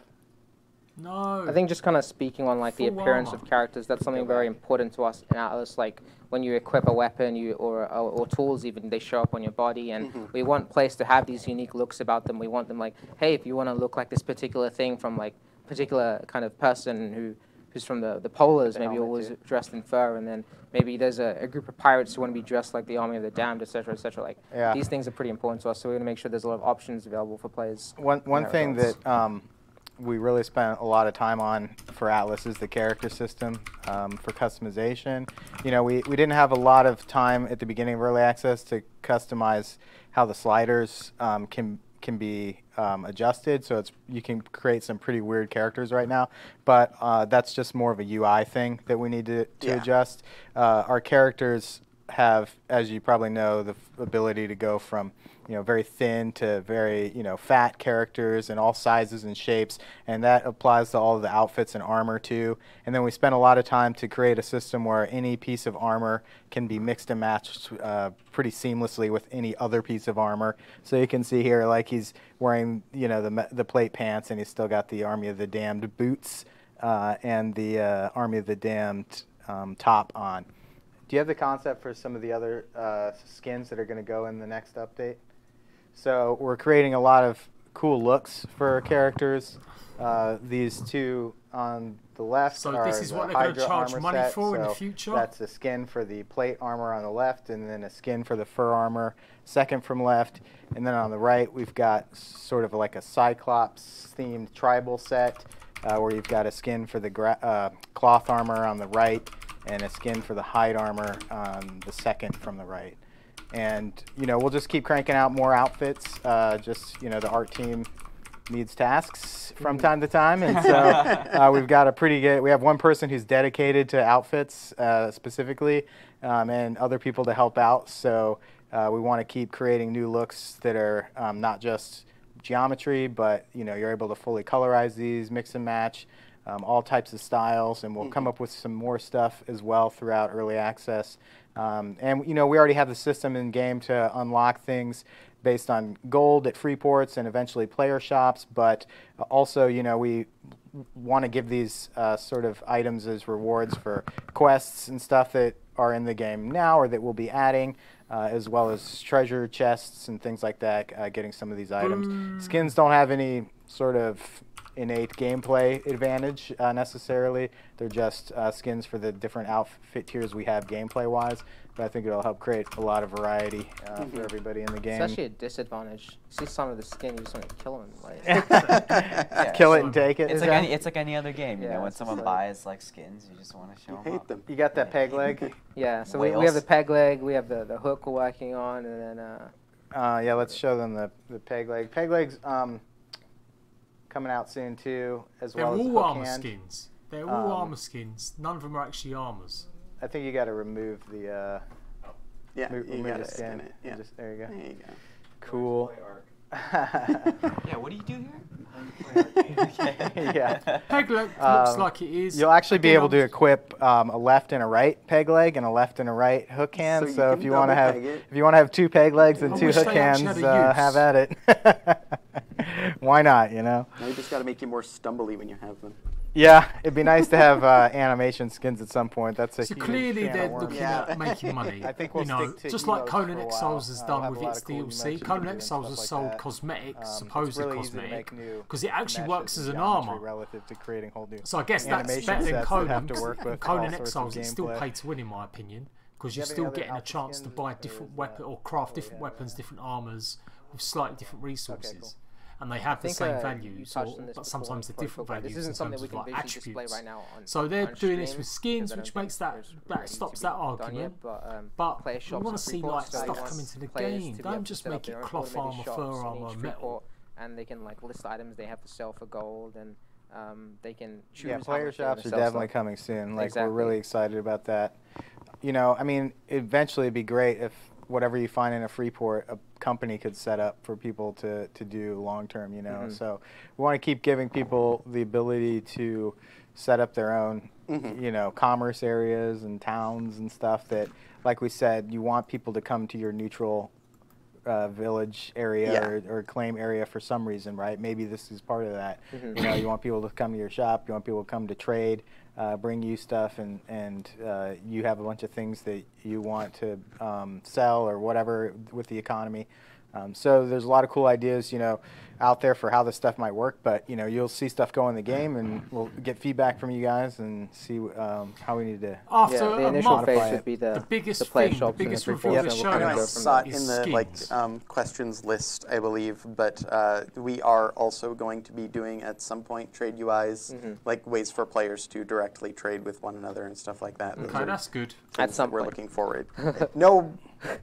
[SPEAKER 1] No.
[SPEAKER 3] I think just kind of speaking on like the
[SPEAKER 1] Full
[SPEAKER 3] appearance
[SPEAKER 1] armor.
[SPEAKER 3] of characters, that's something very important to us in Atlas. Like when you equip a weapon, or tools even, they show up on your body, and we want players to have these unique looks about them. We want them like, hey, if you want to look like this particular thing from like particular kind of person who's from the polars,
[SPEAKER 6] The
[SPEAKER 3] maybe
[SPEAKER 6] helmet,
[SPEAKER 3] always
[SPEAKER 6] too.
[SPEAKER 3] dressed in fur, and then maybe there's a group of pirates who want to be dressed like the Army of the Damned, etc., etc. Like
[SPEAKER 6] Yeah.
[SPEAKER 3] these things are pretty important to us, so we're going to make sure there's a lot of options available for players.
[SPEAKER 6] One
[SPEAKER 3] that
[SPEAKER 6] thing
[SPEAKER 3] regards.
[SPEAKER 6] that we really spent a lot of time on for Atlas is the character system for customization. You know, we didn't have a lot of time at the beginning of early access to customize how the sliders can be adjusted. So you can create some pretty weird characters right now, but that's just more of a UI thing that we need to adjust. Our characters have, as you probably know, the ability to go from very thin to very fat characters in all sizes and shapes, and that applies to all of the outfits and armor too. And then we spent a lot of time to create a system where any piece of armor can be mixed and matched pretty seamlessly with any other piece of armor. So you can see here, like he's wearing the plate pants, and he's still got the Army of the Damned boots and the Army of the Damned top on. Do you have the concept for some of the other skins that are going to go in the next update? So we're creating a lot of cool looks for our characters. These two on the left
[SPEAKER 1] So
[SPEAKER 6] are
[SPEAKER 1] this is
[SPEAKER 6] the
[SPEAKER 1] what they're going to
[SPEAKER 6] Hydra
[SPEAKER 1] charge
[SPEAKER 6] armor
[SPEAKER 1] money
[SPEAKER 6] set.
[SPEAKER 1] for in the
[SPEAKER 6] So
[SPEAKER 1] future?
[SPEAKER 6] that's a skin for the plate armor on the left, and then a skin for the fur armor, second from left. And then on the right, we've got sort of like a Cyclops-themed tribal set, where you've got a skin for the cloth armor on the right, and a skin for the hide armor on the second from the right. And we'll just keep cranking out more outfits. The art team needs tasks from time to time, and so we've got a pretty good. We have one person who's dedicated to outfits specifically, and other people to help out. So we want to keep creating new looks that are not just geometry, but you're able to fully colorize these, mix and match. all types of styles, and we'll come up with some more stuff as well throughout early access. And we already have the system in game to unlock things based on gold at free ports and eventually player shops, but also we want to give these sort of items as rewards for quests and stuff that are in the game now or that we'll be adding, as well as treasure chests and things like that, getting some of these items. Skins don't have any sort of innate gameplay advantage necessarily. They're just skins for the different outfit tiers we have gameplay-wise, but I think it'll help create a lot of variety for everybody in the game.
[SPEAKER 3] It's actually a disadvantage. See some of the skin, you just want to kill him. Like.
[SPEAKER 6] Kill it and take it.
[SPEAKER 5] It's like any other game. You
[SPEAKER 3] Yeah,
[SPEAKER 5] know, when
[SPEAKER 3] it's
[SPEAKER 5] someone
[SPEAKER 3] like-
[SPEAKER 5] buys like skins, you just want to show them
[SPEAKER 4] Hate them.
[SPEAKER 6] You got that peg leg?
[SPEAKER 3] Yeah, so we have
[SPEAKER 5] Whales.
[SPEAKER 3] the peg leg, we have the hook we're working on, and then
[SPEAKER 6] Yeah, let's show them the peg leg. Peg leg's coming out soon too, as
[SPEAKER 1] They're
[SPEAKER 6] well as
[SPEAKER 1] all
[SPEAKER 6] hook
[SPEAKER 1] armor
[SPEAKER 6] hand.
[SPEAKER 1] skins. They're all armor skins. None of them are actually armors.
[SPEAKER 6] I think you got to remove the
[SPEAKER 4] Yeah, you
[SPEAKER 6] remove
[SPEAKER 4] gotta
[SPEAKER 6] the
[SPEAKER 4] skin
[SPEAKER 6] skin.
[SPEAKER 4] it. Yeah.
[SPEAKER 6] Just, there you go.
[SPEAKER 4] There you go.
[SPEAKER 6] Cool.
[SPEAKER 5] Yeah, what do you do here?
[SPEAKER 6] Yeah.
[SPEAKER 1] Peg leg looks like it is.
[SPEAKER 6] You'll actually be
[SPEAKER 1] Again,
[SPEAKER 6] able to equip a left and a right peg leg and a left and a right hook hand.
[SPEAKER 4] So
[SPEAKER 6] So,
[SPEAKER 4] you
[SPEAKER 6] if
[SPEAKER 4] can
[SPEAKER 6] you want to
[SPEAKER 4] double
[SPEAKER 6] have
[SPEAKER 4] peg it.
[SPEAKER 6] if you want to have 2 peg legs and
[SPEAKER 1] I
[SPEAKER 6] 2
[SPEAKER 1] wish
[SPEAKER 6] hook
[SPEAKER 1] they actually
[SPEAKER 6] hands,
[SPEAKER 1] had a use.
[SPEAKER 6] have at it. Why not?
[SPEAKER 4] Now you just got to make you more stumbly when you have them.
[SPEAKER 6] Yeah, it'd be nice to have animation skins at some point. That's a
[SPEAKER 1] So
[SPEAKER 6] huge
[SPEAKER 1] clearly
[SPEAKER 6] can of
[SPEAKER 1] they're
[SPEAKER 6] worms.
[SPEAKER 1] looking
[SPEAKER 4] Yeah.
[SPEAKER 1] at making money.
[SPEAKER 6] I think we'll stick to
[SPEAKER 1] just like
[SPEAKER 6] emotes
[SPEAKER 1] Conan
[SPEAKER 6] for a while.
[SPEAKER 1] Exiles has
[SPEAKER 6] We'll
[SPEAKER 1] done
[SPEAKER 6] have
[SPEAKER 1] with
[SPEAKER 6] a lot
[SPEAKER 1] its
[SPEAKER 6] of cool
[SPEAKER 1] DLC.
[SPEAKER 6] emotes you can
[SPEAKER 1] Conan
[SPEAKER 6] do and
[SPEAKER 1] Exiles
[SPEAKER 6] stuff
[SPEAKER 1] has
[SPEAKER 6] like
[SPEAKER 1] sold
[SPEAKER 6] that.
[SPEAKER 1] cosmetics,
[SPEAKER 6] It's
[SPEAKER 1] supposed
[SPEAKER 6] really easy to
[SPEAKER 1] cosmetic,
[SPEAKER 6] make new
[SPEAKER 1] because it actually
[SPEAKER 6] meshes
[SPEAKER 1] works
[SPEAKER 6] and
[SPEAKER 1] as an
[SPEAKER 6] geometry
[SPEAKER 1] armor.
[SPEAKER 6] relative to creating whole new
[SPEAKER 1] So I guess that's
[SPEAKER 6] animation
[SPEAKER 1] better than
[SPEAKER 6] sets that
[SPEAKER 1] Conan.
[SPEAKER 6] have to work with all
[SPEAKER 1] Conan
[SPEAKER 6] sorts of
[SPEAKER 1] Exiles, it's still
[SPEAKER 6] gameplay.
[SPEAKER 1] pay to win in my opinion, because
[SPEAKER 6] Do you
[SPEAKER 1] you're
[SPEAKER 6] have any
[SPEAKER 1] still
[SPEAKER 6] other
[SPEAKER 1] getting a
[SPEAKER 6] alpha
[SPEAKER 1] chance to
[SPEAKER 6] skins,
[SPEAKER 1] buy
[SPEAKER 6] or
[SPEAKER 1] different
[SPEAKER 6] is
[SPEAKER 1] weapon
[SPEAKER 6] that
[SPEAKER 1] or craft
[SPEAKER 6] all we
[SPEAKER 1] different
[SPEAKER 6] have?
[SPEAKER 1] weapons, different armors with slightly different resources.
[SPEAKER 6] cool.
[SPEAKER 1] And they have the
[SPEAKER 3] think,
[SPEAKER 1] same
[SPEAKER 3] you
[SPEAKER 1] values,
[SPEAKER 3] touched on this
[SPEAKER 1] but
[SPEAKER 3] before,
[SPEAKER 1] sometimes they're
[SPEAKER 3] Pro
[SPEAKER 1] different
[SPEAKER 3] Football.
[SPEAKER 1] values
[SPEAKER 3] This isn't
[SPEAKER 1] in
[SPEAKER 3] something
[SPEAKER 1] terms
[SPEAKER 3] we
[SPEAKER 1] of
[SPEAKER 3] can
[SPEAKER 1] like
[SPEAKER 3] visually display
[SPEAKER 1] attributes.
[SPEAKER 3] right now on
[SPEAKER 1] So they're
[SPEAKER 3] on
[SPEAKER 1] doing this
[SPEAKER 3] stream,
[SPEAKER 1] with skins,
[SPEAKER 3] because I
[SPEAKER 1] which
[SPEAKER 3] don't
[SPEAKER 1] makes
[SPEAKER 3] think
[SPEAKER 1] that
[SPEAKER 3] there's
[SPEAKER 1] that
[SPEAKER 3] ready
[SPEAKER 1] stops
[SPEAKER 3] to
[SPEAKER 1] that
[SPEAKER 3] be done
[SPEAKER 1] argument.
[SPEAKER 3] yet,
[SPEAKER 1] But
[SPEAKER 3] player
[SPEAKER 1] we
[SPEAKER 3] shops
[SPEAKER 1] want to
[SPEAKER 3] and
[SPEAKER 1] see
[SPEAKER 3] free
[SPEAKER 1] like
[SPEAKER 3] ports, so we
[SPEAKER 1] stuff
[SPEAKER 3] want
[SPEAKER 1] come into the
[SPEAKER 3] players
[SPEAKER 1] game.
[SPEAKER 3] to be able
[SPEAKER 1] Don't
[SPEAKER 3] to
[SPEAKER 1] just
[SPEAKER 3] set up
[SPEAKER 1] make
[SPEAKER 3] their
[SPEAKER 1] it
[SPEAKER 3] own
[SPEAKER 1] cloth
[SPEAKER 3] automated
[SPEAKER 1] armor,
[SPEAKER 3] shops
[SPEAKER 1] fur
[SPEAKER 3] in
[SPEAKER 1] armor,
[SPEAKER 3] each free
[SPEAKER 1] metal.
[SPEAKER 3] port, and they can like list items they have to sell for gold, and they can choose.
[SPEAKER 6] Yeah,
[SPEAKER 3] how
[SPEAKER 6] player
[SPEAKER 3] much they wanna
[SPEAKER 6] shops are
[SPEAKER 3] sell
[SPEAKER 6] definitely
[SPEAKER 3] stuff.
[SPEAKER 6] coming soon. Like
[SPEAKER 3] Exactly.
[SPEAKER 6] we're really excited about that. I mean, eventually it'd be great if whatever you find in a free port, a company could set up for people to do long term. So we want to keep giving people the ability to set up their own, commerce areas and towns and stuff. That, like we said, you want people to come to your neutral village area or claim area for some reason, right? Maybe this is part of that. You want people to come to your shop. You want people to come to trade, bring you stuff, and you have a bunch of things that you want to sell or whatever with the economy. So there's a lot of cool ideas, out there for how this stuff might work. But you'll see stuff go in the game, and we'll get feedback from you guys and see how we need to.
[SPEAKER 1] After
[SPEAKER 3] Yeah, the
[SPEAKER 1] a
[SPEAKER 3] initial
[SPEAKER 1] month,
[SPEAKER 3] phase would be the
[SPEAKER 1] biggest
[SPEAKER 3] player
[SPEAKER 1] thing, the
[SPEAKER 3] shops and
[SPEAKER 1] biggest
[SPEAKER 3] free
[SPEAKER 1] reveal
[SPEAKER 3] ports,
[SPEAKER 1] they're
[SPEAKER 3] and
[SPEAKER 1] showing
[SPEAKER 3] we'll
[SPEAKER 4] I
[SPEAKER 3] go
[SPEAKER 1] us
[SPEAKER 3] from
[SPEAKER 4] saw it
[SPEAKER 3] there.
[SPEAKER 4] in
[SPEAKER 1] is
[SPEAKER 4] the
[SPEAKER 1] skins.
[SPEAKER 4] questions list, I believe, but we are also going to be doing at some point trade UIs, like ways for players to directly trade with one another and stuff like that. Those
[SPEAKER 1] Okay,
[SPEAKER 4] are
[SPEAKER 1] that's good.
[SPEAKER 4] things
[SPEAKER 3] some
[SPEAKER 4] that we're
[SPEAKER 3] point.
[SPEAKER 4] looking forward. No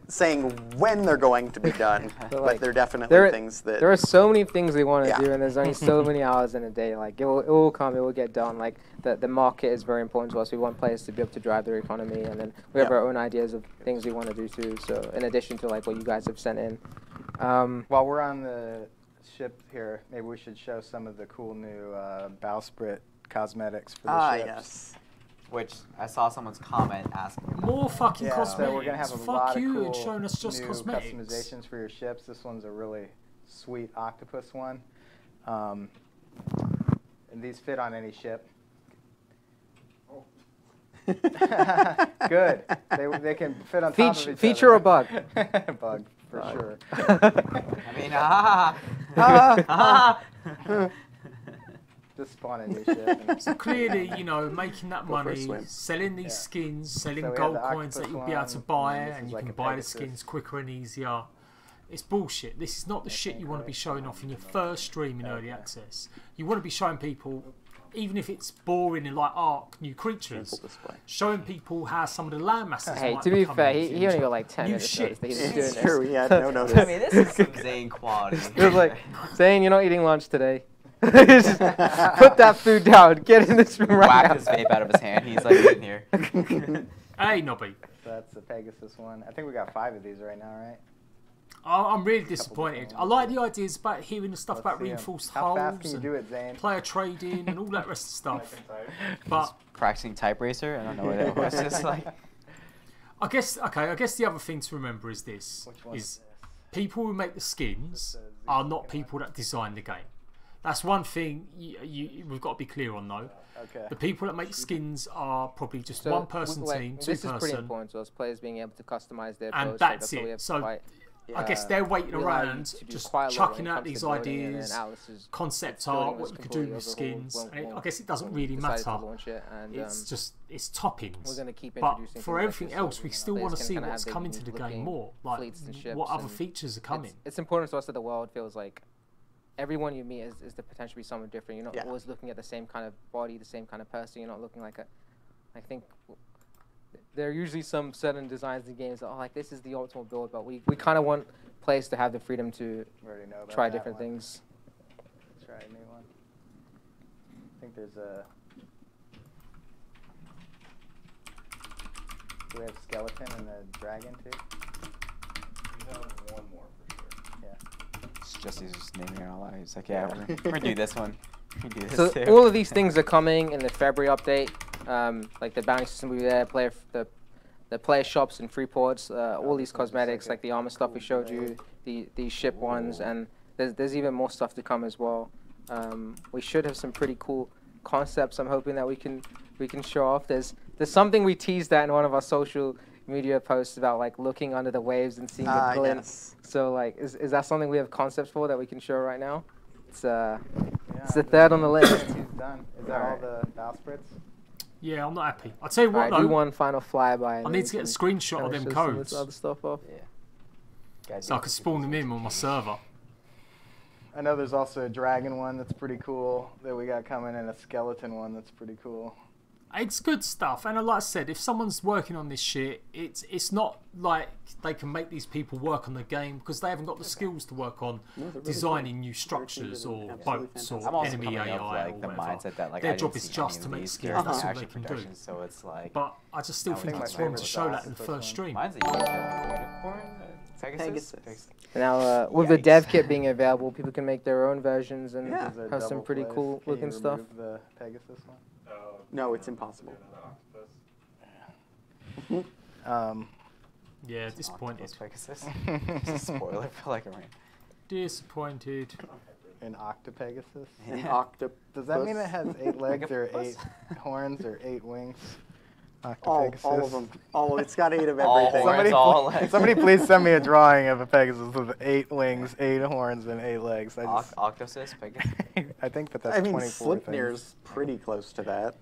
[SPEAKER 4] saying when they're going to be done, but
[SPEAKER 3] like,
[SPEAKER 4] they're definitely
[SPEAKER 3] there-
[SPEAKER 4] things that.
[SPEAKER 3] There are so many things we want to
[SPEAKER 4] Yeah.
[SPEAKER 3] do, and there's only so many hours in a day. Like it will come, it will get done. Like the market is very important to us. We want players to be able to drive their economy, and then we have
[SPEAKER 4] Yeah.
[SPEAKER 3] our own ideas of things we want to do too. So in addition to like what you guys have sent in,
[SPEAKER 6] While we're on the ship here, maybe we should show some of the cool new bowsprit cosmetics for the ships.
[SPEAKER 4] Yes.
[SPEAKER 5] Which I saw someone's comment asking about.
[SPEAKER 1] More fucking
[SPEAKER 6] Yeah,
[SPEAKER 1] cosmetics.
[SPEAKER 6] so we're gonna have a
[SPEAKER 1] Fuck
[SPEAKER 6] lot
[SPEAKER 1] you
[SPEAKER 6] of cool
[SPEAKER 1] and showing us just
[SPEAKER 6] new
[SPEAKER 1] cosmetics.
[SPEAKER 6] customizations for your ships. This one's a really sweet octopus one, and these fit on any ship. Good. They can fit on top of each
[SPEAKER 3] feature
[SPEAKER 6] other.
[SPEAKER 3] or bug?
[SPEAKER 6] Bug for sure.
[SPEAKER 5] I mean,
[SPEAKER 6] Just spawn a new ship. and-
[SPEAKER 1] So clearly, making that
[SPEAKER 4] Go for a
[SPEAKER 1] money,
[SPEAKER 4] swim.
[SPEAKER 1] selling these skins, selling
[SPEAKER 6] So we have
[SPEAKER 1] gold
[SPEAKER 6] the
[SPEAKER 1] coins that
[SPEAKER 6] octopus
[SPEAKER 1] you'll be able to
[SPEAKER 6] one,
[SPEAKER 1] buy,
[SPEAKER 6] and this
[SPEAKER 1] and
[SPEAKER 6] is
[SPEAKER 1] you
[SPEAKER 6] like
[SPEAKER 1] can
[SPEAKER 6] a
[SPEAKER 1] buy the
[SPEAKER 6] Pegasus.
[SPEAKER 1] skins quicker and easier. It's bullshit. This is not the shit you want to be showing off in your first stream in early access. You want to be showing people, even if it's boring and like Ark, new creatures,
[SPEAKER 4] Simple display.
[SPEAKER 1] showing people how some of the land masses
[SPEAKER 3] Hey,
[SPEAKER 1] might
[SPEAKER 3] to be
[SPEAKER 1] become
[SPEAKER 3] fair,
[SPEAKER 1] in the
[SPEAKER 3] he only
[SPEAKER 1] future.
[SPEAKER 3] got like 10
[SPEAKER 1] New
[SPEAKER 3] minutes notice that he was
[SPEAKER 1] ships.
[SPEAKER 3] doing
[SPEAKER 4] It's
[SPEAKER 3] this.
[SPEAKER 4] true. We had no notice.
[SPEAKER 5] I mean, this is some Zane quality.
[SPEAKER 3] It was like, Zane, you're not eating lunch today. Just put that food down. Get in this room right
[SPEAKER 5] Whacked
[SPEAKER 3] now.
[SPEAKER 5] his vape out of his hand. He's like in here.
[SPEAKER 1] Hey, Nobby.
[SPEAKER 6] So that's the Pegasus one. I think we got 5 of these right now, right?
[SPEAKER 1] I'm really disappointed. I like the ideas about hearing the stuff about reinforced
[SPEAKER 6] How fast can
[SPEAKER 1] hulls
[SPEAKER 6] you do it, Zane?
[SPEAKER 1] and player trading and all that rest of stuff. But
[SPEAKER 5] Practicing type racer? I don't know what it was. Just like
[SPEAKER 1] I guess the other thing to remember is this:
[SPEAKER 6] Which one
[SPEAKER 1] is people who make the skins are not people that design the game. That's one thing we've got to be clear on, though.
[SPEAKER 6] Okay.
[SPEAKER 1] The people that make the skins are probably just
[SPEAKER 3] So,
[SPEAKER 1] one person
[SPEAKER 3] like,
[SPEAKER 1] team, two
[SPEAKER 3] This is pretty
[SPEAKER 1] person,
[SPEAKER 3] important to us, players being able to customize their
[SPEAKER 1] and
[SPEAKER 3] posts.
[SPEAKER 1] that's
[SPEAKER 3] all we
[SPEAKER 1] it.
[SPEAKER 3] have to
[SPEAKER 1] So
[SPEAKER 3] fight.
[SPEAKER 1] I guess they're waiting
[SPEAKER 3] We allow you
[SPEAKER 1] around,
[SPEAKER 3] to do
[SPEAKER 1] just
[SPEAKER 3] quite a lot when
[SPEAKER 1] chucking
[SPEAKER 3] it
[SPEAKER 1] out
[SPEAKER 3] comes to
[SPEAKER 1] these
[SPEAKER 3] building, and then
[SPEAKER 1] ideas,
[SPEAKER 3] Atlas is
[SPEAKER 1] concept
[SPEAKER 3] building
[SPEAKER 1] art,
[SPEAKER 3] was
[SPEAKER 1] what you could do
[SPEAKER 3] completely
[SPEAKER 1] with
[SPEAKER 3] overhauled
[SPEAKER 1] skins.
[SPEAKER 3] when-
[SPEAKER 1] And I guess it doesn't
[SPEAKER 3] when we
[SPEAKER 1] really
[SPEAKER 3] decided to
[SPEAKER 1] matter.
[SPEAKER 3] launch it, and,
[SPEAKER 1] It's just it's toppings.
[SPEAKER 3] we're gonna keep
[SPEAKER 1] But
[SPEAKER 3] introducing
[SPEAKER 1] for
[SPEAKER 3] things like
[SPEAKER 1] everything
[SPEAKER 3] this
[SPEAKER 1] else,
[SPEAKER 3] so
[SPEAKER 1] we
[SPEAKER 3] that
[SPEAKER 1] still
[SPEAKER 3] players
[SPEAKER 1] want to
[SPEAKER 3] can
[SPEAKER 1] see
[SPEAKER 3] kinda
[SPEAKER 1] what's
[SPEAKER 3] have
[SPEAKER 1] coming to the game
[SPEAKER 3] unique-looking
[SPEAKER 1] more. Like
[SPEAKER 3] fleets and ships,
[SPEAKER 1] what other
[SPEAKER 3] and
[SPEAKER 1] features are coming.
[SPEAKER 3] It's important to us that the world feels like everyone you meet is the potential to be someone different. You're not always looking at the same kind of body, the same kind of person. You're not looking like a. I think there are usually some certain designs in games that are like, this is the optimal build, but we kind of want players to have the freedom to
[SPEAKER 6] We already know about
[SPEAKER 3] try
[SPEAKER 6] that
[SPEAKER 3] different
[SPEAKER 6] one.
[SPEAKER 3] things.
[SPEAKER 6] Let's try a new one. I think there's a. Do we have skeleton and the dragon too?
[SPEAKER 7] We have one more for sure.
[SPEAKER 6] Yeah.
[SPEAKER 5] it's just he's just naming it all out. He's like, yeah, we're gonna do this one. We're gonna do this
[SPEAKER 3] So
[SPEAKER 5] too.
[SPEAKER 3] all of these things are coming in the February update. Like the bounty system will be there, the player shops and free ports, all these cosmetics, like the armor stuff we showed you, the ship ones, and there's even more stuff to come as well. We should have some pretty cool concepts. I'm hoping that we can show off. There's something we teased at in one of our social media posts about like looking under the waves and seeing the glint.
[SPEAKER 4] Yes.
[SPEAKER 3] So like, is that something we have concepts for that we can show right now? It's
[SPEAKER 6] Yeah,
[SPEAKER 3] the third on the list.
[SPEAKER 6] He's done. Is that all the bowsprits?
[SPEAKER 1] Yeah, I'm not happy. I'll tell you what,
[SPEAKER 3] Alright, do
[SPEAKER 1] though.
[SPEAKER 3] one final flyby.
[SPEAKER 1] I
[SPEAKER 3] and
[SPEAKER 1] need
[SPEAKER 3] then
[SPEAKER 1] to get a
[SPEAKER 3] we
[SPEAKER 1] screenshot
[SPEAKER 3] can
[SPEAKER 1] of them
[SPEAKER 3] show some of
[SPEAKER 1] codes
[SPEAKER 3] this other stuff off.
[SPEAKER 1] so I can spawn them in on my server.
[SPEAKER 6] I know there's also a dragon one that's pretty cool that we got coming, and a skeleton one that's pretty cool.
[SPEAKER 1] It's good stuff, and like I said, if someone's working on this shit, it's not like they can make these people work on the game because they haven't got the skills to work on designing new structures or boats or
[SPEAKER 5] I'm also
[SPEAKER 1] enemy
[SPEAKER 5] coming
[SPEAKER 1] AI
[SPEAKER 5] of like
[SPEAKER 1] or
[SPEAKER 5] the
[SPEAKER 1] whatever.
[SPEAKER 5] mindset that like
[SPEAKER 1] Their
[SPEAKER 5] I
[SPEAKER 1] job
[SPEAKER 5] didn't
[SPEAKER 1] is
[SPEAKER 5] see
[SPEAKER 1] just
[SPEAKER 5] any
[SPEAKER 1] to
[SPEAKER 5] of
[SPEAKER 1] make
[SPEAKER 5] these
[SPEAKER 1] skills.
[SPEAKER 5] during
[SPEAKER 1] That's
[SPEAKER 5] the
[SPEAKER 1] all they
[SPEAKER 5] actual
[SPEAKER 1] can do.
[SPEAKER 5] production, so it's like.
[SPEAKER 1] But I just still
[SPEAKER 5] I
[SPEAKER 1] think
[SPEAKER 5] think
[SPEAKER 1] it's
[SPEAKER 5] my
[SPEAKER 1] fun to
[SPEAKER 6] favorite
[SPEAKER 1] show that in the
[SPEAKER 6] octopus
[SPEAKER 1] first
[SPEAKER 6] one.
[SPEAKER 1] stream.
[SPEAKER 5] Mine's a unicorn. Pegasus.
[SPEAKER 3] Now, with the dev kit being available, people can make their own versions and
[SPEAKER 4] Yeah.
[SPEAKER 6] There's a
[SPEAKER 3] have some
[SPEAKER 6] double
[SPEAKER 3] pretty
[SPEAKER 6] place.
[SPEAKER 3] cool
[SPEAKER 6] Can
[SPEAKER 3] looking
[SPEAKER 6] you
[SPEAKER 3] stuff.
[SPEAKER 6] remove the Pegasus one?
[SPEAKER 4] No, it's impossible.
[SPEAKER 1] Yeah, disappointed.
[SPEAKER 5] Pegasus. It's a spoiler for like a rain.
[SPEAKER 1] Disappointed.
[SPEAKER 6] An octopegasus?
[SPEAKER 4] An octopus.
[SPEAKER 6] Does that mean it has 8 legs or 8 horns or 8 wings?
[SPEAKER 4] All
[SPEAKER 6] Octopegasus.
[SPEAKER 4] of them. All it's got 8 of
[SPEAKER 5] All
[SPEAKER 4] everything.
[SPEAKER 5] horns. all legs.
[SPEAKER 6] Somebody please send me a drawing of a Pegasus with 8 wings, 8 horns, and 8 legs.
[SPEAKER 5] Octosis, Pegasus.
[SPEAKER 6] I think that that's
[SPEAKER 4] I mean,
[SPEAKER 6] 24 things.
[SPEAKER 4] Slipnir's pretty close to that.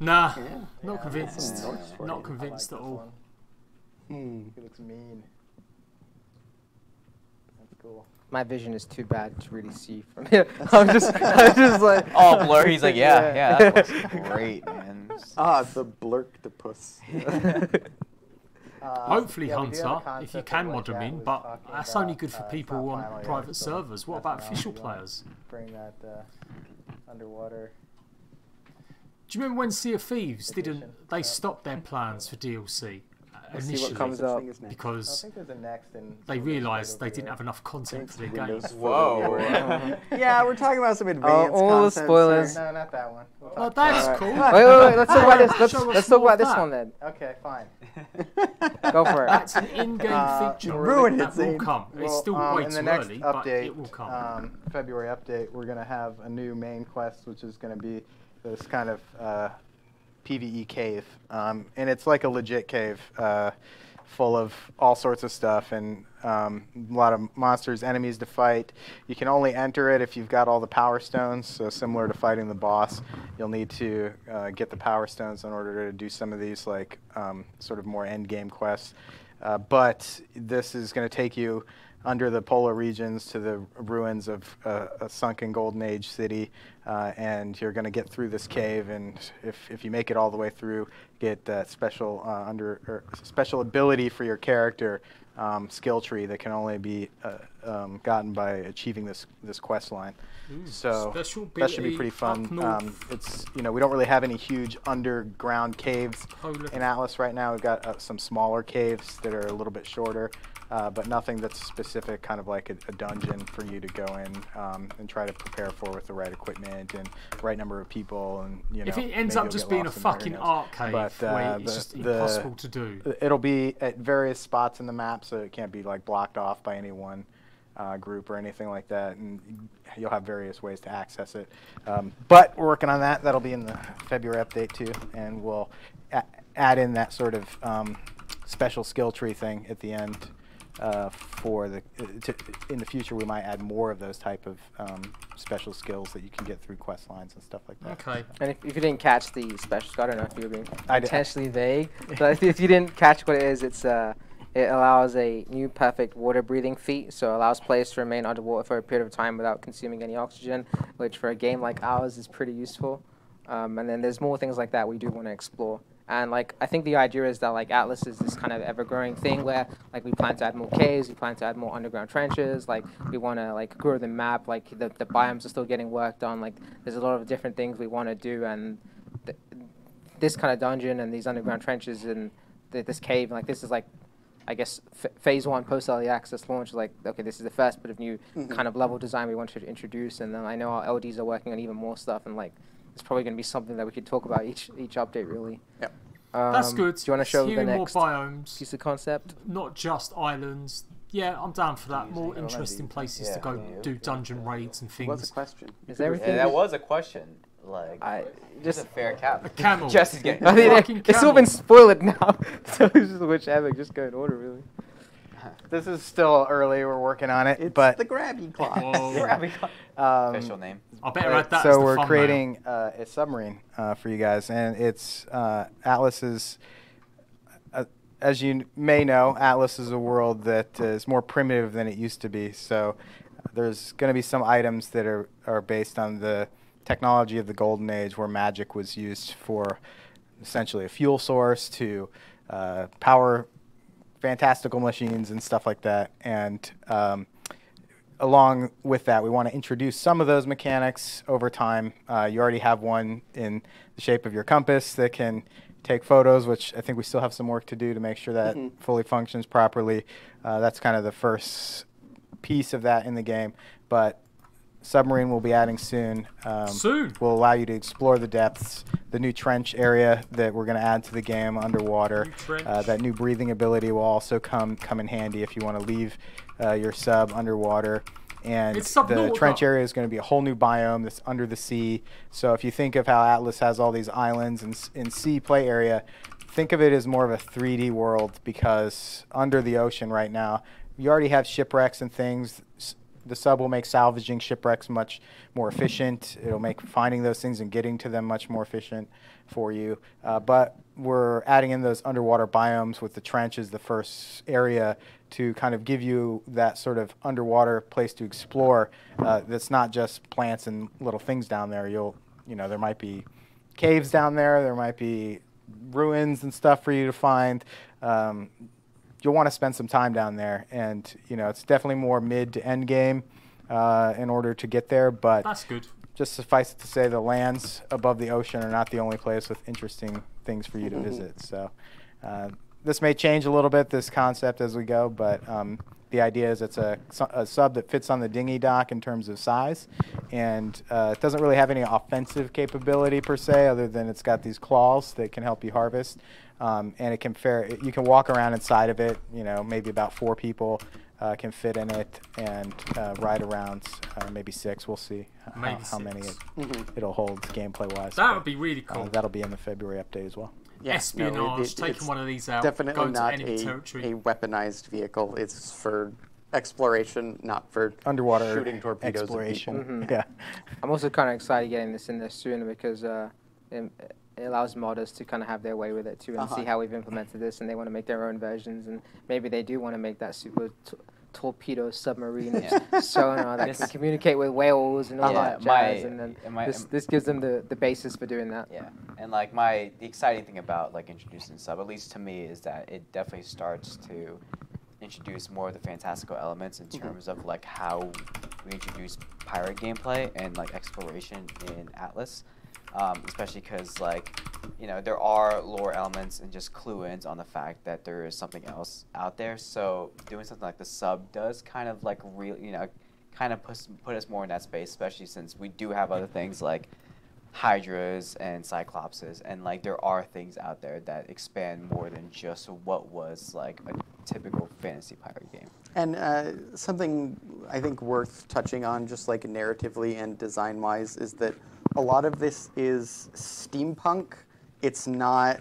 [SPEAKER 1] Nah,
[SPEAKER 6] Yeah,
[SPEAKER 1] not convinced.
[SPEAKER 4] some notes for
[SPEAKER 1] Not
[SPEAKER 4] you.
[SPEAKER 1] convinced
[SPEAKER 6] I
[SPEAKER 1] at
[SPEAKER 6] like this
[SPEAKER 1] all.
[SPEAKER 6] one. He looks mean. That's cool.
[SPEAKER 3] My vision is too bad to really see from here. I'm just like.
[SPEAKER 5] All blur. He's like, yeah, that looks great, man.
[SPEAKER 4] The blurktopus.
[SPEAKER 1] Hopefully,
[SPEAKER 6] yeah, we do have a
[SPEAKER 1] Hunter, if
[SPEAKER 6] concept
[SPEAKER 1] you
[SPEAKER 6] of
[SPEAKER 1] can
[SPEAKER 6] what
[SPEAKER 1] mod them
[SPEAKER 6] Jack
[SPEAKER 1] in,
[SPEAKER 6] was
[SPEAKER 1] but
[SPEAKER 6] talking
[SPEAKER 1] that's
[SPEAKER 6] about.
[SPEAKER 1] only good for
[SPEAKER 6] It's
[SPEAKER 1] people
[SPEAKER 6] not
[SPEAKER 1] on
[SPEAKER 6] final yet,
[SPEAKER 1] private
[SPEAKER 6] so
[SPEAKER 1] servers. What
[SPEAKER 6] that's
[SPEAKER 1] about
[SPEAKER 6] not
[SPEAKER 1] official
[SPEAKER 6] on. If you want
[SPEAKER 1] players?
[SPEAKER 6] Bring that underwater.
[SPEAKER 1] Do you remember when Sea of Thieves
[SPEAKER 6] Edition.
[SPEAKER 1] didn't? They stopped their plans for DLC
[SPEAKER 3] Let's see
[SPEAKER 1] initially
[SPEAKER 3] what comes up.
[SPEAKER 6] I don't
[SPEAKER 1] because
[SPEAKER 6] think there's a next in.
[SPEAKER 1] they realised they didn't have enough content for their game.
[SPEAKER 4] Windows
[SPEAKER 5] Whoa.
[SPEAKER 4] Yeah, we're talking about some advanced
[SPEAKER 3] all the
[SPEAKER 4] concepts
[SPEAKER 3] spoilers.
[SPEAKER 4] here.
[SPEAKER 6] No, not that one. We'll
[SPEAKER 1] Oh,
[SPEAKER 6] talk-
[SPEAKER 1] that's
[SPEAKER 3] Alright.
[SPEAKER 1] cool.
[SPEAKER 3] Wait, let's talk about this.
[SPEAKER 1] Show us
[SPEAKER 3] Let's talk
[SPEAKER 1] more
[SPEAKER 3] about
[SPEAKER 1] of
[SPEAKER 3] this
[SPEAKER 1] that.
[SPEAKER 3] one then.
[SPEAKER 6] Okay, fine.
[SPEAKER 3] Go for it.
[SPEAKER 1] That's an in-game feature
[SPEAKER 4] ruin it,
[SPEAKER 1] that will
[SPEAKER 4] Zane.
[SPEAKER 1] come. It's
[SPEAKER 6] Well,
[SPEAKER 1] still way
[SPEAKER 6] in
[SPEAKER 1] too
[SPEAKER 6] the next
[SPEAKER 1] early,
[SPEAKER 6] update,
[SPEAKER 1] but it will come.
[SPEAKER 6] February update, we're going to have a new main quest, which is going to be this kind of PvE cave. And it's like a legit cave full of all sorts of stuff and a lot of monsters, enemies to fight. You can only enter it if you've got all the power stones, so similar to fighting the boss. You'll need to get the power stones in order to do some of these like sort of more end game quests. But this is going to take you under the polar regions to the ruins of a sunken Golden Age city, and you're going to get through this cave. And if you make it all the way through, get that special ability for your character, skill tree that can only be gotten by achieving this quest line. So that should be pretty fun. It's we don't really have any huge underground caves in Atlas right now. We've got some smaller caves that are a little bit shorter, but nothing that's specific, kind of like a dungeon for you to go in and try to prepare for with the right equipment and right number of people. And
[SPEAKER 1] if it ends up just being a fucking arcade, where it's just impossible to do.
[SPEAKER 6] It'll be at various spots in the map, so it can't be like blocked off by any one group or anything like that, and you'll have various ways to access it. But we're working on that. That'll be in the February update too, and we'll add in that sort of special skill tree thing at the end. In the future, we might add more of those type of special skills that you can get through quest lines and stuff like that.
[SPEAKER 1] Okay.
[SPEAKER 3] And if you didn't catch the special, I don't know if you were being intentionally vague, but if you didn't catch what it is, it allows a new perfect water breathing feat, so it allows players to remain underwater for a period of time without consuming any oxygen, which for a game like ours is pretty useful. And then there's more things like that we do want to explore. And like I think the idea is that like Atlas is this kind of ever-growing thing where like we plan to add more caves, we plan to add more underground trenches, like we want to like grow the map, like the biomes are still getting worked on, like there's a lot of different things we want to do, and this kind of dungeon and these underground trenches and this cave, like this is like I guess phase 1 post early access launch, like okay, this is the first bit of new kind of level design we wanted to introduce, and then I know our LDs are working on even more stuff, and like it's probably going to be something that we could talk about each update really.
[SPEAKER 4] Yeah.
[SPEAKER 1] That's good.
[SPEAKER 3] Do you want to show the next
[SPEAKER 1] more biomes,
[SPEAKER 3] piece of concept?
[SPEAKER 1] Not just islands. Yeah, I'm down for that. More interesting places to go do dungeon raids and things.
[SPEAKER 4] What's the question?
[SPEAKER 3] Is everything?
[SPEAKER 5] Yeah, that was a question. Like, just a fair cap.
[SPEAKER 1] A camel.
[SPEAKER 5] Just is getting.
[SPEAKER 3] I mean, it's all been spoiled now, so it's just whichever. Just go in order, really.
[SPEAKER 6] This is still early. We're working on it,
[SPEAKER 4] It's
[SPEAKER 6] but
[SPEAKER 4] the grabby claw.
[SPEAKER 5] Official name.
[SPEAKER 1] I better add that.
[SPEAKER 6] So
[SPEAKER 1] as the
[SPEAKER 6] we're
[SPEAKER 1] thumbnail.
[SPEAKER 6] creating a submarine for you guys, and it's Atlas's. As you may know, Atlas is a world that is more primitive than it used to be. So there's going to be some items that are based on the technology of the Golden Age, where magic was used for essentially a fuel source to power fantastical machines and stuff like that. And along with that, we want to introduce some of those mechanics over time. You already have one in the shape of your compass that can take photos, which I think we still have some work to do to make sure that fully functions properly. That's kind of the first piece of that in the game. But Submarine will be adding soon.
[SPEAKER 1] Soon.
[SPEAKER 6] Will allow you to explore the depths. The new trench area that we're going to add to the game underwater. That new breathing ability will also come in handy if you want to leave your sub underwater. And the trench area is going to be a whole new biome that's under the sea. So if you think of how Atlas has all these islands and sea play area, think of it as more of a 3D world, because under the ocean right now, you already have shipwrecks and things. The sub will make salvaging shipwrecks much more efficient. It'll make finding those things and getting to them much more efficient for you. But we're adding in those underwater biomes with the trench as the first area to kind of give you that sort of underwater place to explore. That's not just plants and little things down there. There might be caves down there. There might be ruins and stuff for you to find. You'll want to spend some time down there, and it's definitely more mid to end game in order to get there. But
[SPEAKER 1] that's good.
[SPEAKER 6] Just suffice it to say, the lands above the ocean are not the only place with interesting things for you to visit. So this may change a little bit, this concept, as we go, but the idea is it's a sub that fits on the dinghy dock in terms of size, and it doesn't really have any offensive capability per se, other than it's got these claws that can help you harvest. And it can you can walk around inside of it. Maybe about 4 people can fit in it and ride around. Maybe 6. We'll see how many it'll hold gameplay-wise.
[SPEAKER 1] That would be really cool.
[SPEAKER 6] That'll be in the February update as well.
[SPEAKER 4] Yeah,
[SPEAKER 1] espionage, taking one of these out,
[SPEAKER 4] definitely
[SPEAKER 1] going
[SPEAKER 4] not
[SPEAKER 1] to any territory.
[SPEAKER 4] a weaponized vehicle. It's for exploration, not for
[SPEAKER 6] underwater
[SPEAKER 4] shooting torpedoes
[SPEAKER 6] exploration.
[SPEAKER 4] At people.
[SPEAKER 6] Yeah.
[SPEAKER 3] I'm also kind of excited getting this in there sooner, because it allows modders to kind of have their way with it too, and see how we've implemented this, and they want to make their own versions, and maybe they do want to make that super torpedo submarine sonar that can communicate with whales and all that jazz, and then this gives them the basis for doing that.
[SPEAKER 5] Yeah, and like the exciting thing about like introducing sub, at least to me, is that it definitely starts to introduce more of the fantastical elements in terms of like how we introduce pirate gameplay and like exploration in Atlas. Especially because, like, you know, there are lore elements and just clue-ins on the fact that there is something else out there. So doing something like the sub does kind of like kind of put us more in that space, especially since we do have other things like hydras and cyclopses, and like there are things out there that expand more than just what was like a typical fantasy pirate game.
[SPEAKER 4] And something I think worth touching on, just like narratively and design-wise, is that a lot of this is steampunk. It's not,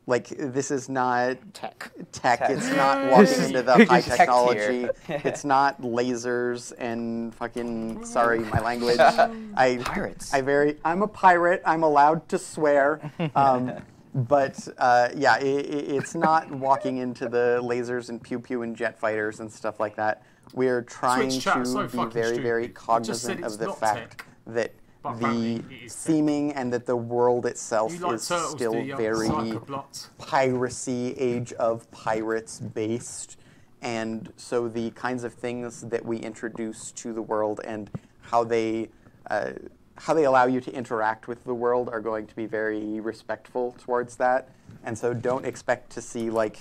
[SPEAKER 4] like, this is not tech. It's not walking into the high technology. It's not lasers and fucking, sorry, my language.
[SPEAKER 5] Pirates.
[SPEAKER 4] I'm a pirate. I'm allowed to swear. But yeah, it's not walking into the lasers and pew-pew and jet fighters and stuff like that. We're trying to be very, very cognizant of the fact that the theming and that the world itself is still very piracy, Age of Pirates based. And so the kinds of things that we introduce to the world and how they allow you to interact with the world are going to be very respectful towards that. And so don't expect to see, like,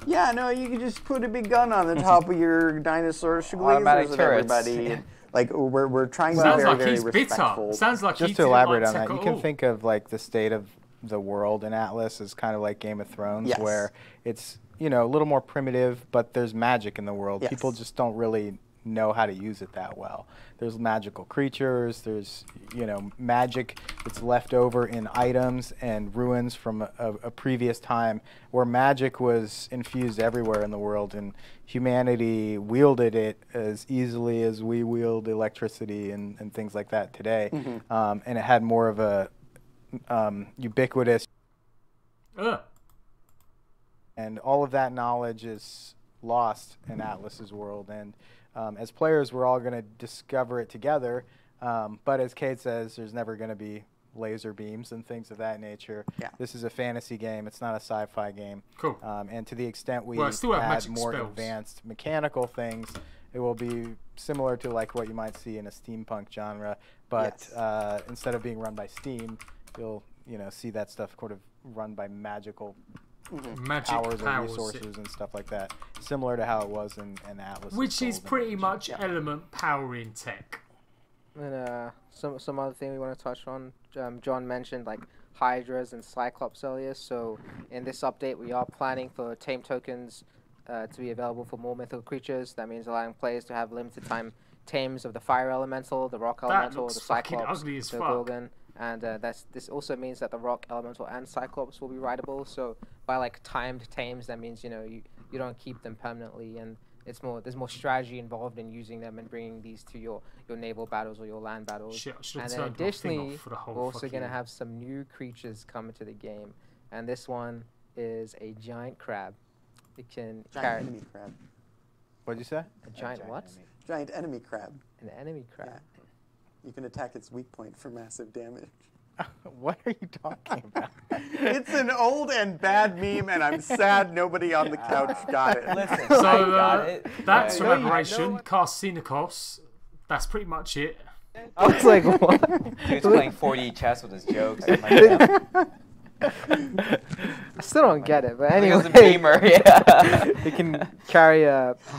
[SPEAKER 4] yeah, no, you can just put a big gun on the top of your dinosaur lasers at everybody. Like, we're trying to be very, very respectful.
[SPEAKER 1] Sounds like
[SPEAKER 6] just to elaborate on that, you can think of, like, the state of the world in Atlas as kind of like Game of Thrones, where it's, you know, a little more primitive, but there's magic in the world.
[SPEAKER 4] Yes.
[SPEAKER 6] People just don't really know how to use it that well. There's magical creatures, there's, you know, magic that's left over in items and ruins from a previous time where magic was infused everywhere in the world, and humanity wielded it as easily as we wield electricity and things like that today. And it had more of a ubiquitous and all of that knowledge is lost in Atlas's world, and as players, we're all going to discover it together. But as Kate says, there's never going to be laser beams and things of that nature. Yeah. This is a fantasy game. It's not a sci-fi game.
[SPEAKER 1] Cool.
[SPEAKER 6] And to the extent we
[SPEAKER 1] still have
[SPEAKER 6] add more advanced mechanical things, it will be similar to like what you might see in a steampunk genre. But instead of being run by steam, you'll see that stuff sort of run by magical powers or resources and stuff like that, similar to how it was in Atlas.
[SPEAKER 1] Which is pretty much element powering tech.
[SPEAKER 3] And some other thing we want to touch on, John mentioned like hydras and cyclops earlier. So in this update, we are planning for tame tokens to be available for more mythical creatures. That means allowing players to have limited time tames of the fire elemental, the rock elemental, the cyclops, the gorgon. And this also means that the rock elemental and cyclops will be rideable. So by like timed tames, that means you don't keep them permanently, and there's more strategy involved in using them and bringing these to your naval battles or your land battles. And then additionally, we're also going to have some new creatures come into the game, and this one is a giant crab. It can carry
[SPEAKER 4] enemy crab.
[SPEAKER 6] What'd you say?
[SPEAKER 3] A giant what?
[SPEAKER 4] Enemy. Giant enemy crab.
[SPEAKER 3] An enemy crab.
[SPEAKER 4] Yeah. You can attack its weak point for massive damage.
[SPEAKER 6] What are you talking about?
[SPEAKER 4] It's an old and bad meme, and I'm sad nobody on the couch got it.
[SPEAKER 5] Listen,
[SPEAKER 1] so
[SPEAKER 5] I got it.
[SPEAKER 1] That's from Aberration, Carcinicos. That's pretty much it.
[SPEAKER 3] I was like, what?
[SPEAKER 5] Dude's playing 4D chess with his jokes. I'm like,
[SPEAKER 3] I still don't get it, but anyway.
[SPEAKER 5] It was a beamer, yeah.
[SPEAKER 3] It can carry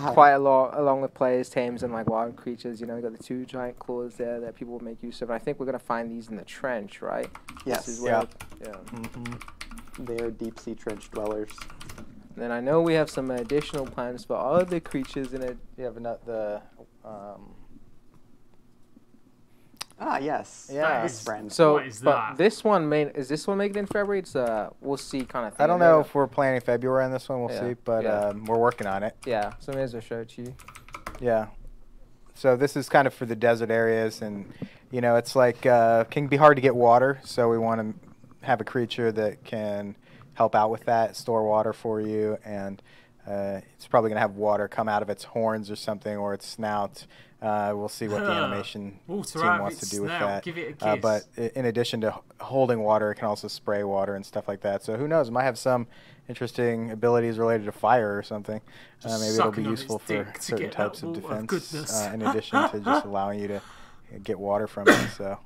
[SPEAKER 3] quite a lot along with players, tames, and like wild creatures. You got the 2 giant claws there that people will make use of. And I think we're gonna find these in the trench, right?
[SPEAKER 4] Yes.
[SPEAKER 3] This is where,
[SPEAKER 4] They are deep sea trench dwellers.
[SPEAKER 3] And then I know we have some additional plans for other creatures in it.
[SPEAKER 6] You have the
[SPEAKER 4] yes.
[SPEAKER 3] Yeah.
[SPEAKER 4] This friend.
[SPEAKER 3] So,
[SPEAKER 1] what is that?
[SPEAKER 3] This one is this one making in February? It's we'll see kind of thing.
[SPEAKER 6] I don't know if we're planning February on this one. We'll see, but we're working on it.
[SPEAKER 3] Yeah. So maybe I'll show it to you.
[SPEAKER 6] Yeah. So this is kind of for the desert areas, and it's like can be hard to get water. So we want to have a creature that can help out with that, store water for you, and It's probably going to have water come out of its horns or something, or its snout. We'll see what the animation
[SPEAKER 1] Water
[SPEAKER 6] team
[SPEAKER 1] out of
[SPEAKER 6] wants to
[SPEAKER 1] its
[SPEAKER 6] do with
[SPEAKER 1] snout.
[SPEAKER 6] that.
[SPEAKER 1] Give it a kiss.
[SPEAKER 6] But in addition to holding water, it can also spray water and stuff like that. So who knows? It might have some interesting abilities related to fire or something. Maybe it'll be useful for certain types of defense, in addition to just allowing you to get water from it. So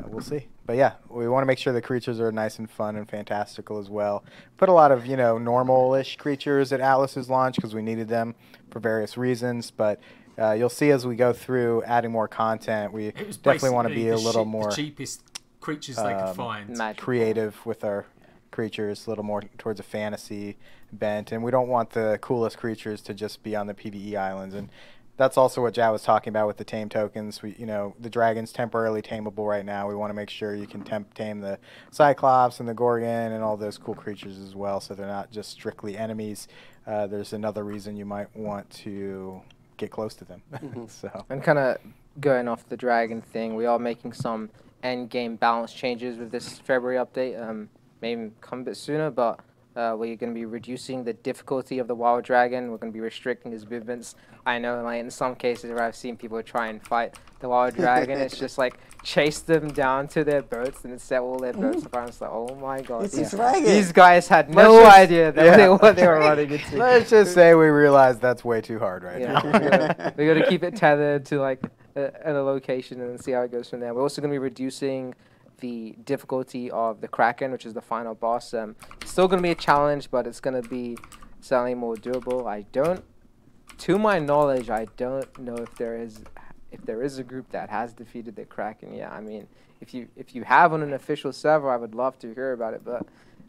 [SPEAKER 6] we'll see. But yeah, we want to make sure the creatures are nice and fun and fantastical as well. Put a lot of, normal-ish creatures at Atlas's launch because we needed them for various reasons. But you'll see as we go through adding more content, we definitely want to be a little more
[SPEAKER 1] the cheapest creatures they could find.
[SPEAKER 6] Creative with our creatures, a little more towards a fantasy bent. And we don't want the coolest creatures to just be on the PvE islands. And that's also what Jad was talking about with the tame tokens. The dragon's temporarily tameable right now. We want to make sure you can tame the Cyclops and the Gorgon and all those cool creatures as well, so they're not just strictly enemies. There's another reason you might want to get close to them.
[SPEAKER 3] And kind of going off the dragon thing, we are making some end game balance changes with this February update. Maybe come a bit sooner, but we're going to be reducing the difficulty of the wild dragon. We're going to be restricting his movements. I know, like, in some cases where I've seen people try and fight the wild dragon, it's just like chase them down to their boats and set all their boats up. It's like, oh my god, these guys had no idea what they were running into.
[SPEAKER 6] Let's just say we realized that's way too hard now.
[SPEAKER 3] We got to keep it tethered to like at a location and see how it goes from there. We're also going to be reducing the difficulty of the Kraken, which is the final boss. It's still going to be a challenge, but it's going to be certainly more doable. To my knowledge, I don't know if there is a group that has defeated the Kraken. Yeah, I mean, if you have on an official server, I would love to hear about it, but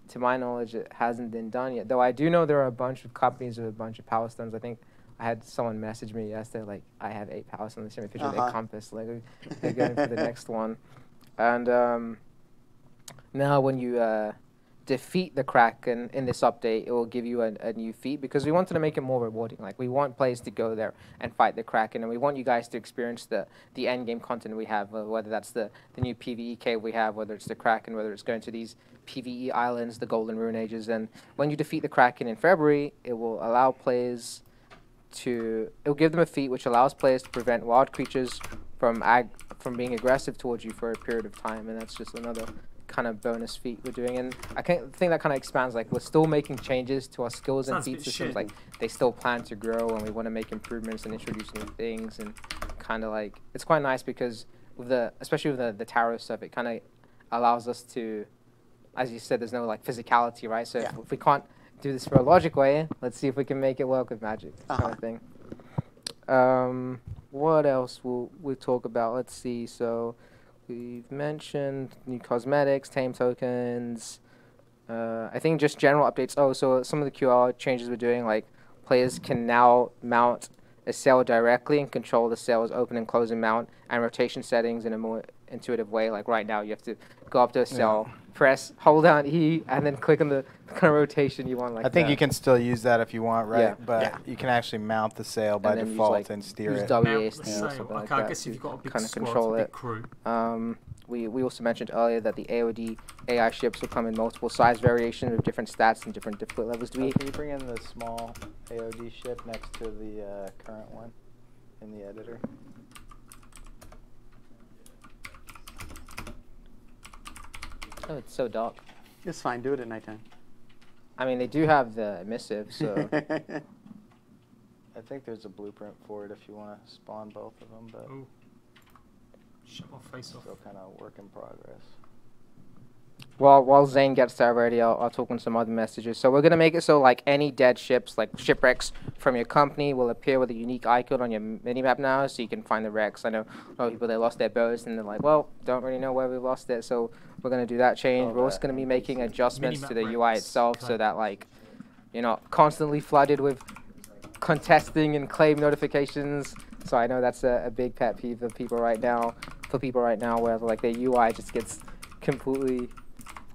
[SPEAKER 3] to my knowledge, it hasn't been done yet. Though I do know there are a bunch of companies with a bunch of power stones. I think I had someone message me yesterday, like, I have 8 power stones, send me a picture of their compass, like, they're going for the next one. And now when you defeat the Kraken in this update, it will give you a new feat, because we wanted to make it more rewarding. Like, we want players to go there and fight the Kraken, and we want you guys to experience the end game content we have, whether that's the new PvE cave we have, whether it's the Kraken, whether it's going to these PvE islands, the Golden Rune Ages. And when you defeat the Kraken in February, it will allow players it'll give them a feat which allows players to prevent wild creatures from being aggressive towards you for a period of time, and that's just another kind of bonus feat we're doing. And I think that kind of expands, like, we're still making changes to our skills and feat systems. Like, they still plan to grow, and we want to make improvements and introduce new things, and kind of like, it's quite nice because especially with the tarot stuff, it kind of allows us to, as you said, there's no like physicality, right? So if we can't do this for a logic way, let's see if we can make it work with magic, kind of thing. What else will we talk about? Let's see. So we've mentioned new cosmetics, tame tokens. I think just general updates. Oh, so some of the QR changes we're doing, like players can now mount a sail directly and control the sail's open and closing mount and rotation settings in a more intuitive way. Like right now, you have to go up to a sail, hold down E, and then click on the kind of rotation you want. Like
[SPEAKER 6] I think you can still use that if you want, right? But you can actually mount the sail by default and steer it.
[SPEAKER 3] WASD or something like that.
[SPEAKER 1] I guess if you've got a big
[SPEAKER 3] kind of
[SPEAKER 1] squad,
[SPEAKER 3] control
[SPEAKER 1] big
[SPEAKER 3] it.
[SPEAKER 1] crew.
[SPEAKER 3] We also mentioned earlier that the AOD AI ships will come in multiple size variations with different stats and different difficulty levels.
[SPEAKER 6] Can you bring in the small AOD ship next to the current one in the editor?
[SPEAKER 3] Oh, it's so dark.
[SPEAKER 4] It's fine. Do it at nighttime.
[SPEAKER 3] I mean, they do have the emissive, so...
[SPEAKER 6] I think there's a blueprint for it if you want to spawn both of them, but...
[SPEAKER 1] Ooh. Shut my face off.
[SPEAKER 6] Still kind of work in progress.
[SPEAKER 3] While Zane gets that ready, I'll talk on some other messages. So we're going to make it so like any dead ships, like shipwrecks from your company, will appear with a unique icon on your minimap now, so you can find the wrecks. I know a lot of people, they lost their boats, and they're like, well, don't really know where we lost it, so we're going to do that change. We're also going to be making adjustments to the UI itself so that, like, you're not constantly flooded with contesting and claim notifications. So I know that's a big pet peeve of people right now, where like their UI just gets completely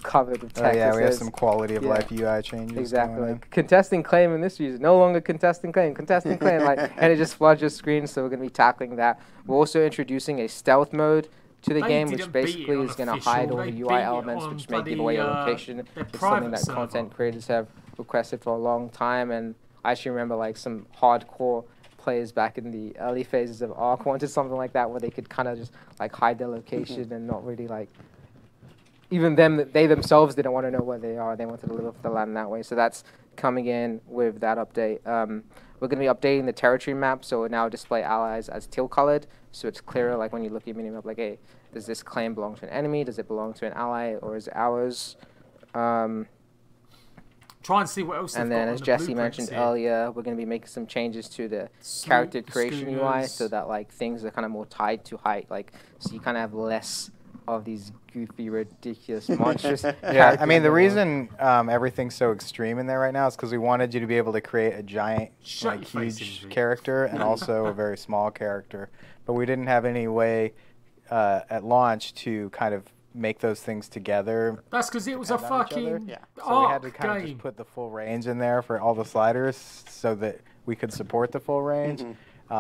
[SPEAKER 3] covered with text.
[SPEAKER 6] Oh yeah, we have some quality of life UI changes.
[SPEAKER 3] Exactly. Like, contesting claim in this user, no longer contesting claim, like, and it just floods your screen. So we're gonna be tackling that. We're also introducing a stealth mode to the game, which basically is gonna hide all the UI elements which may give away your location. It's something that content creators have requested for a long time, and I actually remember like some hardcore players back in the early phases of Ark wanted something like that where they could kind of just like hide their location and not really like, even they themselves didn't want to know where they are. They wanted to live off the land that way. So that's coming in with that update. We're going to be updating the territory map, so it now display allies as teal colored, so it's clearer. Like when you look at your minimap, like, hey, does this claim belong to an enemy? Does it belong to an ally, or is it ours?
[SPEAKER 1] Try and see what else.
[SPEAKER 3] And then, as Jesse mentioned earlier, we're going to be making some changes to the character creation UI, so that like things are kind of more tied to height. Like, so you kind of have less of these goofy, ridiculous, monstrous.
[SPEAKER 6] Yeah, I mean the reason everything's so extreme in there right now is because we wanted you to be able to create a giant, like, huge character and also a very small character, but we didn't have any way at launch to kind of make those things together.
[SPEAKER 1] That's because it was a fucking
[SPEAKER 6] so we had to kind of just put the full range in there for all the sliders so that we could support the full range.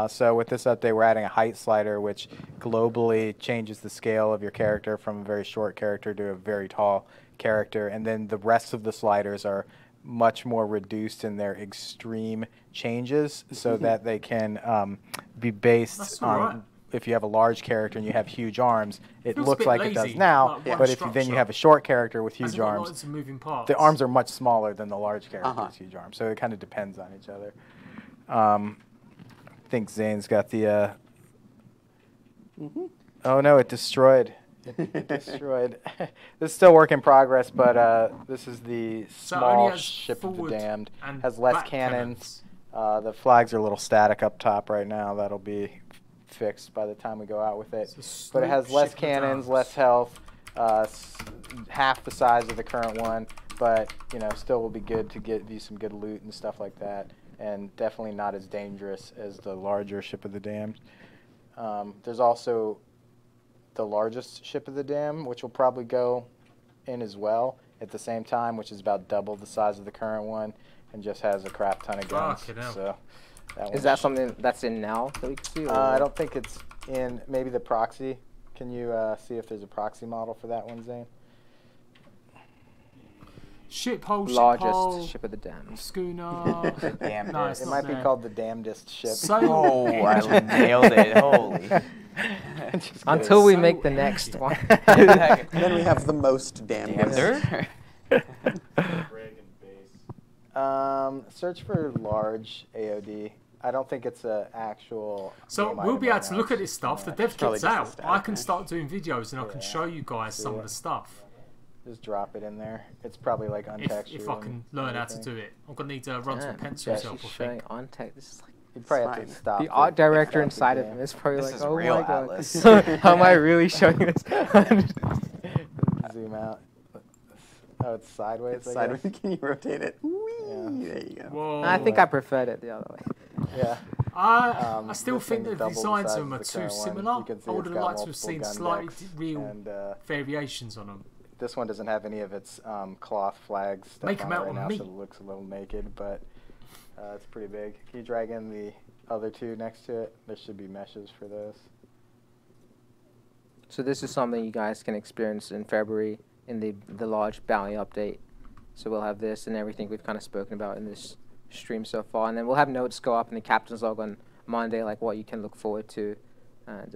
[SPEAKER 6] So with this update, we're adding a height slider, which globally changes the scale of your character from a very short character to a very tall character. And then the rest of the sliders are much more reduced in their extreme changes so that they can be based on, if you have a large character and you have huge arms, it looks like it does now. But if then you have a short character with huge arms, the arms are much smaller than the large character with huge arms. So it kind of depends on each other. I think Zane's got the. Oh no! It destroyed. It destroyed. This is still work in progress, but this is the small ship of the damned. Has less cannons. The flags are a little static up top right now. That'll be fixed by the time we go out with it. But it has less cannons, less health, half the size of the current one. But you know, still will be good to give you some good loot and stuff like that. And definitely not as dangerous as the larger Ship of the Damned. There's also the largest Ship of the Damned, which will probably go in as well at the same time, which is about double the size of the current one, and just has a crap ton of guns. So
[SPEAKER 3] is that something that's in now that we can see?
[SPEAKER 6] I don't think it's in. Maybe the proxy. Can you see if there's a proxy model for that one, Zane?
[SPEAKER 3] Largest ship of the damned.
[SPEAKER 1] Schooner.
[SPEAKER 6] It might be called the damnedest ship.
[SPEAKER 5] So I nailed it. Holy.
[SPEAKER 3] Until we make the next one.
[SPEAKER 4] Then we have the most damnedest.
[SPEAKER 6] Search for large AOD. I don't think it's an actual.
[SPEAKER 1] So we'll be able to look at this stuff. The dev kit's out. I can start doing videos and I can show you guys some of the stuff.
[SPEAKER 6] Just drop it in there. It's probably like untextured.
[SPEAKER 1] If I can learn how to do it, I'm gonna need to run some pencils up.
[SPEAKER 3] Showing untext. This is like.
[SPEAKER 6] You'd probably have to stop.
[SPEAKER 3] The art director inside of him is probably like, oh
[SPEAKER 5] real
[SPEAKER 3] my god,
[SPEAKER 5] Atlas.
[SPEAKER 3] how am I really showing this?
[SPEAKER 6] Zoom out. Oh, it's sideways.
[SPEAKER 4] It's sideways. Can you rotate it? Whee! There you go.
[SPEAKER 1] Whoa.
[SPEAKER 3] I think I preferred it the other way.
[SPEAKER 6] Yeah.
[SPEAKER 1] I still think the designs of them are too similar. I would have liked to have seen slightly real variations on them.
[SPEAKER 6] This one doesn't have any of its cloth flags stuff
[SPEAKER 1] Make them out
[SPEAKER 6] right now,
[SPEAKER 1] meat.
[SPEAKER 6] so it looks a little naked, but it's pretty big. Can you drag in the other two next to it? There should be meshes for those.
[SPEAKER 3] So this is something you guys can experience in February in the large bounty update. So we'll have this and everything we've kind of spoken about in this stream so far, and then we'll have notes go up in the captain's log on Monday, like what you can look forward to, and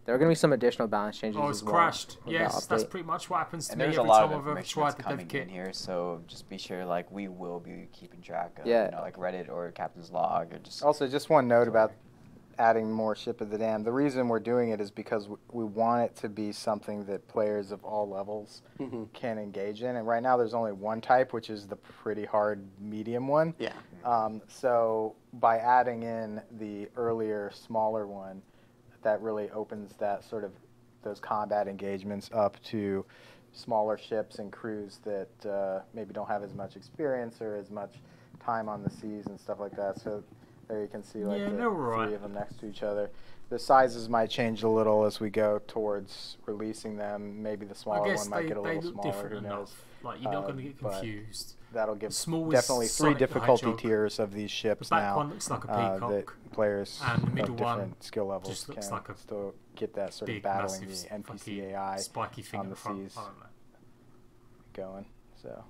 [SPEAKER 3] there are going to be some additional balance changes.
[SPEAKER 1] Oh, it's crashed. Yes, that's pretty much what happens to me every
[SPEAKER 5] time I've
[SPEAKER 1] ever tried the dev
[SPEAKER 5] coming
[SPEAKER 1] kit.
[SPEAKER 5] in here, so just be sure, like, we will be keeping track of,
[SPEAKER 3] Yeah.
[SPEAKER 5] you know, like Reddit or Captain's Log or just.
[SPEAKER 6] Also, just one note about adding more Ship of the Damned. The reason we're doing it is because we want it to be something that players of all levels can engage in. And right now there's only one type, which is the pretty hard medium one.
[SPEAKER 4] Yeah.
[SPEAKER 6] So by adding in the earlier, smaller one, that really opens that sort of those combat engagements up to smaller ships and crews that maybe don't have as much experience or as much time on the seas and stuff like that. So there you can see like the three of them next to each other. The sizes might change a little as we go towards releasing them. Maybe the smaller one might get a little smaller. Who knows?
[SPEAKER 1] Like you're not going to get confused.
[SPEAKER 6] That'll give definitely three difficulty tiers of these ships
[SPEAKER 1] the back
[SPEAKER 6] now.
[SPEAKER 1] One looks like a peacock,
[SPEAKER 6] that players
[SPEAKER 1] and the middle
[SPEAKER 6] of different
[SPEAKER 1] one
[SPEAKER 6] skill levels
[SPEAKER 1] just looks
[SPEAKER 6] can
[SPEAKER 1] like a
[SPEAKER 6] still get that sort of
[SPEAKER 1] big,
[SPEAKER 6] battling the NPC AI
[SPEAKER 1] spiky thing
[SPEAKER 6] on the seas going. So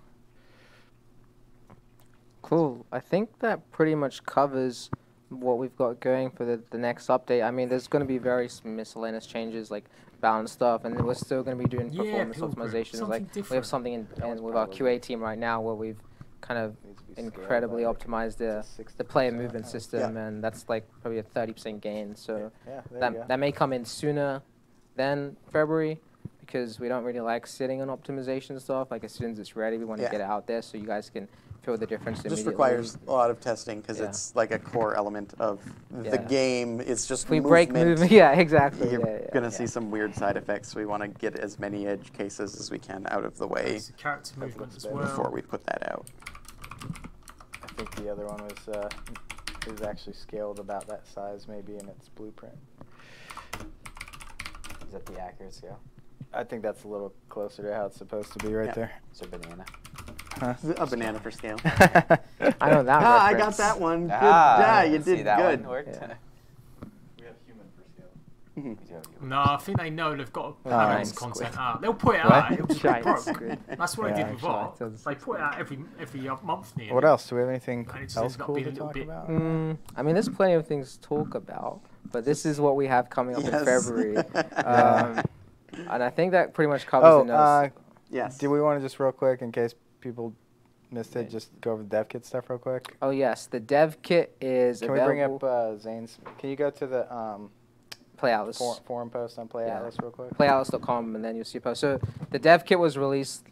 [SPEAKER 3] Cool. I think that pretty much covers what we've got going for the next update. I mean, there's going to be various miscellaneous changes like balance stuff, and we're still going to be doing performance optimizations. Like we have something in with our QA team right now where we've kind of incredibly optimized the player movement system, and that's like probably a 30% gain. So that may come in sooner than February, because we don't really like sitting on optimization stuff. Like as soon as it's ready, we want to get it out there so you guys can feel the difference immediately.
[SPEAKER 4] Just requires a lot of testing because it's like a core element of the game. It's just
[SPEAKER 3] if we break movement. Yeah, exactly.
[SPEAKER 4] You're going to see some weird side effects. We want to get as many edge cases as we can out of the way
[SPEAKER 1] character movement as well
[SPEAKER 4] before we put that out.
[SPEAKER 6] I think the other one was is actually scaled about that size maybe in its blueprint.
[SPEAKER 5] Is that the accurate scale?
[SPEAKER 6] I think that's a little closer to how it's supposed to be right there.
[SPEAKER 5] It's a banana.
[SPEAKER 6] Huh?
[SPEAKER 4] A banana for scale.
[SPEAKER 3] I know that.
[SPEAKER 4] I got that one. Good. You did
[SPEAKER 5] that
[SPEAKER 4] good.
[SPEAKER 5] One worked.
[SPEAKER 7] We have human for scale.
[SPEAKER 1] No, I think they know they've got to have this content out. They'll put it out. It'll just be broke. That's what they did with art. They put it out every month nearly.
[SPEAKER 6] What else? Do we have anything else
[SPEAKER 1] got
[SPEAKER 6] cool
[SPEAKER 1] being
[SPEAKER 6] to
[SPEAKER 1] a little
[SPEAKER 6] talk
[SPEAKER 1] bit-
[SPEAKER 6] about?
[SPEAKER 3] I mean, there's plenty of things to talk about, but this is what we have coming up in February. And I think that pretty much covers the notes.
[SPEAKER 4] Yes.
[SPEAKER 6] Do we want to just real quick, in case people missed it, just go over the dev kit stuff real quick?
[SPEAKER 3] Oh, yes. The dev kit is
[SPEAKER 6] Can we
[SPEAKER 3] available.
[SPEAKER 6] bring up Zane's? Can you go to the
[SPEAKER 3] Play Atlas.
[SPEAKER 6] forum post on Play Atlas real quick?
[SPEAKER 3] PlayAtlas.com, and then you'll see a post. So the dev kit was released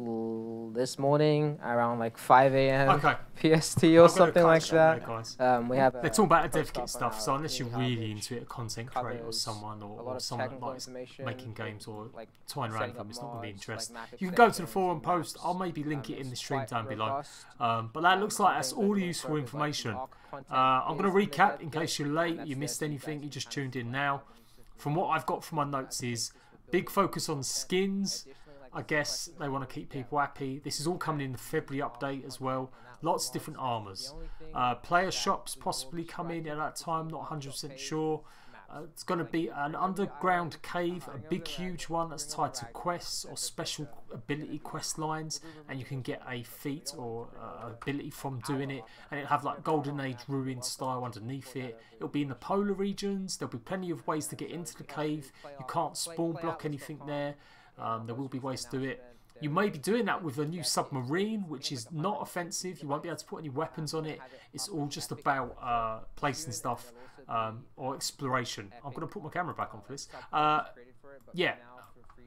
[SPEAKER 3] this morning around like 5 a.m. PST or something like that. We have
[SPEAKER 1] they're talking about the dev kit stuff, so unless you're really into it, a content creator or someone, or someone that likes making games or toying around with them, it's not going to be interesting. You can go to the forum post. I'll maybe link it in the stream down below. But that looks like that's all the useful information. I'm going to recap in case you're late, you missed anything, you just tuned in now. From what I've got from my notes is big focus on skins. I guess they want to keep people happy. This is all coming in the February update as well. Lots of different armors. Player shops possibly come in at that time, not 100% sure. It's going to be an underground cave, a big huge one that's tied to quests or special ability quest lines, and you can get a feat or ability from doing it, and it'll have like Golden Age ruin style underneath it. It'll be in the polar regions. There'll be plenty of ways to get into the cave. You can't spawn block anything there. There will be ways to do it. You may be doing that with a new submarine, which is not offensive. You won't be able to put any weapons on it. It's all just about placing stuff or exploration. I'm going to put my camera back on for this. Yeah,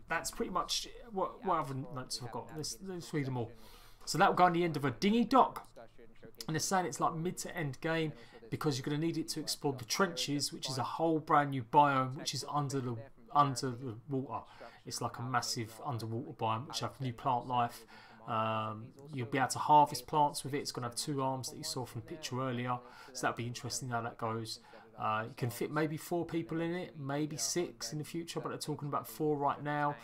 [SPEAKER 1] that's pretty much what other notes I've got. Let's read them all. So that will go on the end of a dinghy dock. And they're saying it's like mid to end game because you're going to need it to explore the trenches, which is a whole brand new biome, which is under the water. It's like a massive underwater biome which have new plant life. You'll be able to harvest plants with it. It's going to have 2 arms that you saw from the picture earlier, so that'll be interesting how that goes. You can fit maybe 4 people in it, maybe 6 in the future, but they're talking about 4 right now.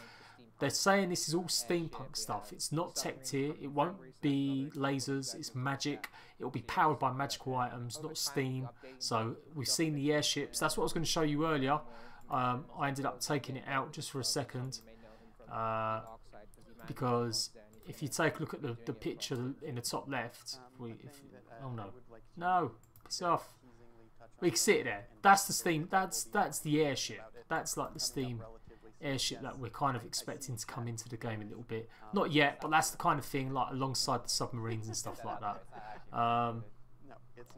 [SPEAKER 1] They're saying this is all steampunk stuff. It's not tech tier. It won't be lasers. It's magic. It'll be powered by magical items, not steam. So we've seen the airships. That's what I was going to show you earlier. I ended up taking it out just for a second because if you take a look at the picture in the top left, oh no, piss off. We can see it there. That's the steam. That's the airship. That's like the steam airship that we're kind of expecting to come into the game a little bit. Not yet, but that's the kind of thing like alongside the submarines and stuff like that.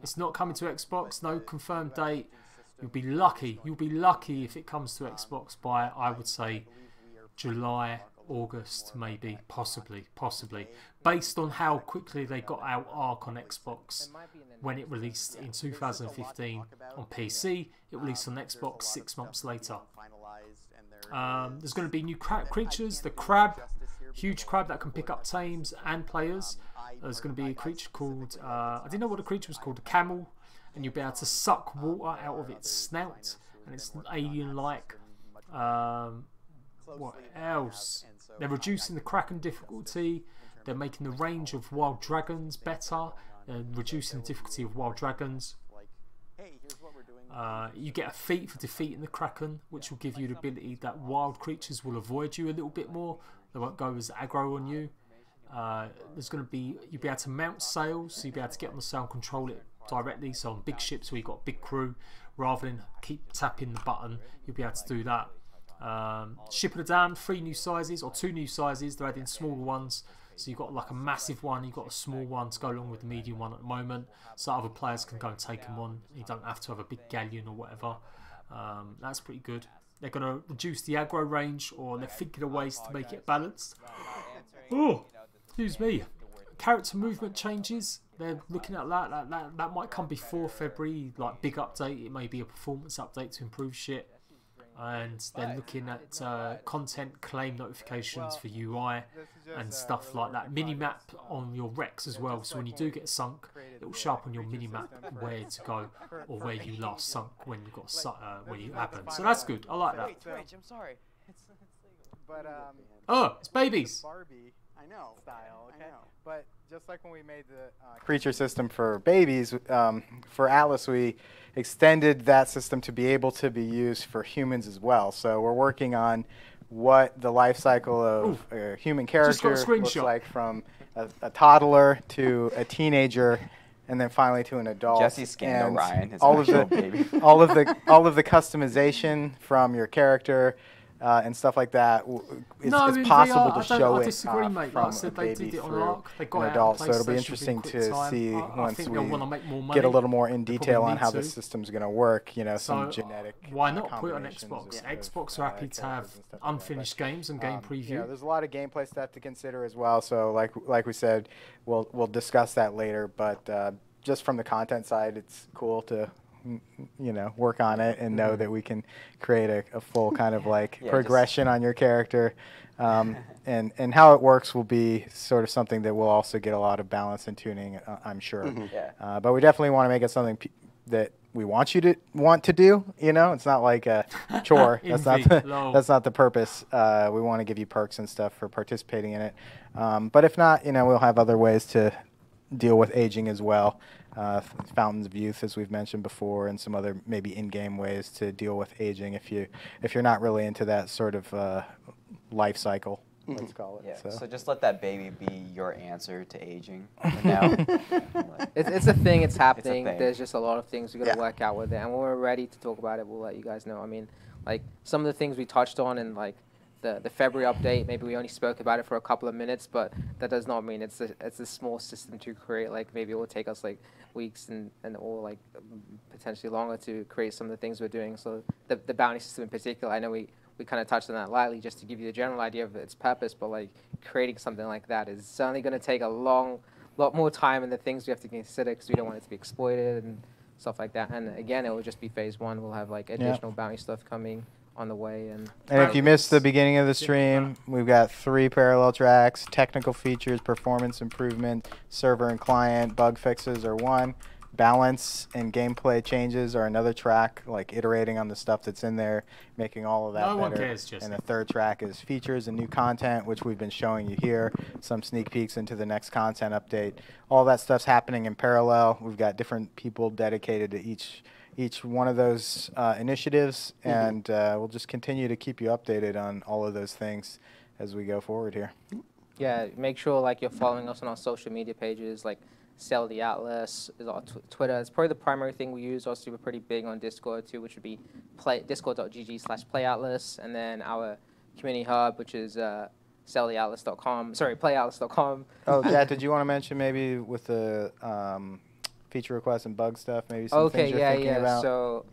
[SPEAKER 1] It's not coming to Xbox. No confirmed date. You'll be lucky. You'll be lucky if it comes to Xbox by, I would say, July, August, maybe, possibly, based on how quickly they got out Ark on Xbox when it released in 2015 on PC. It released on Xbox 6 months later. There's going to be new creatures. The crab, huge crab that can pick up tames and players. There's going to be a creature called, I didn't know what the creature was called, a camel. And you'll be able to suck water out of its snout, and it's alien-like. What else? They're reducing the Kraken difficulty. They're making the range of wild dragons better, and reducing the difficulty of wild dragons. You get a feat for defeating the Kraken, which will give you the ability that wild creatures will avoid you a little bit more. They won't go as aggro on you. There's going to be, you'll be able to mount sails, so you'll be able to get on the sail and control it directly. So on big ships where you've got a big crew, rather than keep tapping the button, you'll be able to do that. Ship of the Damned, 3 new sizes or 2 new sizes. They're adding smaller ones. So you've got like a massive one, you've got a small one to go along with the medium one at the moment. So other players can go and take them on. You don't have to have a big galleon or whatever. That's pretty good. They're going to reduce the aggro range, or they're thinking of ways to make it balanced. Oh, excuse me. Character movement changes. They're looking at that. That might come before February, like big update. It may be a performance update to improve shit. And they're looking at content claim notifications for UI and stuff like that. Minimap on your wrecks as well. So when you do get sunk, it will show up on your minimap where to go or where you last sunk when you got when you happened. So that's good. I like that.
[SPEAKER 5] Twitch, I'm sorry.
[SPEAKER 6] But
[SPEAKER 1] Oh, it's babies.
[SPEAKER 6] Barbie
[SPEAKER 4] I know.
[SPEAKER 6] style, okay?
[SPEAKER 4] I know.
[SPEAKER 6] But just like when we made the creature system for babies, for Atlas, we extended that system to be able to be used for humans as well. So we're working on what the life cycle of a human character looks like, from a toddler to a teenager, and then finally to an adult.
[SPEAKER 5] Jesse scanned
[SPEAKER 6] And
[SPEAKER 5] Orion, his
[SPEAKER 6] all of
[SPEAKER 5] actual
[SPEAKER 6] the
[SPEAKER 5] baby.
[SPEAKER 6] all of the customization from your character. And stuff like that. It's possible to show it
[SPEAKER 1] disagree, mate.
[SPEAKER 6] from
[SPEAKER 1] Like I said,
[SPEAKER 6] a
[SPEAKER 1] they
[SPEAKER 6] baby
[SPEAKER 1] did it on
[SPEAKER 6] through
[SPEAKER 1] Arc. They got
[SPEAKER 6] an
[SPEAKER 1] it out
[SPEAKER 6] adult.
[SPEAKER 1] on
[SPEAKER 6] So it'll be
[SPEAKER 1] PlayStation
[SPEAKER 6] interesting
[SPEAKER 1] within
[SPEAKER 6] to
[SPEAKER 1] quick time.
[SPEAKER 6] see
[SPEAKER 1] I
[SPEAKER 6] once
[SPEAKER 1] think
[SPEAKER 6] we
[SPEAKER 1] they'll want to make more money.
[SPEAKER 6] get a little more in
[SPEAKER 1] They
[SPEAKER 6] detail
[SPEAKER 1] probably
[SPEAKER 6] on how
[SPEAKER 1] need
[SPEAKER 6] the
[SPEAKER 1] to.
[SPEAKER 6] system's going to work. You know, some
[SPEAKER 1] So
[SPEAKER 6] genetic.
[SPEAKER 1] why not put it on
[SPEAKER 6] combinations
[SPEAKER 1] Xbox?
[SPEAKER 6] of,
[SPEAKER 1] Xbox are happy to have
[SPEAKER 6] characters and stuff like that.
[SPEAKER 1] unfinished games and game preview.
[SPEAKER 6] You know, there's a lot of gameplay stuff to consider as well. So like we said, we'll discuss that later. But just from the content side, it's cool to work on it and know that we can create a full kind of like progression on your character. And how it works will be sort of something that will also get a lot of balance and tuning, I'm sure. But we definitely want to make it something that we want you to want to do. It's not like a chore. That's not the purpose. We want to give you perks and stuff for participating in it. But if not, we'll have other ways to deal with aging as well. Fountains of Youth, as we've mentioned before, and some other maybe in-game ways to deal with aging if you're not really into that sort of life cycle, let's call it.
[SPEAKER 5] Yeah. So just let that baby be your answer to aging. For now.
[SPEAKER 3] It's a thing. It's happening.
[SPEAKER 5] thing.
[SPEAKER 3] There's just a lot of things we got to work out with it, and when we're ready to talk about it, we'll let you guys know. I mean, like some of the things we touched on in like the February update, maybe we only spoke about it for a couple of minutes, but that does not mean it's a small system to create. Like maybe it will take us like weeks and or like potentially longer to create some of the things we're doing. So the bounty system in particular, I know we kind of touched on that lightly just to give you the general idea of its purpose, but like creating something like that is certainly going to take a lot more time, and the things we have to consider because we don't want it to be exploited and stuff like that. And again, it will just be phase 1. We'll have like additional bounty stuff coming on the way. And
[SPEAKER 6] if you missed the beginning of the stream, we've got 3 parallel tracks: technical features, performance improvement, server and client, bug fixes are 1, balance and gameplay changes are another track, like iterating on the stuff that's in there, making all of that better.
[SPEAKER 1] One cares, Jesse.
[SPEAKER 6] And the 3rd track is features and new content, which we've been showing you here, some sneak peeks into the next content update. All that stuff's happening in parallel. We've got different people dedicated to each one of those initiatives, and we'll just continue to keep you updated on all of those things as we go forward here.
[SPEAKER 3] Yeah, make sure like you're following us on our social media pages, like Sell the Atlas is our Twitter. It's probably the primary thing we use. Also, we're pretty big on Discord too, which would be discord.gg/playatlas, and then our community hub, which is selltheatlas.com. Sorry, playatlas.com.
[SPEAKER 6] Oh, yeah. Did you want to mention maybe with the feature requests and bug stuff, maybe some things you're thinking about?
[SPEAKER 3] So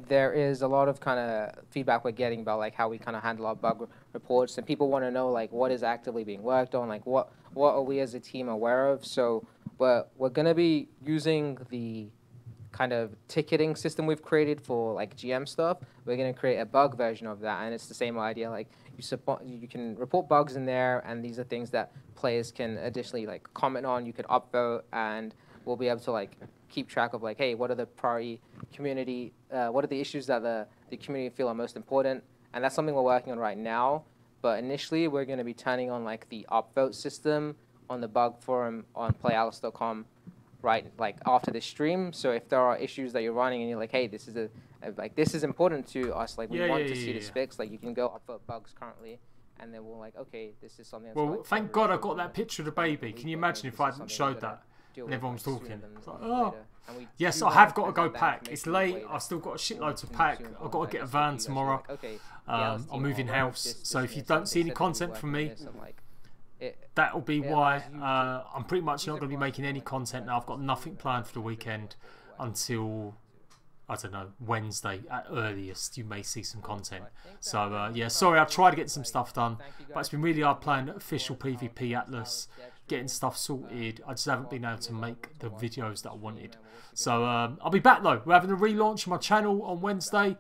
[SPEAKER 3] there is a lot of kind of feedback we're getting about like how we kind of handle our bug reports, and people want to know like what is actively being worked on, like what are we as a team aware of. So we're going to be using the kind of ticketing system we've created for like GM stuff. We're going to create a bug version of that, and it's the same idea. Like you can report bugs in there, and these are things that players can additionally like comment on. You could upvote, and we'll be able to like keep track of like, hey, what are the priority community, what are the issues that the community feel are most important, and that's something we're working on right now. But initially, we're going to be turning on like the upvote system on the bug forum on playatlas.com right like after this stream. So if there are issues that you're running and you're like, hey, this is this is important to us, like we want to see this fixed, like you can go upvote bugs currently, and then we're like, okay, this is something. That's
[SPEAKER 1] Well,
[SPEAKER 3] like
[SPEAKER 1] thank
[SPEAKER 3] every
[SPEAKER 1] God I
[SPEAKER 3] week
[SPEAKER 1] got
[SPEAKER 3] or
[SPEAKER 1] that picture of the baby. Can you imagine if I hadn't showed that and everyone was talking? It's like, oh. Yes, I have got to go pack. It's late. I've still got a shitload to pack. I've got to get a van tomorrow. I'm moving house. So if you don't see any content from me, that'll be why. I'm pretty much not going to be making any content now. I've got nothing planned for the weekend until, I don't know, Wednesday at earliest. You may see some content. So yeah, sorry, I've tried to get some stuff done, but it's been really hard playing official PvP Atlas, getting stuff sorted. I just haven't been able to make the videos that I wanted. So I'll be back though. We're having a relaunch of my channel on Wednesday.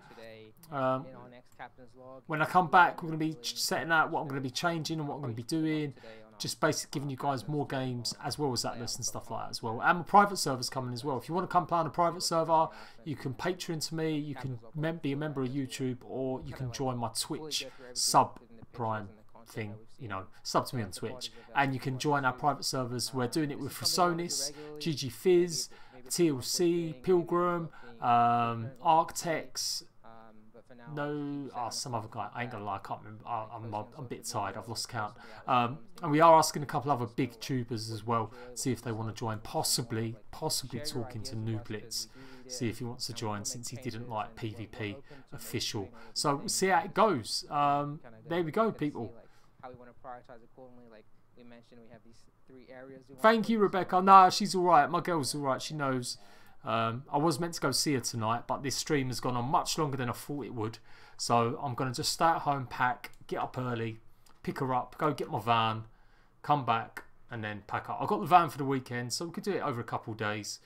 [SPEAKER 1] When I come back, we're going to be setting out what I'm going to be changing and what I'm going to be doing. Just basically giving you guys more games as well as Atlas and stuff like that as well. And my private server's coming as well. If you want to come play on a private server, you can Patreon to me, you can be a member of YouTube, or you can join my Twitch Submarine thing, you know, sub to me on Twitch. And you can join our private servers. We're doing it with Frisonis, GG Fizz, TLC, Pilgrim, Arctex, some other guy. I ain't gonna lie, I can't remember. I'm a bit tired. I've lost count. And we are asking a couple other big tubers as well, see if they want to join. Possibly talking to Nooblitz, see if he wants to join, since he didn't like PvP official. So we'll see how it goes. There we go, people. Thank you, Rebecca. Nah, she's all right. My girl's all right. She knows. I was meant to go see her tonight, but this stream has gone on much longer than I thought it would. So I'm going to just stay at home, pack, get up early, pick her up, go get my van, come back, and then pack up. I've got the van for the weekend, so we could do it over a couple of days.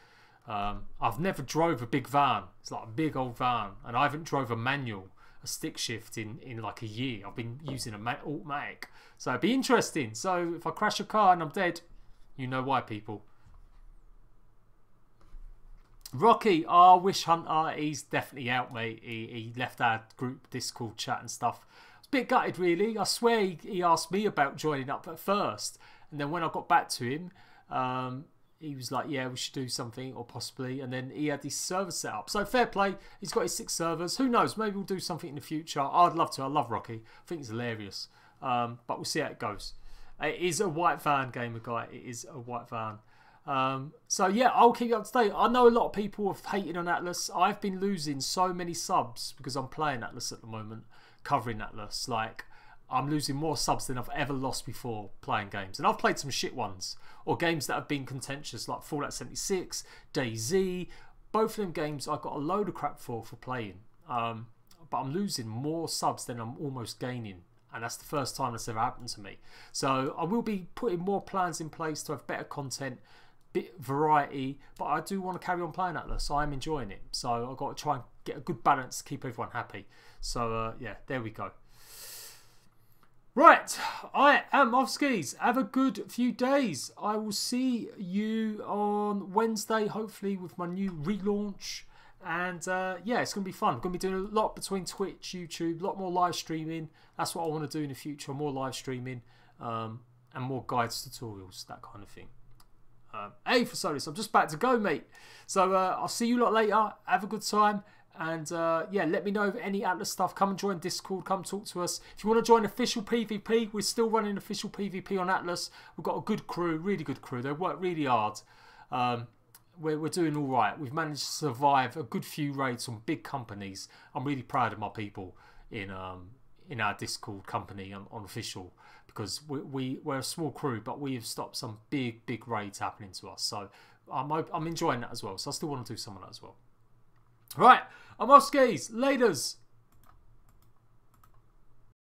[SPEAKER 1] I've never drove a big van. It's like a big old van, and I haven't drove a manual, a stick shift in like a year. I've been using an automatic. So it'd be interesting. So if I crash a car and I'm dead, you know why, people. Rocky, Wish Hunter, he's definitely out, mate. He left our group Discord chat and stuff. I was a bit gutted, really. I swear he asked me about joining up at first. And then when I got back to him, he was like, yeah, we should do something, or possibly. And then he had his server set up. So fair play. He's got his 6 servers. Who knows? Maybe we'll do something in the future. I'd love to. I love Rocky. I think he's hilarious. But we'll see how it goes. It is a white van, gamer guy. It is a white van. So yeah, I'll keep you up to date. I know a lot of people have hated on Atlas. I've been losing so many subs because I'm playing Atlas at the moment, covering Atlas. Like, I'm losing more subs than I've ever lost before playing games. And I've played some shit ones, or games that have been contentious, like Fallout 76, DayZ. Both of them games I got a load of crap for playing. But I'm losing more subs than I'm almost gaining. And that's the first time that's ever happened to me. So I will be putting more plans in place to have better content, bit variety, but I do want to carry on playing Atlas. So I'm enjoying it. So I've got to try and get a good balance to keep everyone happy. So yeah, there we go. Right, I am off skis. Have a good few days. I will see you on Wednesday, hopefully, with my new relaunch. And yeah, it's going to be fun. I'm going to be doing a lot between Twitch, YouTube, a lot more live streaming. That's what I want to do in the future, more live streaming and more guides, tutorials, that kind of thing. Hey, Frisonis, I'm just about to go, mate. So I'll see you lot later. Have a good time. And yeah, let me know of any Atlas stuff. Come and join Discord. Come talk to us. If you want to join official PvP, we're still running official PvP on Atlas. We've got a good crew, really good crew. They work really hard. We're doing all right. We've managed to survive a good few raids on big companies. I'm really proud of my people in our Discord company on official, because we're a small crew, but we have stopped some big raids happening to us. So I'm enjoying that as well. So I still want to do some of that as well. Right, I'm off skis. Laters.